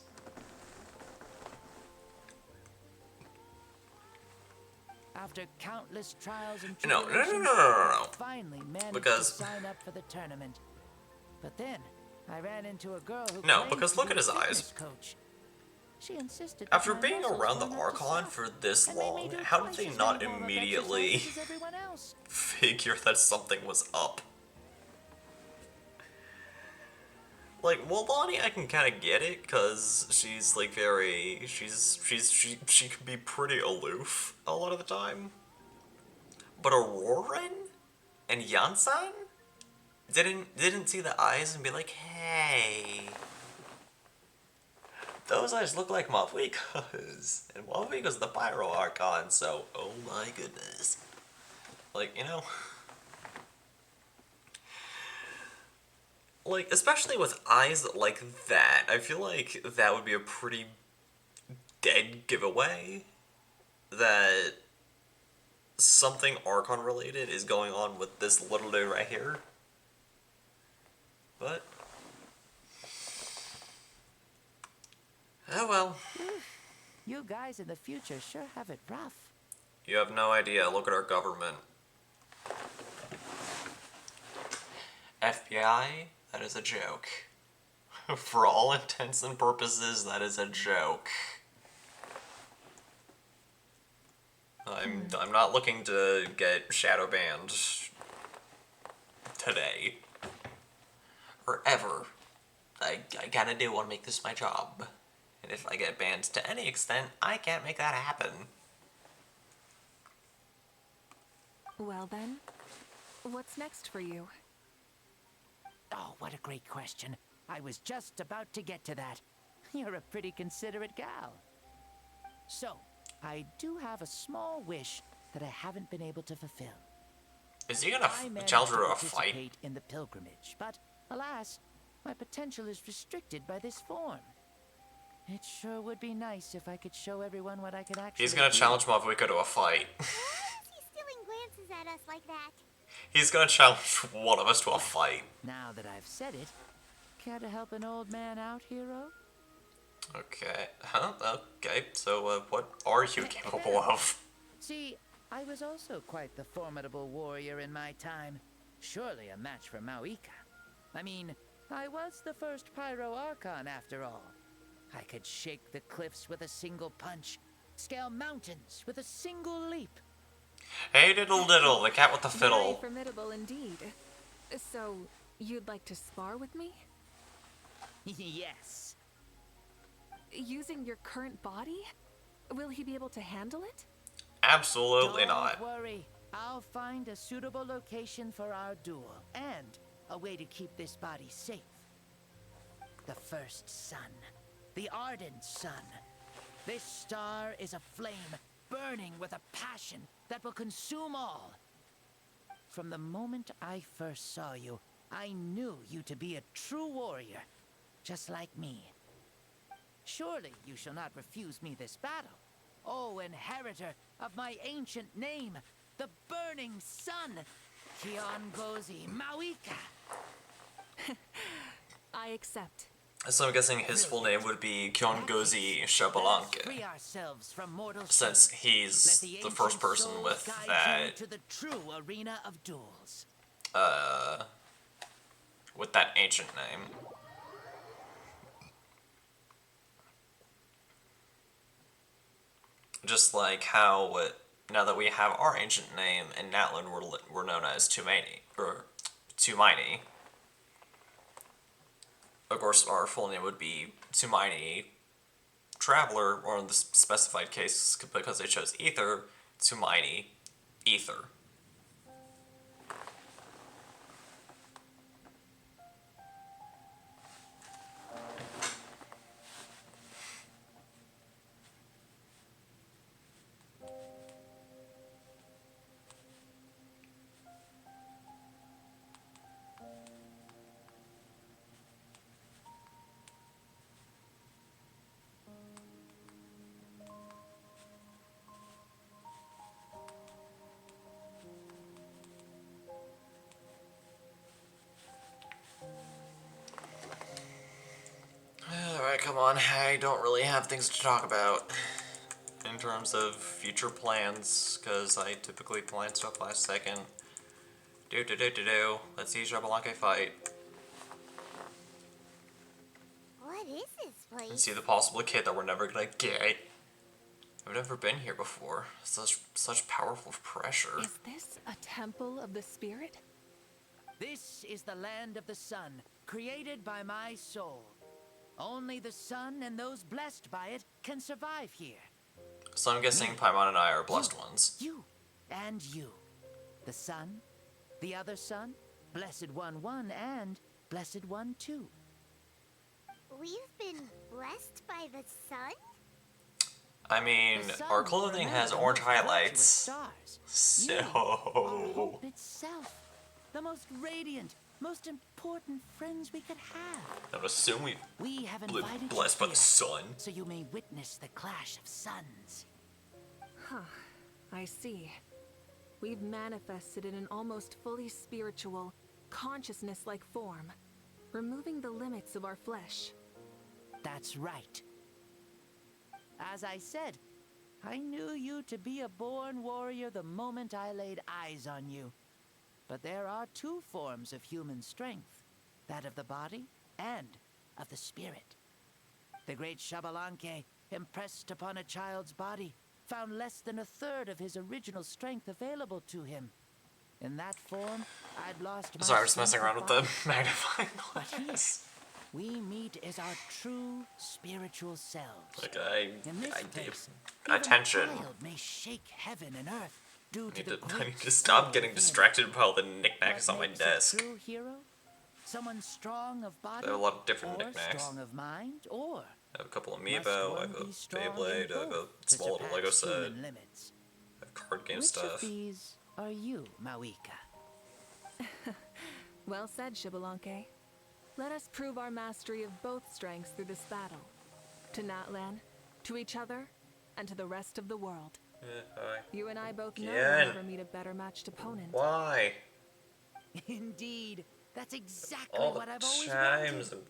After countless trials and No, tribulations, no. I finally managed Because- to sign up for the tournament. But then I ran into a girl who No, claimed because to look be at his a eyes. fitness coach. She insisted that After my being muscles around the weren't up to Archon snuff for this and made me long, do how did twice they as not many warm-up immediately exercises as everyone else. figure that something was up? Like, Walani, I can kind of get it, because she's, like, very... She can be pretty aloof a lot of the time. But Auroran and Yansan didn't see the eyes and be like, hey... Those eyes look like Mavuika's, and Mavuika's the Pyro Archon, so, oh my goodness. Like, you know... Like, especially with eyes like that, I feel like that would be a pretty dead giveaway that something Archon related is going on with this little dude right here. But... oh well. You guys in the future sure have it rough. You have no idea. Look at our government. FBI? That is a joke. For all intents and purposes, that is a joke. I'm not looking to get shadow banned today. Or ever. I gotta do want to make this my job. And if I get banned to any extent, I can't make that happen. Well then, what's next for you? Oh, what a great question. I was just about to get to that. You're a pretty considerate gal. So, I do have a small wish that I haven't been able to fulfill. Is he gonna I managed challenge her to to a fight? participate in the pilgrimage, but alas, my potential is restricted by this form. It sure would be nice if I could show everyone what I could actually He's gonna do. challenge Mavuika to a fight. Why is he stealing glances at us like that? He's gonna challenge one of us to a fight. Now that I've said it, care to help an old man out, hero? Okay. Huh? Okay. So, what are you capable of? See, I was also quite the formidable warrior in my time. Surely a match for Mavuika. I mean, I was the first Pyro Archon after all. I could shake the cliffs with a single punch, scale mountains with a single leap. Hey diddle diddle, the cat with the Very fiddle. formidable indeed. So, you'd like to spar with me? Yes. Using your current body? Will he be able to handle it? Absolutely Don't not. worry. I'll find a suitable location for our duel and a way to keep this body safe. The first sun. The ardent sun. This star is a flame burning with a passion that will consume all. From the moment I first saw you, I knew you to be a true warrior, just like me. Surely you shall not refuse me this battle, O inheritor of my ancient name, the Burning Sun, Kiongozi Mavuika. I accept. So I'm guessing his full name would be Kiongozi Shabalanke, Free ourselves from mortal since sin. he's Let the ancient first person souls with guide that, you to the true arena of duels. with that ancient name. Just like how now that we have our ancient name, in Natlan we're known as Tumaini. Of course, our full name would be Tumaini Traveler, or in the specified case, because they chose Ether, Tumaini Ether. Alright, come on. I don't really have things to talk about in terms of future plans, because I typically plan stuff last second. Let's see Xbalanque fight. What is this place? And see the possible kid that we're never gonna get. I've never been here before. Such powerful pressure. Is this a temple of the spirit? This is the land of the sun, created by my soul. Only the sun and those blessed by it can survive here. So I'm guessing Paimon and I are blessed ones. You and you. The sun, the other sun, Blessed One 1 and Blessed One 2. We've been blessed by the sun? I mean, our clothing has orange highlights. So... Hope itself. The most radiant, most important friends we could have. I would assume we have been invited blessed by the sun. So you may witness the clash of suns. Huh. I see. We've manifested in an almost fully spiritual, consciousness-like form, removing the limits of our flesh. That's right. As I said, I knew you to be a born warrior the moment I laid eyes on you. But there are two forms of human strength, that of the body and of the spirit. The great Xbalanque, impressed upon a child's body, found less than a third of his original strength available to him. In that form, I'd lost my Sorry, I'm just strength messing around with the body. magnifying But here, glass. we meet as our true spiritual selves. Like, In this I place, did attention. even a child may shake heaven and earth due I to the need to stop getting distracted by all the knickknacks on my makes a desk. true hero? Someone strong of body, There are a lot of different or knickknacks. strong of mind, or I have a couple of must amiibo, I one have a be strong Beyblade, in I have a both to small little Lego surpass set, human limits? I have card game Which stuff. of these are you, Mavuika? Well said, Xbalanque. Let us prove our mastery of both strengths through this battle. To Natlan, to each other, and to the rest of the world. You and I both know we'll never meet a better matched opponent. Why? Indeed, that's exactly All the what I've always times wanted.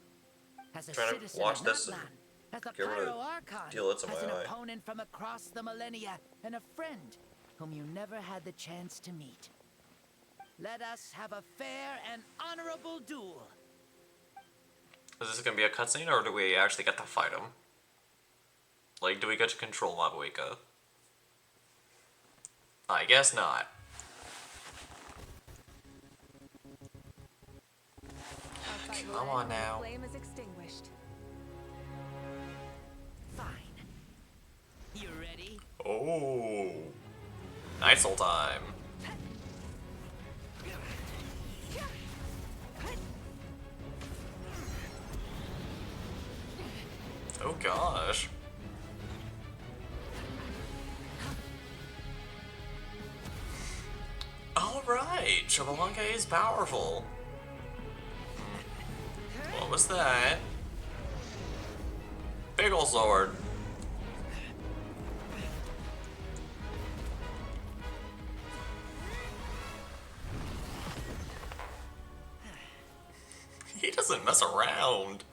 As a I'm trying to citizen watch of this and Natlan, as a get rid of Pyro Archon, deal it to as my an eye. opponent from across the millennia, and a friend whom you never had the chance to meet. Let us have a fair and honorable duel. Is this gonna be a cutscene, or do we actually get to fight him? Like, do we get to control Mavuika? I guess not. Come on now. Flame is extinguished. Fine. You ready? Oh. Nice old time. Oh gosh. Alright, Xbalanque is powerful. What was that? Big ol' sword. He doesn't mess around.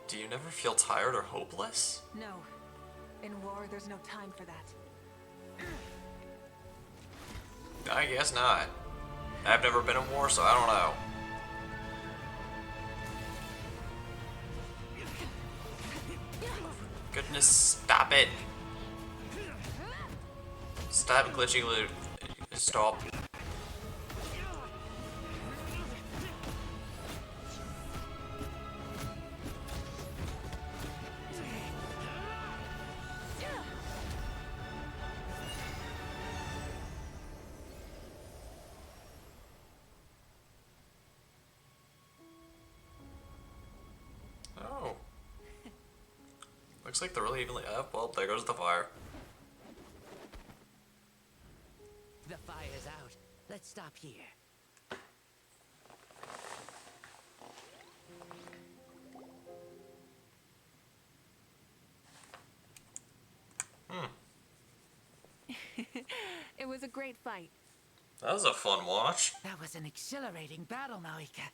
Do you never feel tired or hopeless? No. In war, there's no time for that. I guess not. I've never been in war, so I don't know. Good goodness, stop it. Stop glitchy loot. Stop. Oh. Looks like they're really evenly up. Well, there goes the fire. The fire's out. Let's stop here. It was a great fight. That was a fun watch. That was an exhilarating battle, Mavuika.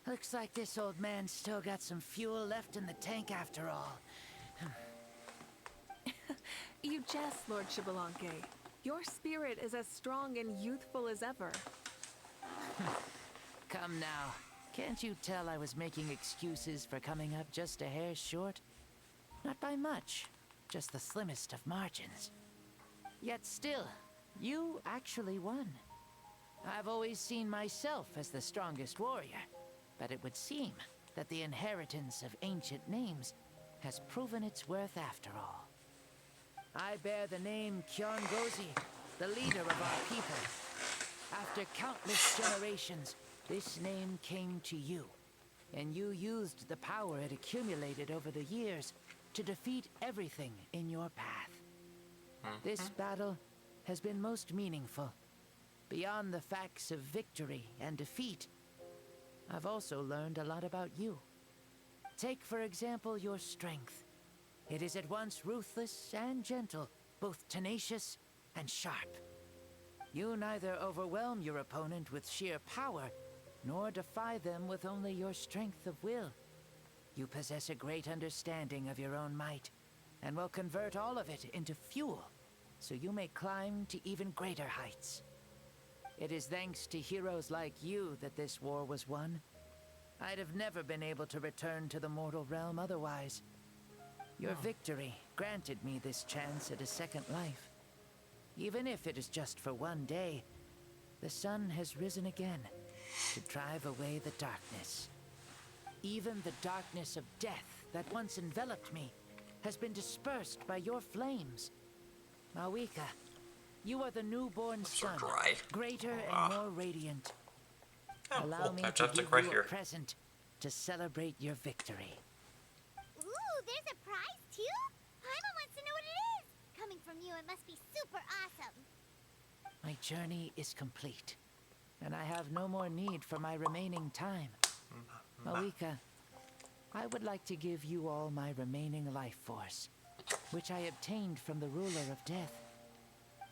Looks like this old man's still got some fuel left in the tank after all. You jest, Lord Shibalanke. Your spirit is as strong and youthful as ever. Come now. Can't you tell I was making excuses for coming up just a hair short? Not by much. Just the slimmest of margins. Yet still, you actually won. I've always seen myself as the strongest warrior, but it would seem that the inheritance of ancient names has proven its worth after all. I bear the name Kiongozi, the leader of our people. After countless generations, this name came to you, and you used the power it accumulated over the years to defeat everything in your path. This battle has been most meaningful. Beyond the facts of victory and defeat, I've also learned a lot about you. Take, for example, your strength. It is at once ruthless and gentle, both tenacious and sharp. You neither overwhelm your opponent with sheer power, nor defy them with only your strength of will. You possess a great understanding of your own might, and will convert all of it into fuel, so you may climb to even greater heights. It is thanks to heroes like you that this war was won. I'd have never been able to return to the mortal realm otherwise. Your victory granted me this chance at a second life. Even if it is just for one day, the sun has risen again to drive away the darkness. Even the darkness of death that once enveloped me has been dispersed by your flames. Mavuika, you are the newborn sun, greater and more radiant. Allow me to give you a present to celebrate your victory. Ooh, there's a prize too? Paimon wants to know what it is! Coming from you, it must be super awesome. My journey is complete, and I have no more need for my remaining time. Mavuika, I would like to give you all my remaining life force, which I obtained from the ruler of death.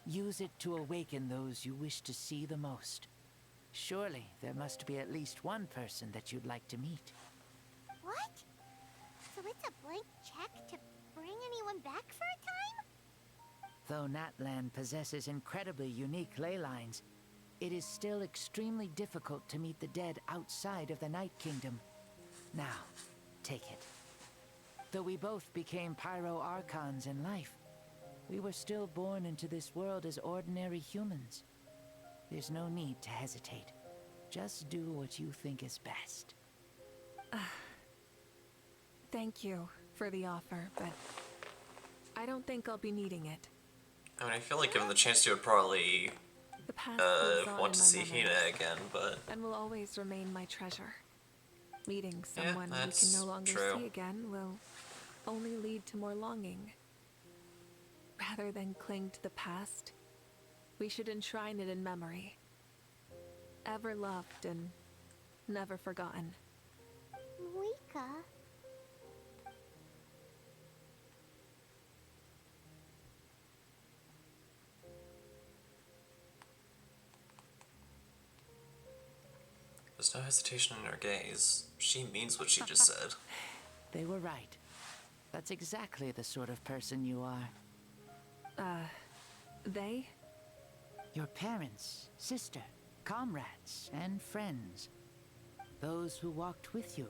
Use it to awaken those you wish to see the most. Surely there must be at least one person that you'd like to meet. What? So it's a blank check to bring anyone back for a time? Though Natlan possesses incredibly unique ley lines, it is still extremely difficult to meet the dead outside of the Night Kingdom. Now, take it. Though we both became Pyro-Archons in life, we were still born into this world as ordinary humans. There's no need to hesitate. Just do what you think is best. Thank you for the offer, but I don't think I'll be needing it. I mean, I feel like given the chance, you would probably The past lives on want in to my see memories, Hina again, but and will always remain my treasure. Meeting Yeah, someone we that's can no longer true. see again will only lead to more longing. Rather than cling to the past, we should enshrine it in memory. Ever loved and never forgotten. Mavuika. there's no hesitation in her gaze. She means what she just said. They were right. That's exactly the sort of person you are. They? Your parents, sister, comrades, and friends. Those who walked with you,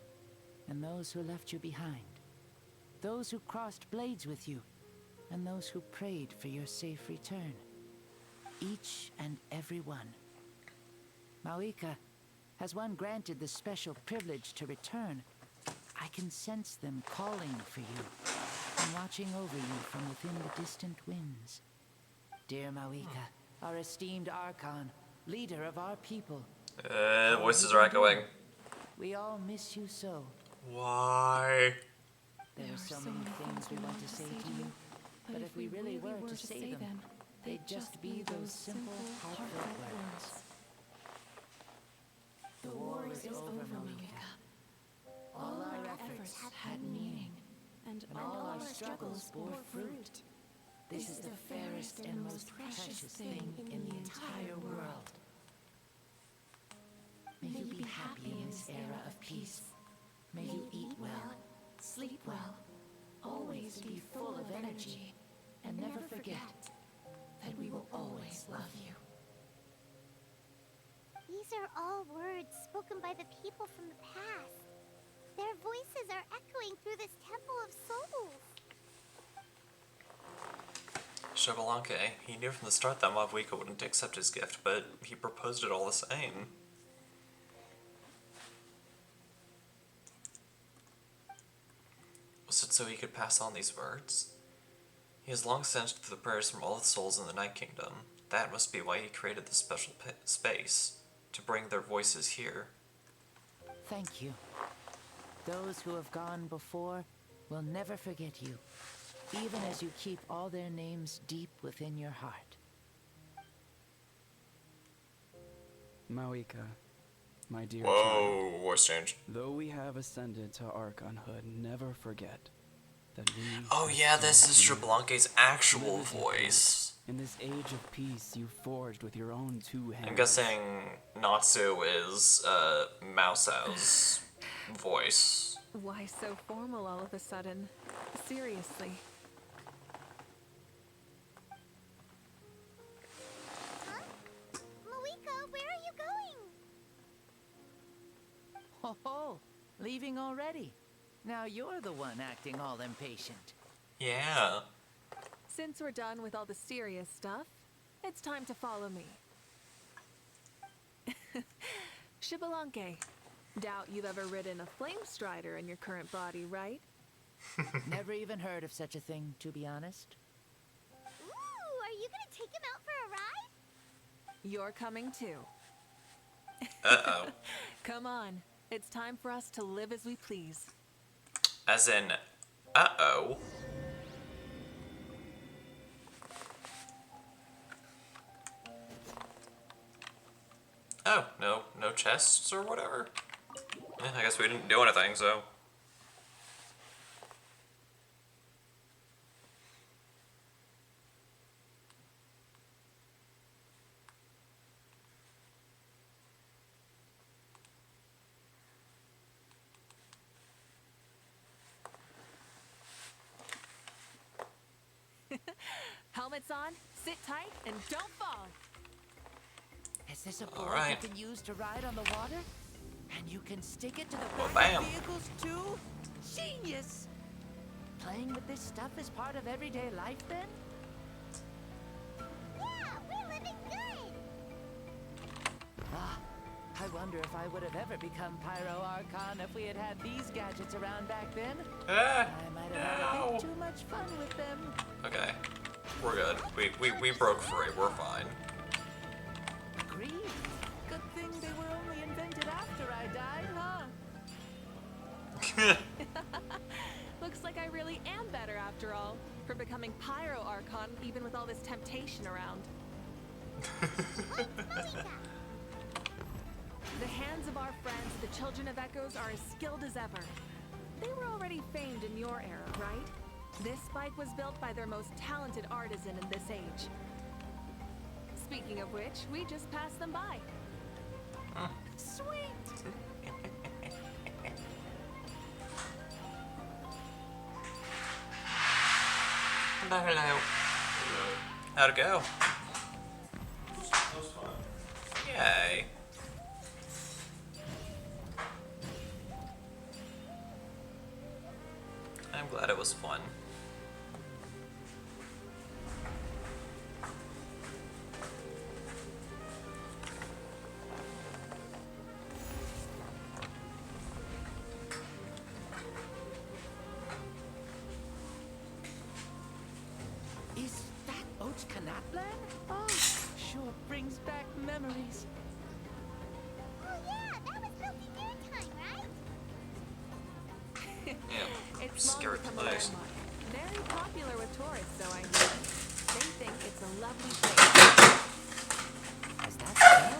and those who left you behind. those who crossed blades with you, and those who prayed for your safe return. Each and every one. Mavuika, has one granted the special privilege to return, I can sense them calling for you and watching over you from within the distant winds. Dear Mavuika, our esteemed Archon, leader of our people. Voices are echoing. We all miss you so. Why? There are so many things we want to say to you, but if we really were to say them, they'd just be those simple, heartfelt words. The war is over, Mavuika. All our efforts had meaning, and all our struggles bore fruit. This is the fairest and most precious thing in the entire world. May you be happy in this era of peace. May you eat well, sleep well, always be full of energy, and never forget that we will always love you. These are all words spoken by the people from the past. Their voices are echoing through this Temple of Souls. Xbalanque, he knew from the start that Mavuika wouldn't accept his gift, but he proposed it all the same. Was it so he could pass on these words? He has long sensed the prayers from all the souls in the Night Kingdom. That must be why he created this special space, to bring their voices here. Thank you. Those who have gone before will never forget you, even as you keep all their names deep within your heart. Mavuika, my dear Whoa, child. voice change. Though we have ascended to Archonhood, never forget that we... Oh yeah, this is Xbalanque's actual voice. In this age of peace you forged with your own two hands. I'm guessing Natsu is Mouseow's voice. Why so formal all of a sudden? Seriously. Huh? Mavuika, where are you going? Ho ho! Leaving already? Now you're the one acting all impatient. Yeah. Since we're done with all the serious stuff, it's time to follow me. Xbalanque, doubt you've ever ridden a flame strider in your current body, right? Never even heard of such a thing, to be honest. Ooh, are you gonna take him out for a ride? You're coming too. Uh-oh. Come on, it's time for us to live as we please. As in, uh-oh. Oh, no chests or whatever? Yeah, I guess we didn't do anything, so... Helmets on, sit tight, and don't fall. Is this a board right. you can use to ride on the water? And you can stick it to the Well, back bam. of vehicles too? Genius! Playing with this stuff is part of everyday life then? Yeah, we're living good. Ah, I wonder if I would have ever become Pyro Archon if we had had these gadgets around back then. I might have had a bit too much fun with them. Okay, we're good. We broke free, we're fine. Agreed. Good thing they were only invented after I died, huh? Looks like I really am better after all, for becoming Pyro Archon even with all this temptation around. The hands of our friends, the Children of Echoes, are as skilled as ever. They were already famed in your era, right? This spike was built by their most talented artisan in this age. Speaking of which, we just passed them by. Sweet! Hello. How'd it go? That was fun. Yay. I'm glad it was fun. Is that Oats Canatlan? Oh, sure brings back memories. Oh yeah, that was Filthy Food time, right? Yeah, It's long scary become a place. landmark. Very popular with tourists, so I hear. They think it's a lovely place. Is that so?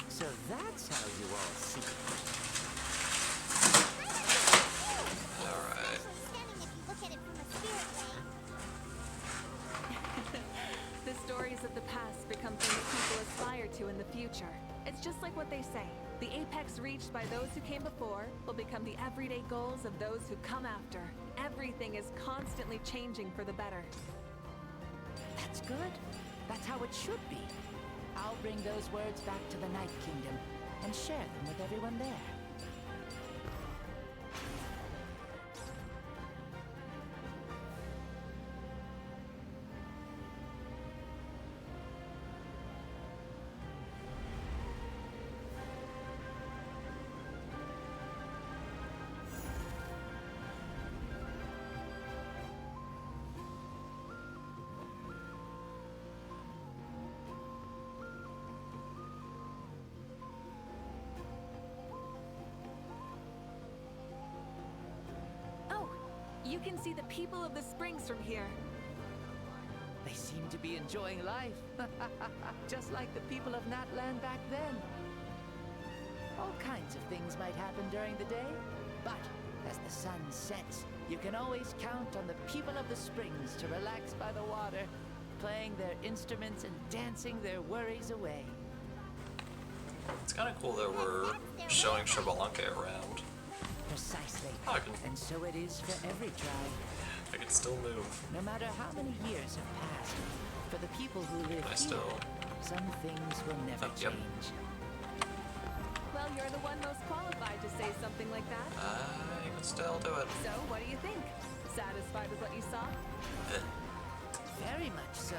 So that's how you all see it. Alright. Stunning if you look at it from a spirit way. The stories of the past become things people aspire to in the future. It's just like what they say. The apex reached by those who came before will become the everyday goals of those who come after. Everything is constantly changing for the better. That's good. That's how it should be. I'll bring those words back to the Night Kingdom and share them with everyone there. Oh, you can see the people of the springs from here. They seem to be enjoying life. Just like the people of Natland back then. All kinds of things might happen during the day, but as the sun sets, you can always count on the people of the springs to relax by the water, playing their instruments and dancing their worries away. It's kind of cool that we're showing Xbalanque around. Precisely. Oh, I can, And so it is for every tribe. I can still move. No matter how many years have passed, for the people who live here, some things will never change. Well, you're the one most qualified to say something like that. I can still do it. So, what do you think? Satisfied with what you saw? Very much so.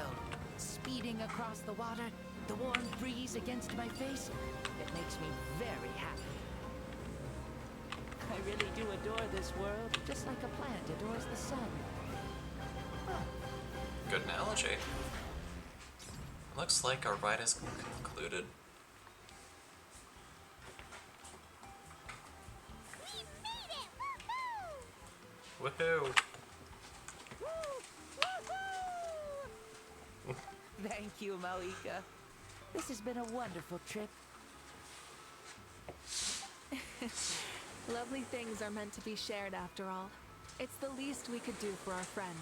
Speeding across the water, the warm breeze against my face, it makes me very happy. I really do adore this world, just like a plant adores the sun. Good analogy. Looks like our ride is concluded. Woohoo! Thank you, Mavuika. This has been a wonderful trip. Lovely things are meant to be shared after all. It's the least we could do for our friend.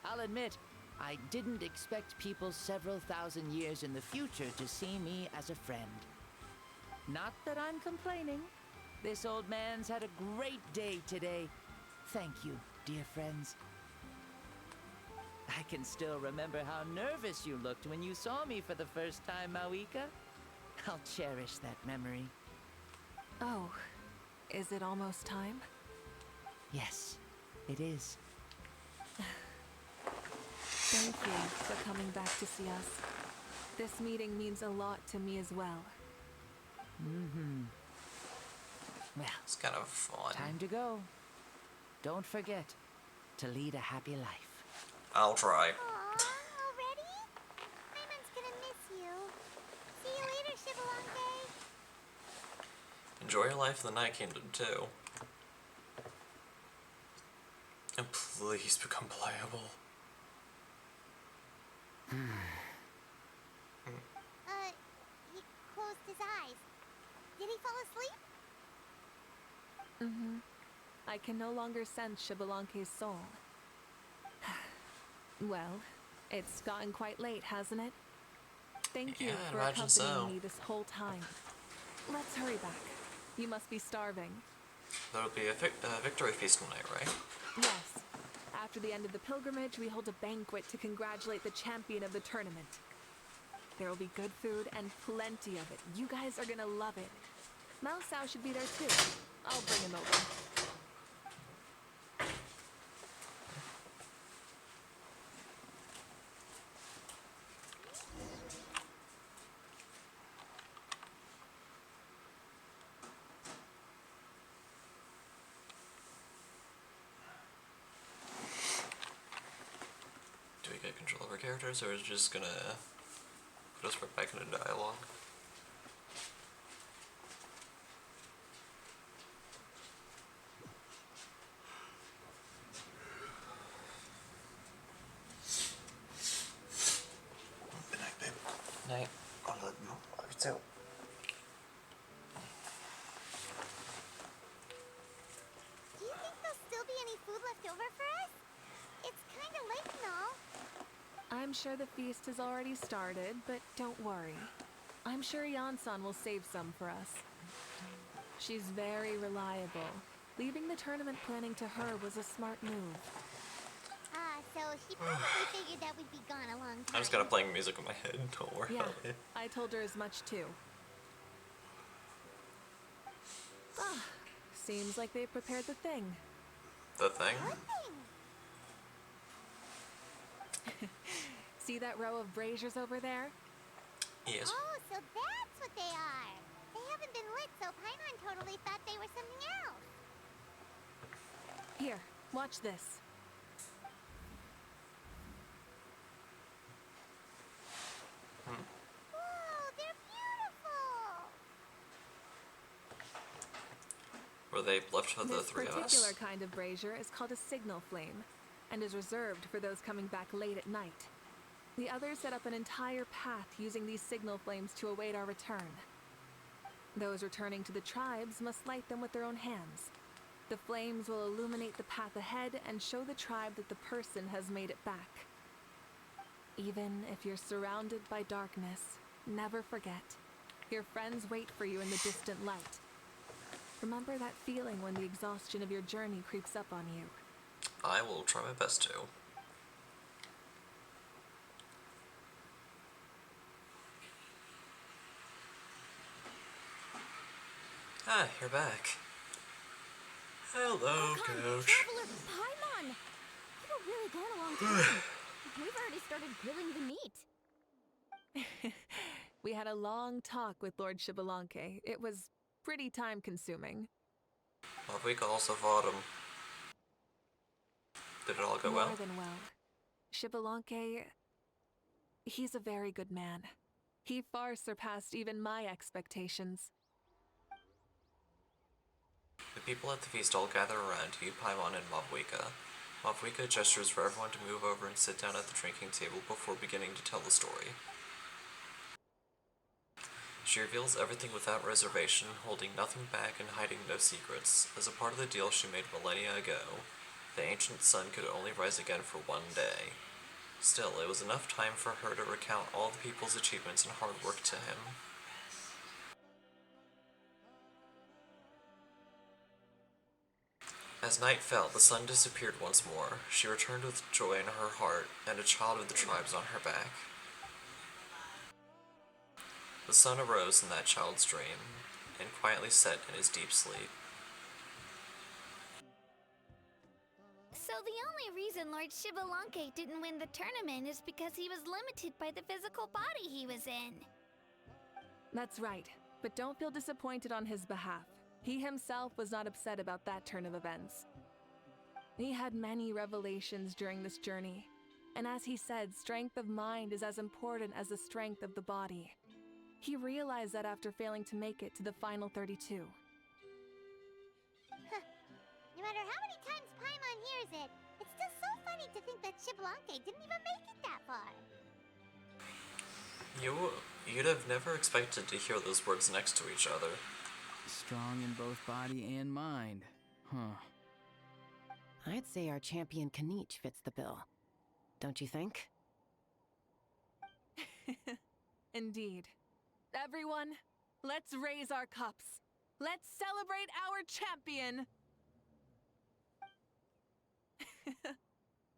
I'll admit, I didn't expect people several thousand years in the future to see me as a friend. Not that I'm complaining. This old man's had a great day today. Thank you, dear friends. I can still remember how nervous you looked when you saw me for the first time, Mavuika. I'll cherish that memory. Oh, is it almost time? Yes, it is. Thank you for coming back to see us. This meeting means a lot to me as well. Mm-hmm. Well, it's kind of fun. Time to go. Don't forget to lead a happy life. I'll try. Aww, already? Raymon's gonna miss you. See you later, Xbalanque. Enjoy your life in the Night Kingdom, too. And please become playable. He closed his eyes. Did he fall asleep? Mm-hmm. I can no longer sense Xbalanque's soul. Well, it's gotten quite late, hasn't it? Thank you for accompanying me this whole time. Let's hurry back. You must be starving. There'll be a victory feast tonight, right? Yes. After the end of the pilgrimage, we hold a banquet to congratulate the champion of the tournament. There will be good food and plenty of it. You guys are gonna love it. Mao Sao should be there too. I'll bring him over. characters, or is it just gonna put us right back into dialogue? Good night, babe. Night. I love you. Love you too. Do you think there'll still be any food left over for us? It's kind of late and all. I'm sure the feast has already started, but don't worry. I'm sure Yansan will save some for us. She's very reliable. Leaving the tournament planning to her was a smart move. So she probably figured that we'd be gone a long time. I just gotta playing music in my head, don't worry Yeah, about it. I told her as much too. Ah, seems like they've prepared the thing. The thing? See that row of braziers over there? Yes. Oh, so that's what they are. They haven't been lit, so Paimon totally thought they were something else. Here, watch this. Whoa, they're beautiful. Were they left for the This three of particular us? kind of brazier is called a signal flame, and is reserved for those coming back late at night. The others set up an entire path using these signal flames to await our return. Those returning to the tribes must light them with their own hands. The flames will illuminate the path ahead and show the tribe that the person has made it back. Even if you're surrounded by darkness, never forget, your friends wait for you in the distant light. Remember that feeling when the exhaustion of your journey creeps up on you. I will try my best to. Ah, you're back. Hello, Coach. Traveler Paimon! You were really gone a long time. We've already started grilling the meat. We had a long talk with Lord Shibalanke. It was pretty time-consuming. Mavuika also fought him. Did it all go well? More than well. Shibalanke, he's a very good man. He far surpassed even my expectations. The people at the feast all gather around you, Paimon and Mavuika. Mavuika gestures for everyone to move over and sit down at the drinking table before beginning to tell the story. She reveals everything without reservation, holding nothing back and hiding no secrets. As a part of the deal she made millennia ago, the ancient sun could only rise again for one day. Still, it was enough time for her to recount all the people's achievements and hard work to him. As night fell, the sun disappeared once more. She returned with joy in her heart and a child of the tribes on her back. The sun arose in that child's dream and quietly set in his deep sleep. So the only reason Lord Shibalanke didn't win the tournament is because he was limited by the physical body he was in. That's right, but don't feel disappointed on his behalf. He himself was not upset about that turn of events. He had many revelations during this journey, and as he said, strength of mind is as important as the strength of the body. He realized that after failing to make it to the final 32. No matter how many times Paimon hears it, it's still so funny to think that Shibalanke didn't even make it that far. You'd have never expected to hear those words next to each other. Strong in both body and mind. Huh. I'd say our champion Kanich fits the bill. Don't you think? Indeed. Everyone, let's raise our cups. Let's celebrate our champion!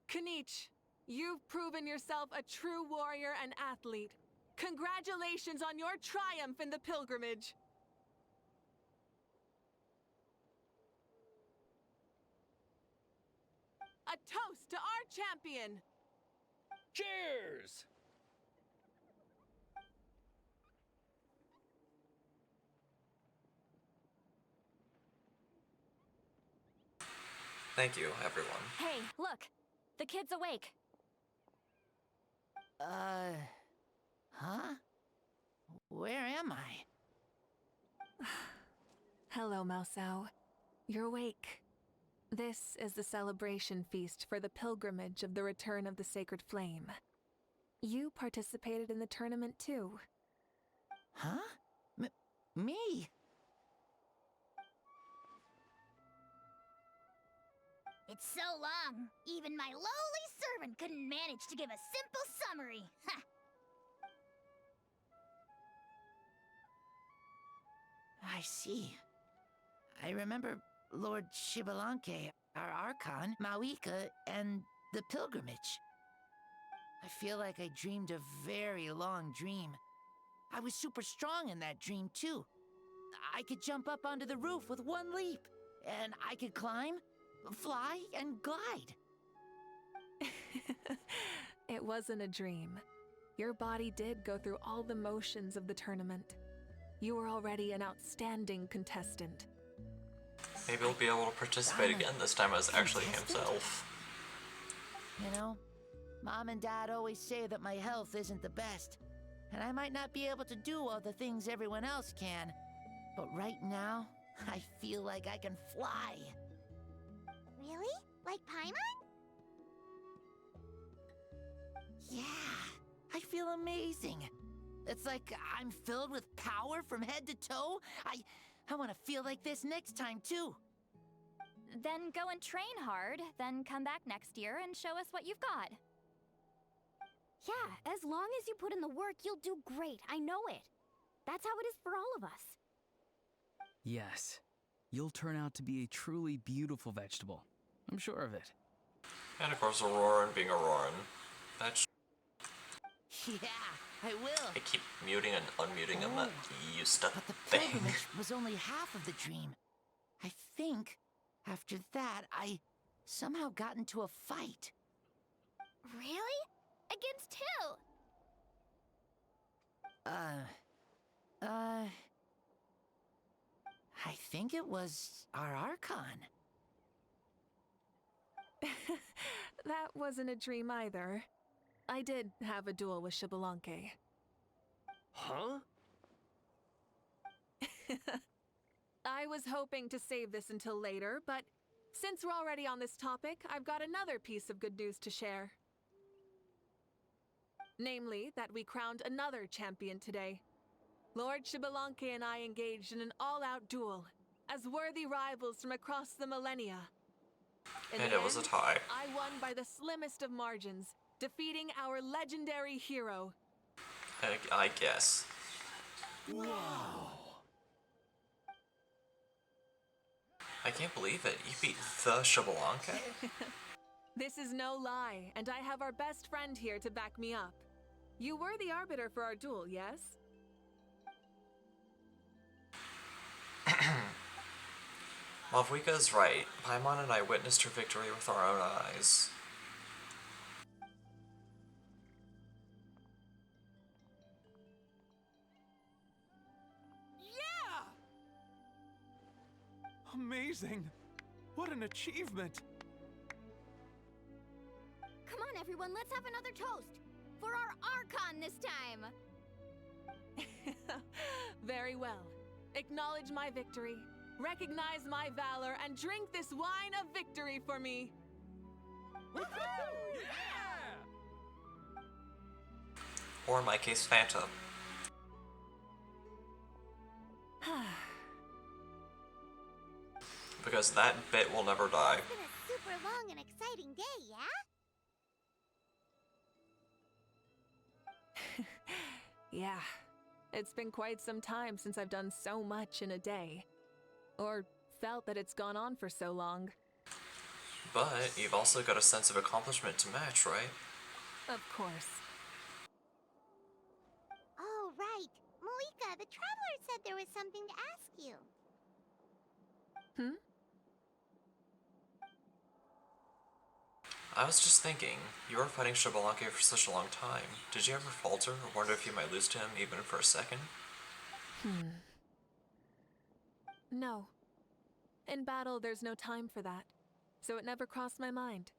Kanich, you've proven yourself a true warrior and athlete. Congratulations on your triumph in the pilgrimage! A toast to our champion! Cheers! Thank you, everyone. Hey, look! The kid's awake. Huh? Where am I? Hello, Mausau. You're awake. This is the celebration feast for the pilgrimage of the return of the sacred flame. You participated in the tournament too. Huh? Me? It's so long, even my lowly servant couldn't manage to give a simple summary. Ha! I see. I remember Lord Shibalanke, our Archon, Mavuika, and the pilgrimage. I feel like I dreamed a very long dream. I was super strong in that dream, too. I could jump up onto the roof with one leap, and I could climb, fly, and glide. It wasn't a dream. Your body did go through all the motions of the tournament. You were already an outstanding contestant. Maybe he'll be able to participate again this time as actually himself. You know, Mom and Dad always say that my health isn't the best, and I might not be able to do all the things everyone else can. But right now, I feel like I can fly. Really? Like Paimon? Yeah, I feel amazing. It's like I'm filled with power from head to toe. I want to feel like this next time, too. Then go and train hard, then come back next year and show us what you've got. Yeah, as long as you put in the work, you'll do great. I know it. That's how it is for all of us. Yes, you'll turn out to be a truly beautiful vegetable. I'm sure of it. And of course, Auroran being Auroran. That's. Yeah, I will. I keep muting and unmuting him. That used to But the thing. pilgrimage was only half of the dream. I think after that, I somehow got into a fight. Really? Against who? I think it was our Archon. That wasn't a dream either. I did have a duel with Shibalanke. Huh? I was hoping to save this until later, but since we're already on this topic, I've got another piece of good news to share. Namely, that we crowned another champion today. Lord Shibalanke and I engaged in an all-out duel, as worthy rivals from across the millennia. In And the it was a end, tie. I won by the slimmest of margins, defeating our legendary hero. I guess. Wow. I can't believe it. You beat the Shibalanke? This is no lie, and I have our best friend here to back me up. You were the arbiter for our duel, yes? Mavuika is right. Paimon and I witnessed her victory with our own eyes. Yeah! Amazing! What an achievement! Come on, everyone, let's have another toast. For our Archon this time. Very well. Acknowledge my victory, recognize my valor, and drink this wine of victory for me. Woohoo! Yeah! Or in my case, Phantom. Because that bit will never die. It's been a super long and exciting day, yeah? Yeah, it's been quite some time since I've done so much in a day. Or felt that it's gone on for so long. But you've also got a sense of accomplishment to match, right? Of course. Oh, right. Mavuika, the Traveler said there was something to ask you. Hmm? I was just thinking, you were fighting Shibalanke for such a long time. Did you ever falter or wonder if you might lose to him even for a second? No. In battle, there's no time for that. So it never crossed my mind.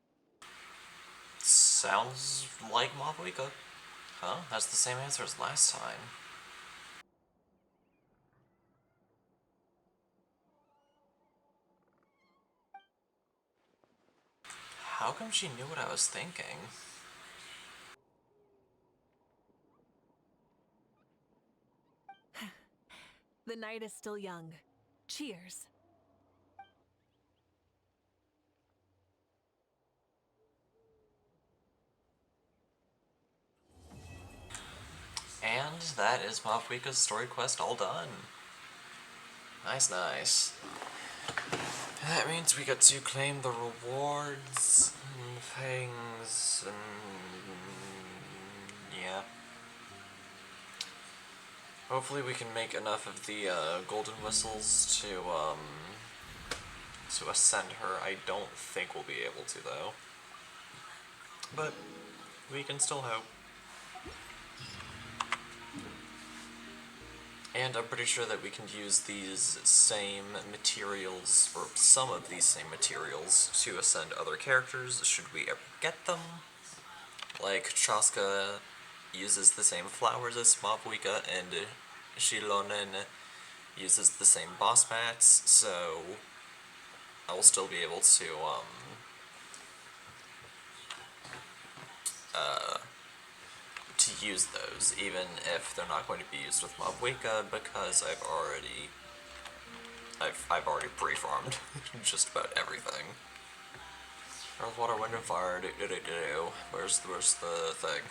Sounds like Mavuika. Huh? That's the same answer as last time. How come she knew what I was thinking? The night is still young. Cheers. And that is Mavuika's story quest all done. Nice, nice. That means we get to claim the rewards and things and yeah. Hopefully we can make enough of the golden whistles to ascend her. I don't think we'll be able to though. But we can still hope. And I'm pretty sure that we can use these same materials, or some of these same materials, to ascend other characters, should we ever get them. Like, Chaska uses the same flowers as Mavuika, and Shilonen uses the same boss mats, so I will still be able to, use those, even if they're not going to be used with Mavuika, because I've already pre-farmed just about everything. Earth, water, wind, and fire. Where's the thing?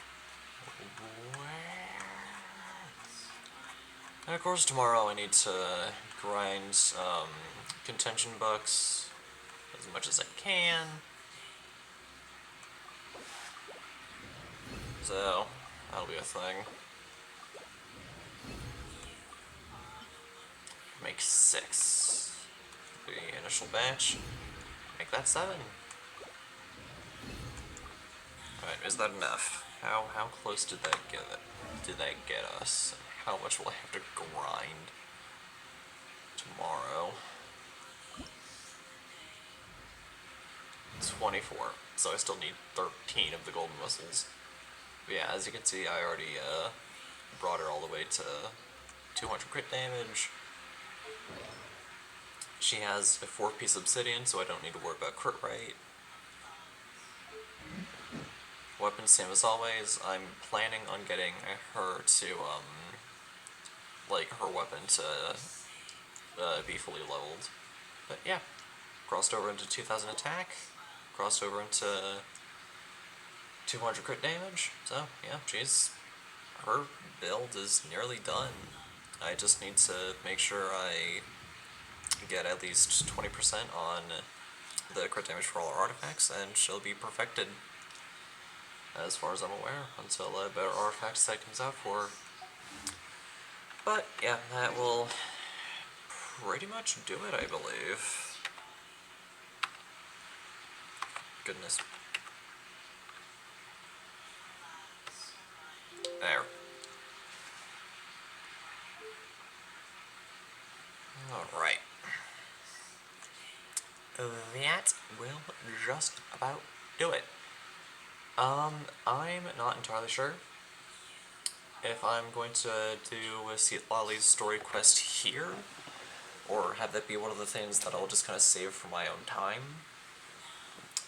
And of course, tomorrow I need to grind contention bucks as much as I can. So that'll be a thing. Make 6. The initial batch. Make that 7. Alright, is that enough? How close did that get us? How much will I have to grind tomorrow? 24. So I still need 13 of the golden whistles. But yeah, as you can see, I already brought her all the way to 200 crit damage. She has a 4-piece obsidian, so I don't need to worry about crit rate. Weapons, same as always. I'm planning on getting her to, like, her weapon to be fully leveled. But yeah, crossed over into 2000 attack, crossed over into 200 crit damage, so yeah, her build is nearly done. I just need to make sure I get at least 20% on the crit damage for all our artifacts, and she'll be perfected, as far as I'm aware, until a better artifact set comes out for her. But yeah, that will pretty much do it, I believe. Goodness. There. Alright. That will just about do it. I'm not entirely sure if I'm going to do Lolly's story quest here, or have that be one of the things that I'll just kind of save for my own time.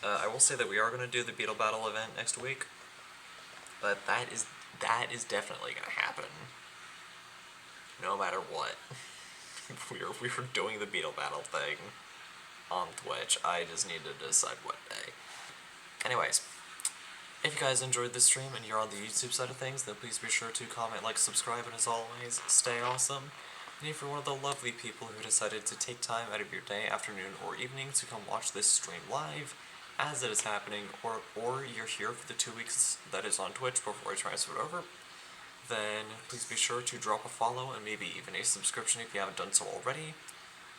I will say that we are going to do the Beetle Battle event next week, but that is definitely going to happen, no matter what. we were doing the Beetle Battle thing on Twitch. I just need to decide what day. Anyways, if you guys enjoyed this stream and you're on the YouTube side of things, then please be sure to comment, like, subscribe, and as always, stay awesome. And if you're one of the lovely people who decided to take time out of your day, afternoon, or evening to come watch this stream live as it is happening, or you're here for the 2 weeks that is on Twitch before I transfer it over, then please be sure to drop a follow and maybe even a subscription if you haven't done so already.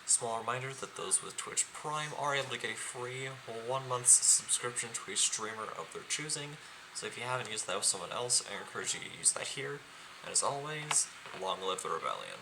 Small reminder that those with Twitch Prime are able to get a free 1 month's subscription to a streamer of their choosing, so if you haven't used that with someone else, I encourage you to use that here. And as always, long live the rebellion.